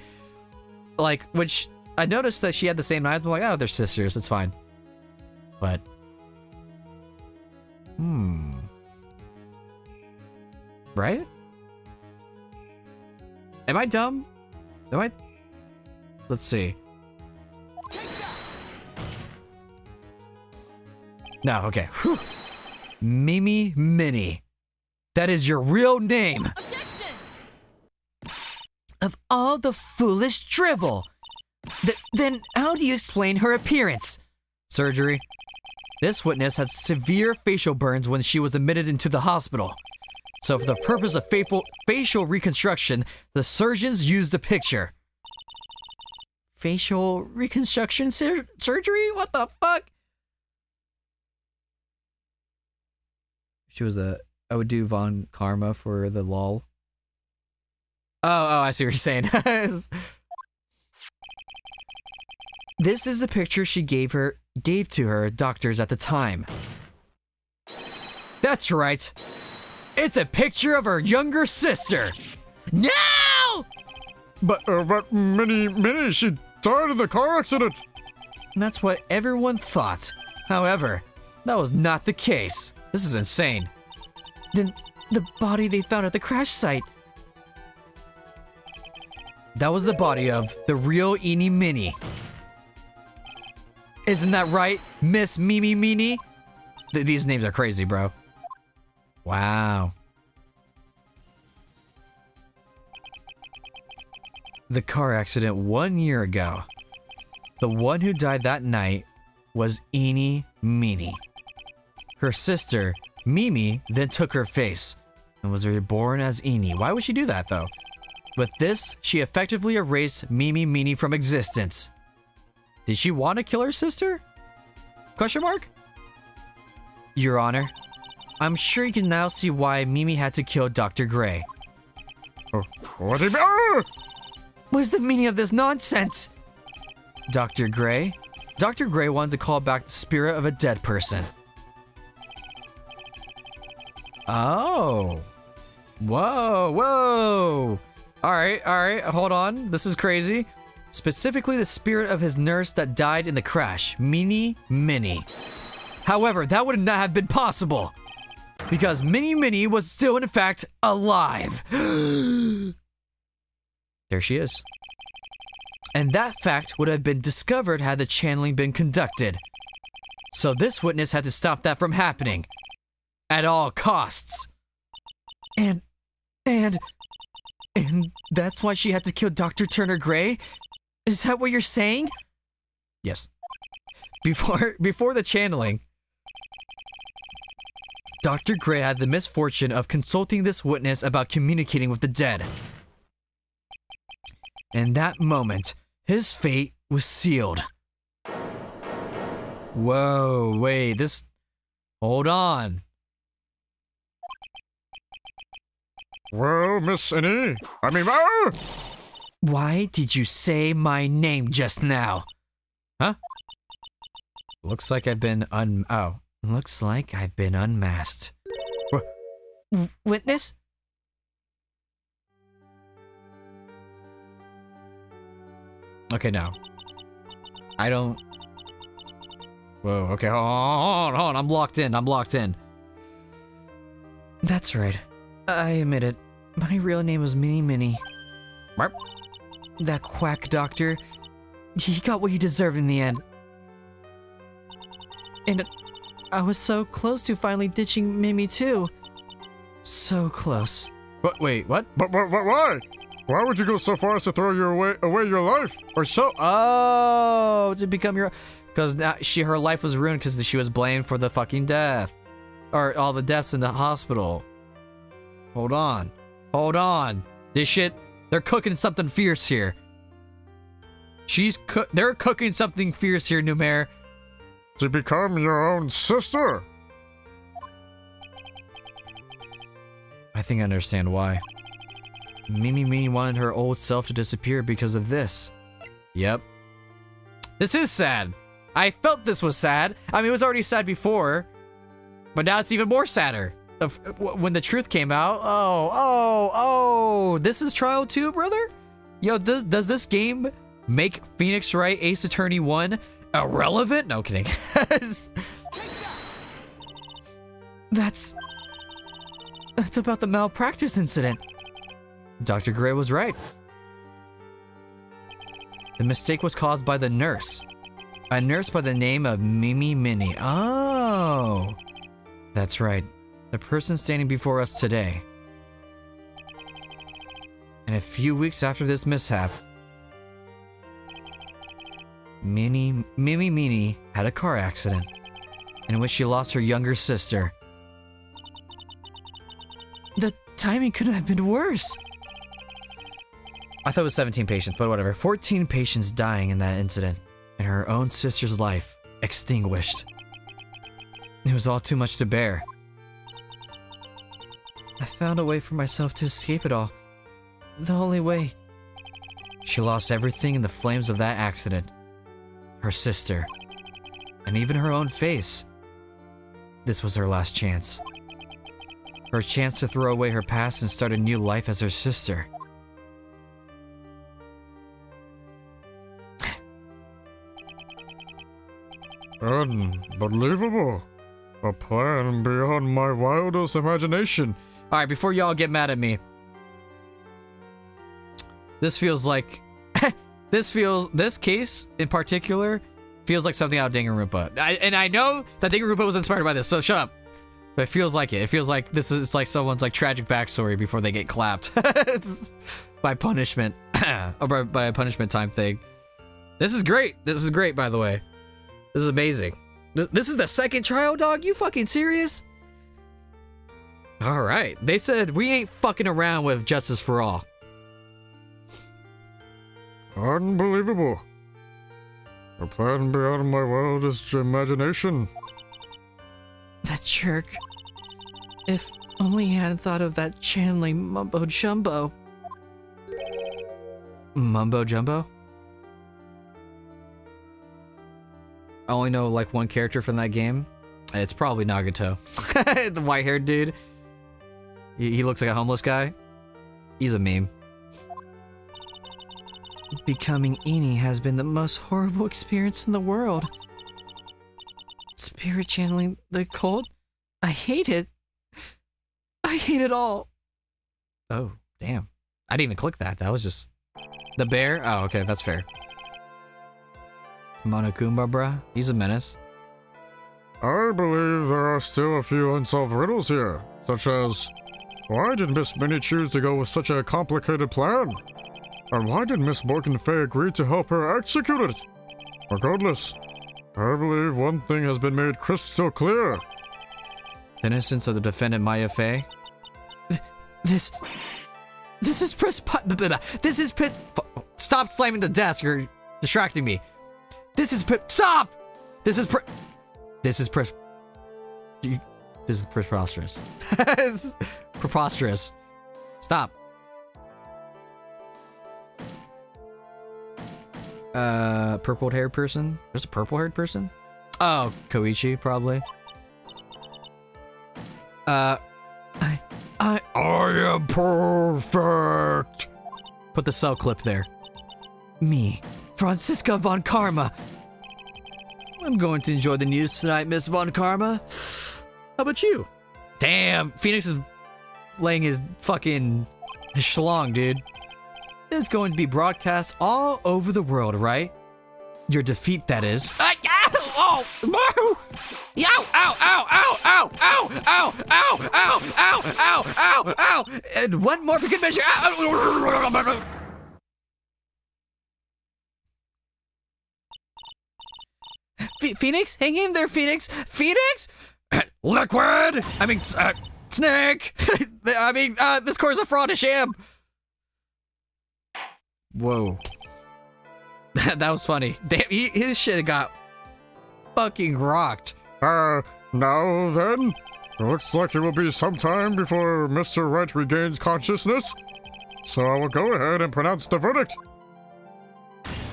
noticed that she had the same eyes. I'm like, oh, they're sisters, it's fine. But... Right? Am I dumb? Let's see. No, okay. Whew. Mimi Minnie. That is your real name. Objection! Of all the foolish dribble. Then how do you explain her appearance? Surgery. This witness had severe facial burns when she was admitted into the hospital. So for the purpose of facial reconstruction, the surgeons used a picture. Facial reconstruction surgery? What the fuck? She was I would do Von Karma for the lol. Oh, I see what you're saying. This is the picture she gave to her doctors at the time. That's right. It's a picture of her younger sister. No! But Minnie, she died in the car accident. That's what everyone thought. However, that was not the case. This is insane. Then the body they found at the crash site. That was the body of the real Eeny Meeny. Isn't that right, Miss Mimi Meeny? These names are crazy, bro. Wow. The car accident 1 year ago. The one who died that night was Eeny Meeny. Her sister, Mimi, then took her face and was reborn as Eeny. Why would she do that, though? With this, she effectively erased Mimi Meeny from existence. Did she want to kill her sister? Question mark? Your Honor, I'm sure you can now see why Mimi had to kill Dr. Gray. Oh, what do you mean? Ah! What's the meaning of this nonsense? Dr. Gray? Dr. Gray wanted to call back the spirit of a dead person. Oh. Whoa. Alright, hold on. This is crazy. specifically the spirit of his nurse that died in the crash, Mini Minnie. However, that would not have been possible because Mini Minnie was still in fact alive. There she is. And that fact would have been discovered had the channeling been conducted. So this witness had to stop that from happening at all costs. And that's why she had to kill Dr. Turner Gray? Is that what you're saying? Yes. Before the channeling, Dr. Gray had the misfortune of consulting this witness about communicating with the dead. In that moment, his fate was sealed. Whoa, wait, hold on. Well, Miss Annie, Why did you say my name just now? Huh? Looks like I've been looks like I've been unmasked. Witness? Okay, now. I don't... Whoa, okay, hold on, I'm locked in. That's right. I admit it. My real name was Mini Minnie. Marp. That quack doctor, he got what he deserved in the end. And I was so close to finally ditching Mimi too. So close. Wait, what? But why? Why would you go so far as to throw away your life? Or so? Oh, to become your... Because her life was ruined because she was blamed for the fucking death. Or all the deaths in the hospital. Hold on. This shit, they're cooking something fierce here. They're cooking something fierce here, Numair. To become your own sister? I think I understand why. Mimi wanted her old self to disappear because of this. Yep. This is sad. I felt this was sad. I mean, it was already sad before, but now it's even more sadder. When the truth came out, this is Trial 2, brother? Yo, does this game make Phoenix Wright Ace Attorney 1 irrelevant? No, kidding. That's about the malpractice incident. Dr. Gray was right. The mistake was caused by the nurse. A nurse by the name of Mimi Minnie. Oh, that's right. The person standing before us today. And a few weeks after this mishap, Mimi Minnie had a car accident in which she lost her younger sister. The timing couldn't have been worse. I thought it was 17 patients, but whatever. 14 patients dying in that incident, and her own sister's life extinguished. It was all too much to bear. I found a way for myself to escape it all. The only way. She lost everything in the flames of that accident. Her sister. And even her own face. This was her last chance. Her chance to throw away her past and start a new life as her sister. Unbelievable. A plan beyond my wildest imagination. Alright, before y'all get mad at me. This feels like... this case in particular feels like something out of Danganronpa. And I know that Danganronpa was inspired by this, so shut up. But it feels like it. It feels like this is like someone's like tragic backstory before they get clapped. It's by punishment. Or by a punishment time thing. This is great. This is great, by the way. This is amazing. This is the second trial, dog? You fucking serious? Alright. They said we ain't fucking around with justice for all. Unbelievable. A plan beyond my wildest imagination. That jerk. If only he hadn't thought of that channeling mumbo jumbo. Mumbo jumbo? I only know like one character from that game. It's probably Nagato. The white-haired dude. He looks like a homeless guy. He's a meme. Becoming Eni has been the most horrible experience in the world. Spirit channeling the cult? I hate it. I hate it all. Oh, damn. I didn't even click that. That was just... The bear? Oh, okay, that's fair. Monokuma, bruh. He's a menace. I believe there are still a few unsolved riddles here, such as, why did Miss Minnie choose to go with such a complicated plan? And why did Miss Morgan Fay agree to help her execute it? Regardless, I believe one thing has been made crystal clear. The innocence of the defendant Maya Fey. This is This is Stop slamming the desk. You're distracting me. Stop! This is preposterous. This is preposterous. Stop. Purple haired person? There's a purple haired person? Oh, Koichi, probably. I am perfect. Put the cell clip there. Me, Franziska von Karma. I'm going to enjoy the news tonight, Miss Von Karma. How about you? Damn, Phoenix is laying his fucking schlong, dude. It's going to be broadcast all over the world, right? Your defeat, that is. Oh! Ow! Ow! Ow! Ow! Ow! Ow! Ow! Ow! Ow! Ow! Ow! Ow! Ow! And one more for good measure. Ow! Phoenix? Hang in there, Phoenix! Phoenix? Liquid! I mean, Snake! I mean, this core's a fraud, a sham! Whoa. That was funny. Damn, his shit got fucking rocked. Now then, it looks like it will be some time before Mr. Wright regains consciousness. So I will go ahead and pronounce the verdict.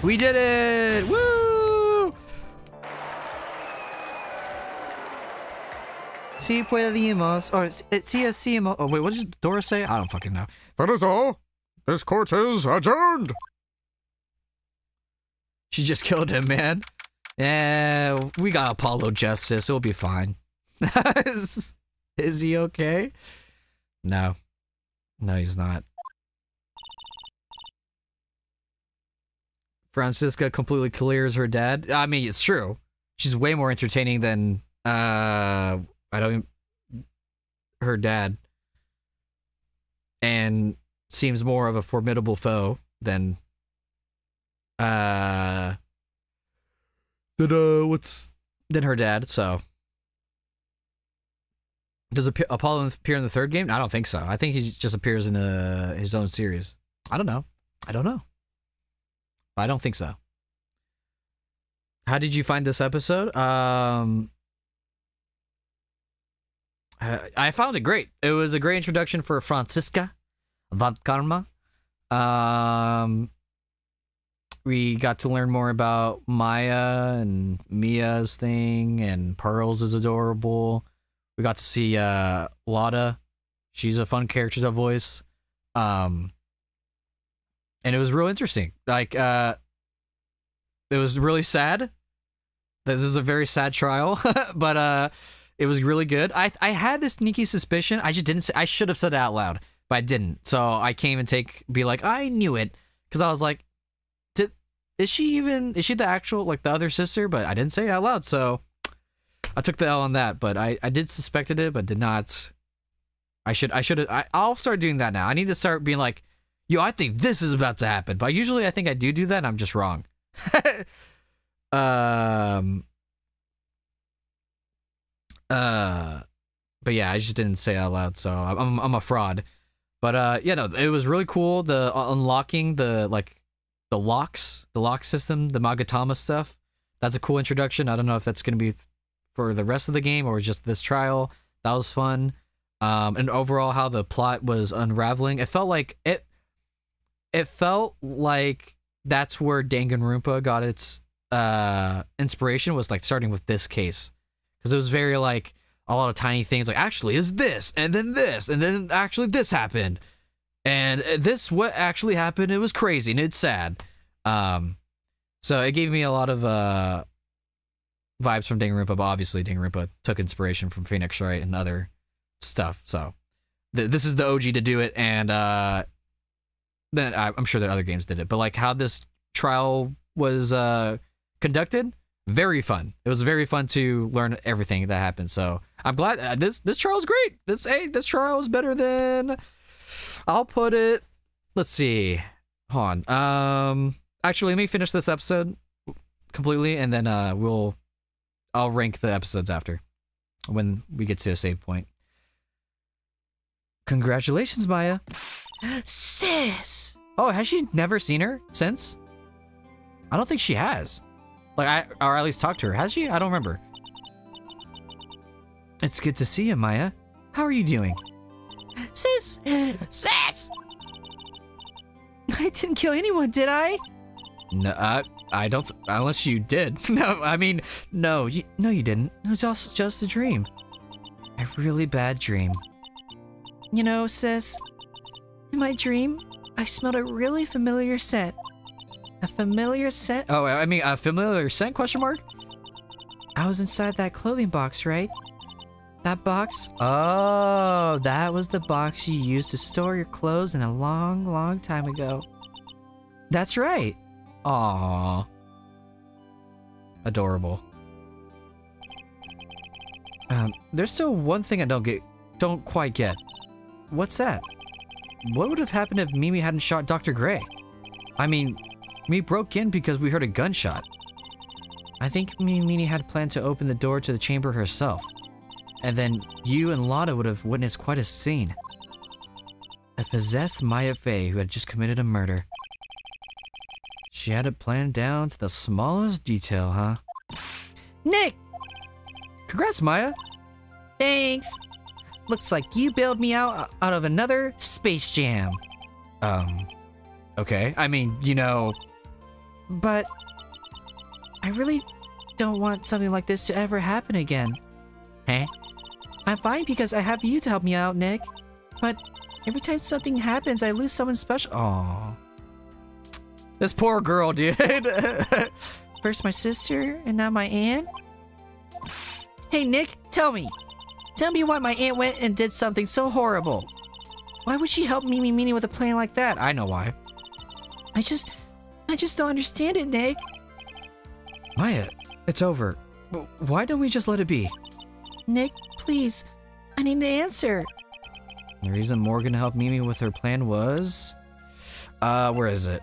We did it! Woo! Si podemos, or si hacemos. Oh wait, what did Dora say? I don't fucking know. That is all. This court is adjourned. She just killed him, man. Yeah, we got Apollo justice. It'll be fine. Is he okay? No. No, he's not. Franziska completely clears her dad. I mean, it's true. She's way more entertaining than her dad. And seems more of a formidable foe than than her dad. So does Apollo appear in the third game? I don't think so. I think he just appears in his own series. I don't know. I don't think so. How did you find this episode? I found it great. It was a great introduction for Franziska von Karma. We got to learn more about Maya and Mia's thing, and Pearls is adorable. We got to see Lotta. She's a fun character to voice. And it was real interesting. Like, it was really sad. This is a very sad trial, but it was really good. I had this sneaky suspicion. I just didn't say. I should have said it out loud, but I didn't. So I came and be like, I knew it, because I was like, is she the actual, like, the other sister? But I didn't say it out loud, so I took the L on that. But I did suspected it, but did not. I'll start doing that now. I need to start being like, yo, I think this is about to happen. But usually I think I do that, and I'm just wrong. But yeah, I just didn't say it out loud, so I'm a fraud. But yeah, no, it was really cool. The unlocking the lock system, the Magatama stuff. That's a cool introduction. I don't know if that's gonna be for the rest of the game or just this trial. That was fun. And overall, how the plot was unraveling. It felt like that's where Danganronpa got its inspiration, was like starting with this case, because it was very like a lot of tiny things, like actually is this, and then actually this happened, and this what actually happened. It was crazy and it's sad. So it gave me a lot of vibes from Danganronpa, but obviously Danganronpa took inspiration from Phoenix Wright and other stuff. So this is the OG to do it, and then I'm sure that other games did it. But like how this trial was conducted, very fun. It was very fun to learn everything that happened. So I'm glad this trial is great. This trial is better than, I'll put it. Let's see. Hold on. Actually, let me finish this episode completely, and then I'll rank the episodes after when we get to a save point. Congratulations, Maya. Sis! Oh, has she never seen her since? I don't think she has. Or at least talked to her. Has she? I don't remember. It's good to see you, Maya. How are you doing? Sis! Sis! I didn't kill anyone, did I? No, I don't. Unless you did. No, I mean, no, you didn't. It was also just a dream. A really bad dream. You know, sis, in my dream, I smelled a really familiar scent. A familiar scent? Oh, I mean, a familiar scent? Question mark? I was inside that clothing box, right? That box? Oh, That was the box you used to store your clothes in a long, long time ago. that's right. Aww. Adorable. There's still one thing I don't quite get. What's that? What would have happened if Mimi hadn't shot Dr. Gray? I mean, we broke in because we heard a gunshot. I think Mimi had planned to open the door to the chamber herself. And then you and Lotta would have witnessed quite a scene. A possessed Maya Fey who had just committed a murder. She had it planned down to the smallest detail, huh? Nick! Congrats, Maya! Thanks! Looks like you bailed me out of another Space Jam. Okay. I mean, But I really don't want something like this to ever happen again. Huh? I'm fine because I have you to help me out, Nick. But every time something happens, I lose someone special. Aww. This poor girl, dude. First my sister, and now my aunt. Hey, Nick, tell me. Tell me why my aunt went and did something so horrible. Why would she help Mimi with a plan like that? I know why. I just don't understand it, Nick. Maya, it's over. Why don't we just let it be? Nick, please. I need an answer. The reason Morgan helped Mimi with her plan was... where is it?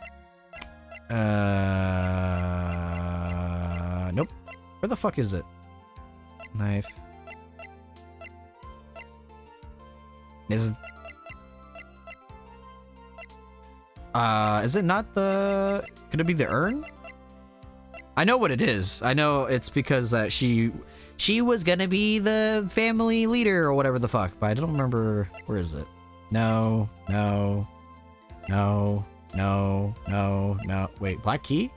Nope. Where the fuck is it? Knife. Is it not the... Could it be the urn? I know what it is. I know it's because that she was gonna be the family leader or whatever the fuck, but I don't remember. Where is it? No. Wait, black key?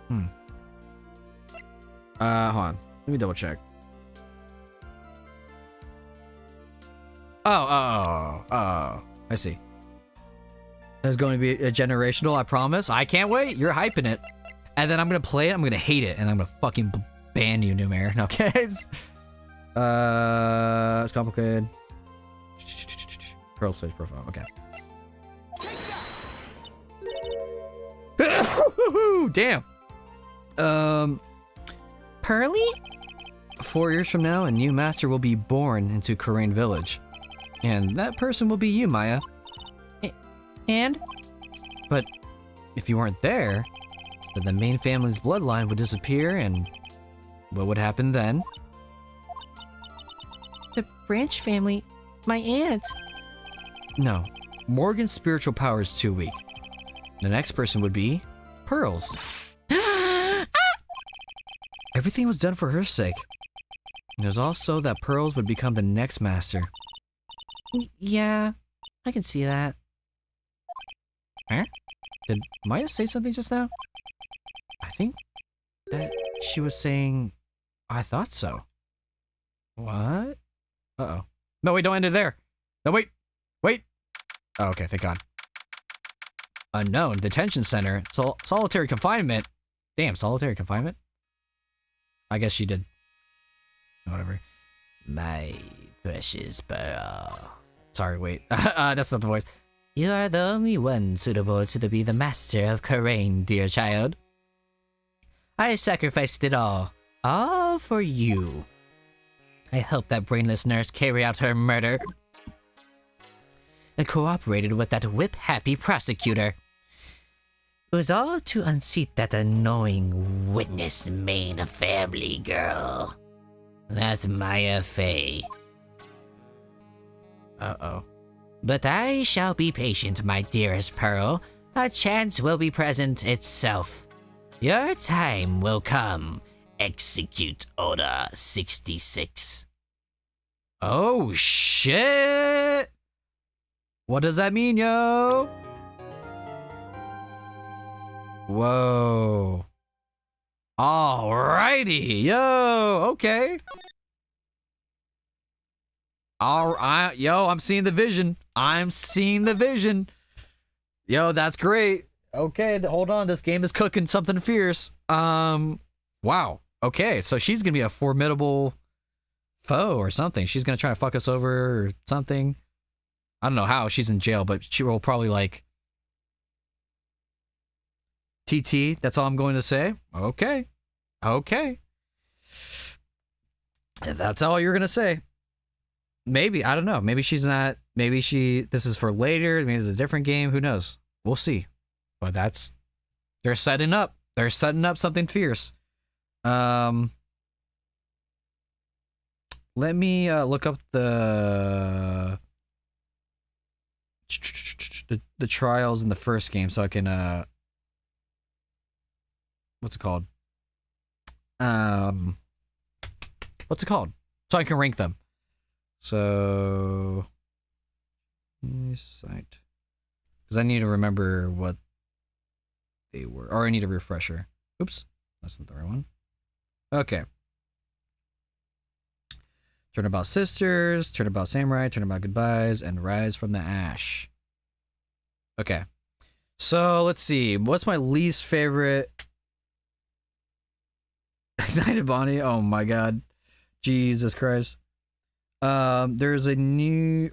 Hold on. Let me double check. Oh, I see. There's going to be a generational, I promise. I can't wait. You're hyping it. And then I'm going to play it, I'm going to hate it, and I'm going to fucking ban you, Numair. Okay? It's complicated. Pearl Space profile. Okay. Damn. Pearly? 4 years from now, a new master will be born into Karain Village. And that person will be you, Maya. And? But if you weren't there, then the main family's bloodline would disappear, and what would happen then? The branch family? My aunt? No, Morgan's spiritual power is too weak. The next person would be Pearls. Everything was done for her sake. And there's also that Pearls would become the next master. Yeah, I can see that. Huh? Did Maya say something just now? I think that she was saying, I thought so. What? Uh-oh. No, wait, don't end it there. No, wait. Wait. Oh, okay, thank God. Unknown. Detention center. Solitary confinement. Damn, solitary confinement? I guess she did. Whatever. My precious pearl. Sorry, wait. That's not the voice. You are the only one suitable to be the master of Karain, dear child. I sacrificed it all for you. I helped that brainless nurse carry out her murder and cooperated with that whip-happy prosecutor. It was all to unseat that annoying witness main family girl. That's Maya Fey. Uh-oh. But I shall be patient, my dearest Pearl. A chance will be present itself. Your time will come. Execute Order 66. Oh, shit! What does that mean, yo? Whoa. Alrighty, yo, okay. Yo, I'm seeing the vision. I'm seeing the vision. Yo, that's great. Okay, hold on. This game is cooking something fierce. Wow. Okay, so she's gonna be a formidable foe or something. She's gonna try to fuck us over or something. I don't know how. She's in jail, but she will probably like TT. That's all I'm going to say. Okay. Okay. If that's all you're gonna say. Maybe, I don't know. Maybe she's not. Maybe this is for later. Maybe it's a different game. Who knows? We'll see. But they're setting up. They're setting up something fierce. Let me look up the trials in the first game so I can what's it called? What's it called? So I can rank them. So site, because I need to remember what they were, or I need a refresher. Oops, that's not the right one. Okay. Turnabout Sisters, Turnabout Samurai, Turnabout Goodbyes, and Rise from the Ash. Okay. So let's see. What's my least favorite? Ignited Bonnie. Oh my god. Jesus Christ. There's a new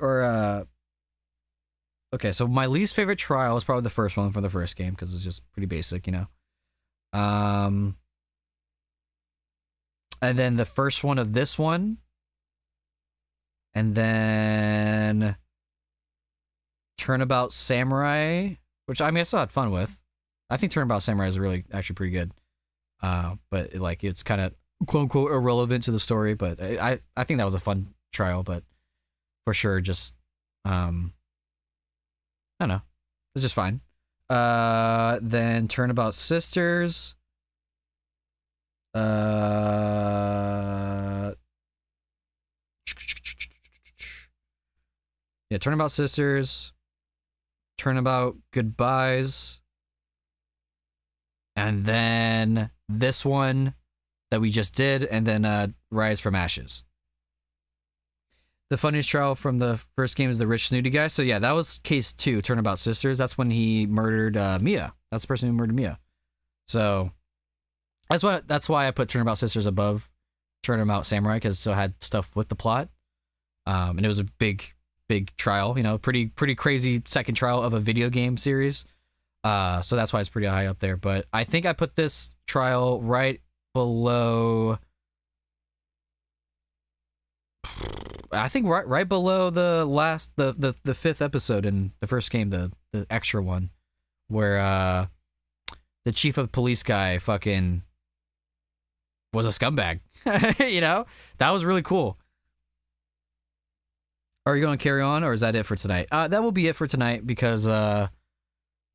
okay, so my least favorite trial is probably the first one from the first game because it's just pretty basic, you know. And then the first one of this one. And then Turnabout Samurai, which I mean I still had fun with. I think Turnabout Samurai is really actually pretty good. But it's kind of quote unquote irrelevant to the story, but I think that was a fun trial, but for sure just I don't know. It's just fine. Then Turnabout Sisters. Yeah, Turnabout Sisters, Turnabout Goodbyes, and then this one that we just did, and then Rise from Ashes. The funniest trial from the first game is the rich snooty guy. So yeah, that was case 2, Turnabout Sisters. That's when he murdered Mia. That's the person who murdered Mia. So that's why I put Turnabout Sisters above Turnabout Samurai, because it still had stuff with the plot. And it was a big trial, you know, pretty crazy second trial of a video game series. So that's why it's pretty high up there. But I think I put this trial right below. I think right below the fifth episode in the first game, the extra one, where the chief of police guy fucking was a scumbag. You know, that was really cool. Are you going to carry on, or is that it for tonight? That will be it for tonight, because I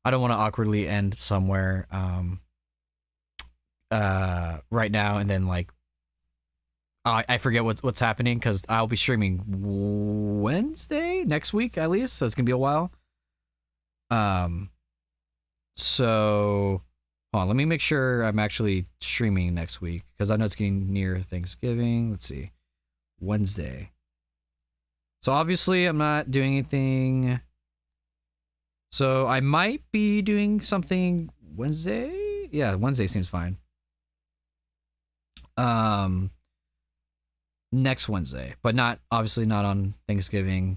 don't want to awkwardly end somewhere right now, and then like I forget what's happening, because I'll be streaming Wednesday next week at least, so it's gonna be a while. So hold on, let me make sure I'm actually streaming next week, because I know it's getting near Thanksgiving. Let's see, Wednesday. So obviously I'm not doing anything So I might be doing something Wednesday. Yeah, Wednesday seems fine. Next Wednesday, but not obviously not on Thanksgiving,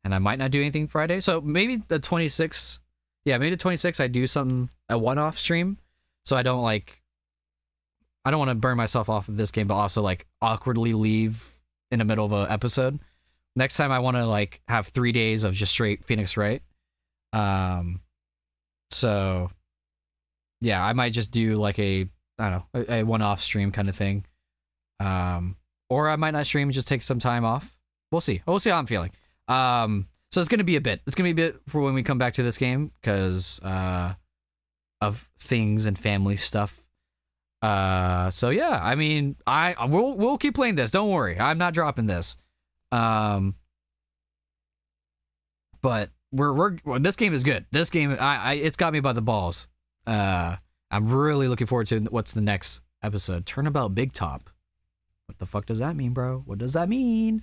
and I might not do anything Friday. So maybe the 26th. Yeah, maybe the 26th I do something, a one-off stream, so I don't want to burn myself off of this game, but also like awkwardly leave in the middle of an episode. Next time I want to like have 3 days of just straight Phoenix Wright. So yeah, I might just do like a one-off stream kind of thing. Or I might not stream and just take some time off. We'll see. We'll see how I'm feeling. So it's gonna be a bit. It's gonna be a bit for when we come back to this game because of things and family stuff. So yeah, I mean, we'll keep playing this. Don't worry, I'm not dropping this. But this game is good. This game, it's got me by the balls. I'm really looking forward to what's the next episode. Turnabout Big Top. What the fuck does that mean, bro? What does that mean?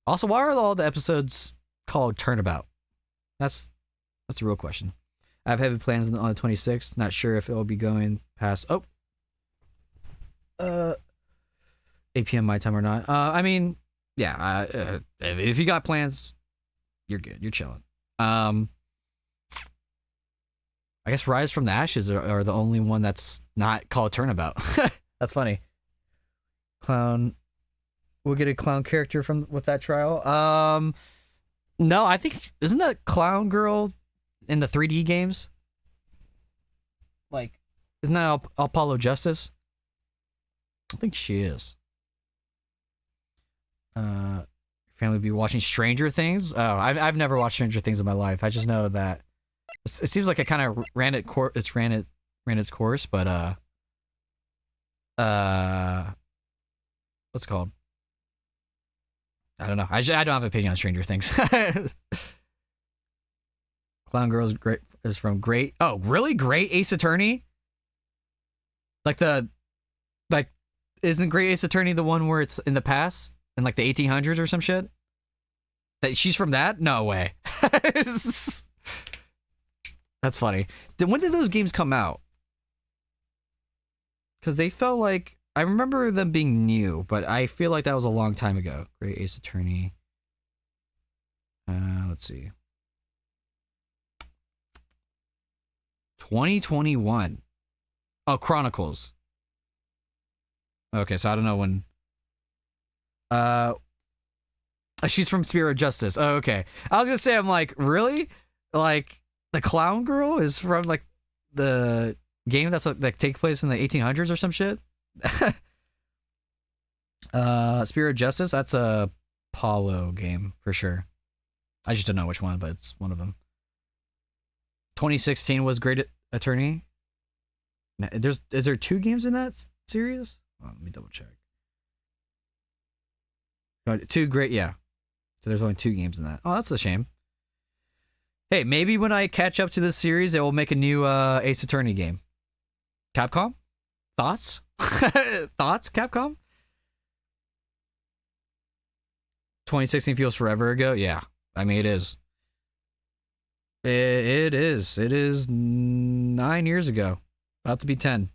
Also, why are all the episodes called Turnabout? That's the real question. I have heavy plans on the 26th. Not sure if it will be going past 8 p.m. my time or not. I mean, yeah. If you got plans, you're good. You're chilling. I guess Rise from the Ashes are the only one that's not called Turnabout. That's funny. Clown. We'll get a clown character with that trial. No, I think isn't that Clown Girl in the 3D games? Like, isn't that Apollo Justice? I think she is. Family be watching Stranger Things. Oh, I've never watched Stranger Things in my life. I just know that it seems like it kind of ran its course, but what's it called? I don't know. I don't have an opinion on Stranger Things. Clown Girl is from Great. Oh, really? Great Ace Attorney? Isn't Great Ace Attorney the one where it's in the past in like the 1800s or some shit? That she's from that? No way. That's funny. When did those games come out? Because they felt like I remember them being new, but I feel like that was a long time ago. Great Ace Attorney. Let's see. 2021. Oh, Chronicles. Okay, so I don't know when. She's from Spirit of Justice. Oh, okay. I was gonna say, I'm like, really? Like, the Clown Girl is from like the game that's like take place in the 1800s or some shit. Spirit of Justice. That's a Apollo game for sure. I just don't know which one, but it's one of them. 2016 was Great Attorney. Is there 2 games in that series? Oh, let me double check. 2 great, yeah. So there's only 2 games in that. Oh, that's a shame. Hey, maybe when I catch up to this series, they will make a new Ace Attorney game. Capcom? Thoughts? Thoughts, Capcom? 2016 feels forever ago? Yeah. I mean, it is. It is. It is 9 years ago. About to be 10.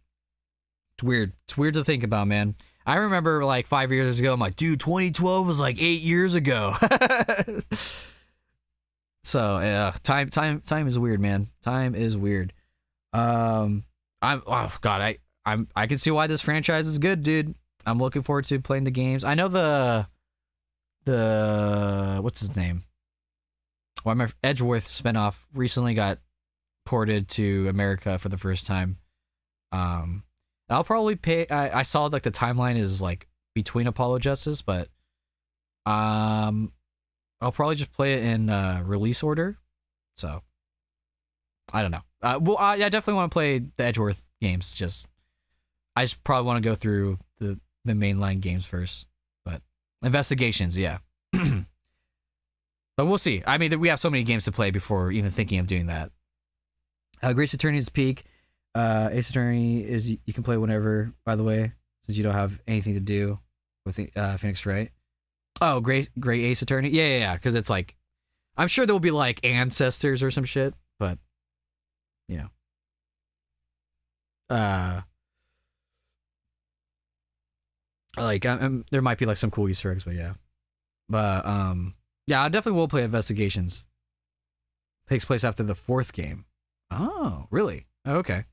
It's weird. It's weird to think about, man. I remember like 5 years ago, I'm like, dude, 2012 was like 8 years ago. So yeah, time is weird, man. Time is weird. I can see why this franchise is good, dude. I'm looking forward to playing the games. I know the what's his name? Why my Edgeworth spinoff recently got ported to America for the first time. I'll probably pay. I saw like the timeline is like between Apollo Justice, but I'll probably just play it in release order. So I don't know. Well, I definitely want to play the Edgeworth games. I just probably want to go through the mainline games first. But Investigations, yeah. But we'll see. I mean, we have so many games to play before even thinking of doing that. Grace Attorney's Peak. Ace Attorney is you can play whenever, by the way, since you don't have anything to do with Phoenix Wright. Oh, great Ace Attorney. Yeah. Because it's like, I'm sure there will be like ancestors or some shit. but you know, like there might be like some cool Easter eggs, but yeah, yeah, I definitely will play Investigations. Takes place after the 4th game. Oh, really? Okay.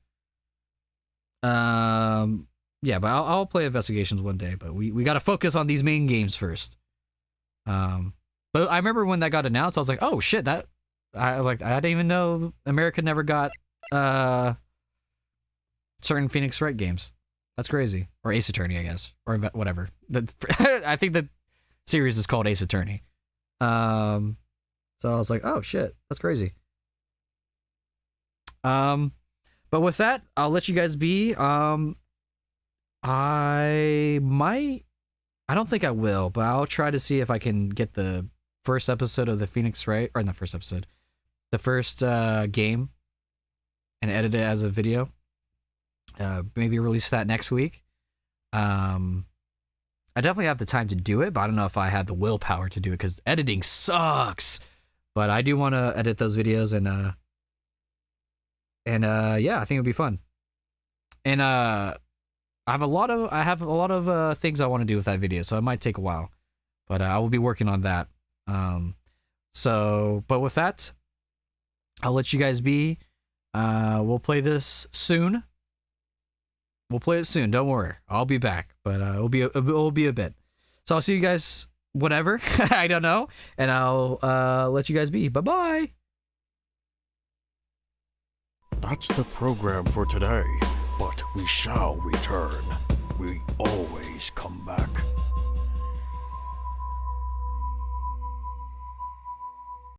Yeah, but I'll play Investigations one day, but we got to focus on these main games first. But I remember when that got announced, I was like, oh shit, I didn't even know America never got certain Phoenix Wright games. That's crazy. Or Ace Attorney, I guess, or whatever. I think the series is called Ace Attorney. So I was like, oh shit, that's crazy. But with that, I'll let you guys be. I don't think I will, but I'll try to see if I can get the first episode of the Phoenix Wright, or not first episode, the first game, and edit it as a video. Maybe release that next week. I definitely have the time to do it, but I don't know if I have the willpower to do it because editing sucks. But I do want to edit those videos and yeah, I think it'll be fun. And I have a lot of things I want to do with that video, so it might take a while, but I will be working on that. But with that, I'll let you guys be. We'll play this soon. We'll play it soon. Don't worry, I'll be back, but it'll be a bit. So I'll see you guys whatever. I don't know, and I'll let you guys be. Bye bye. That's the program for today, but we shall return. We always come back.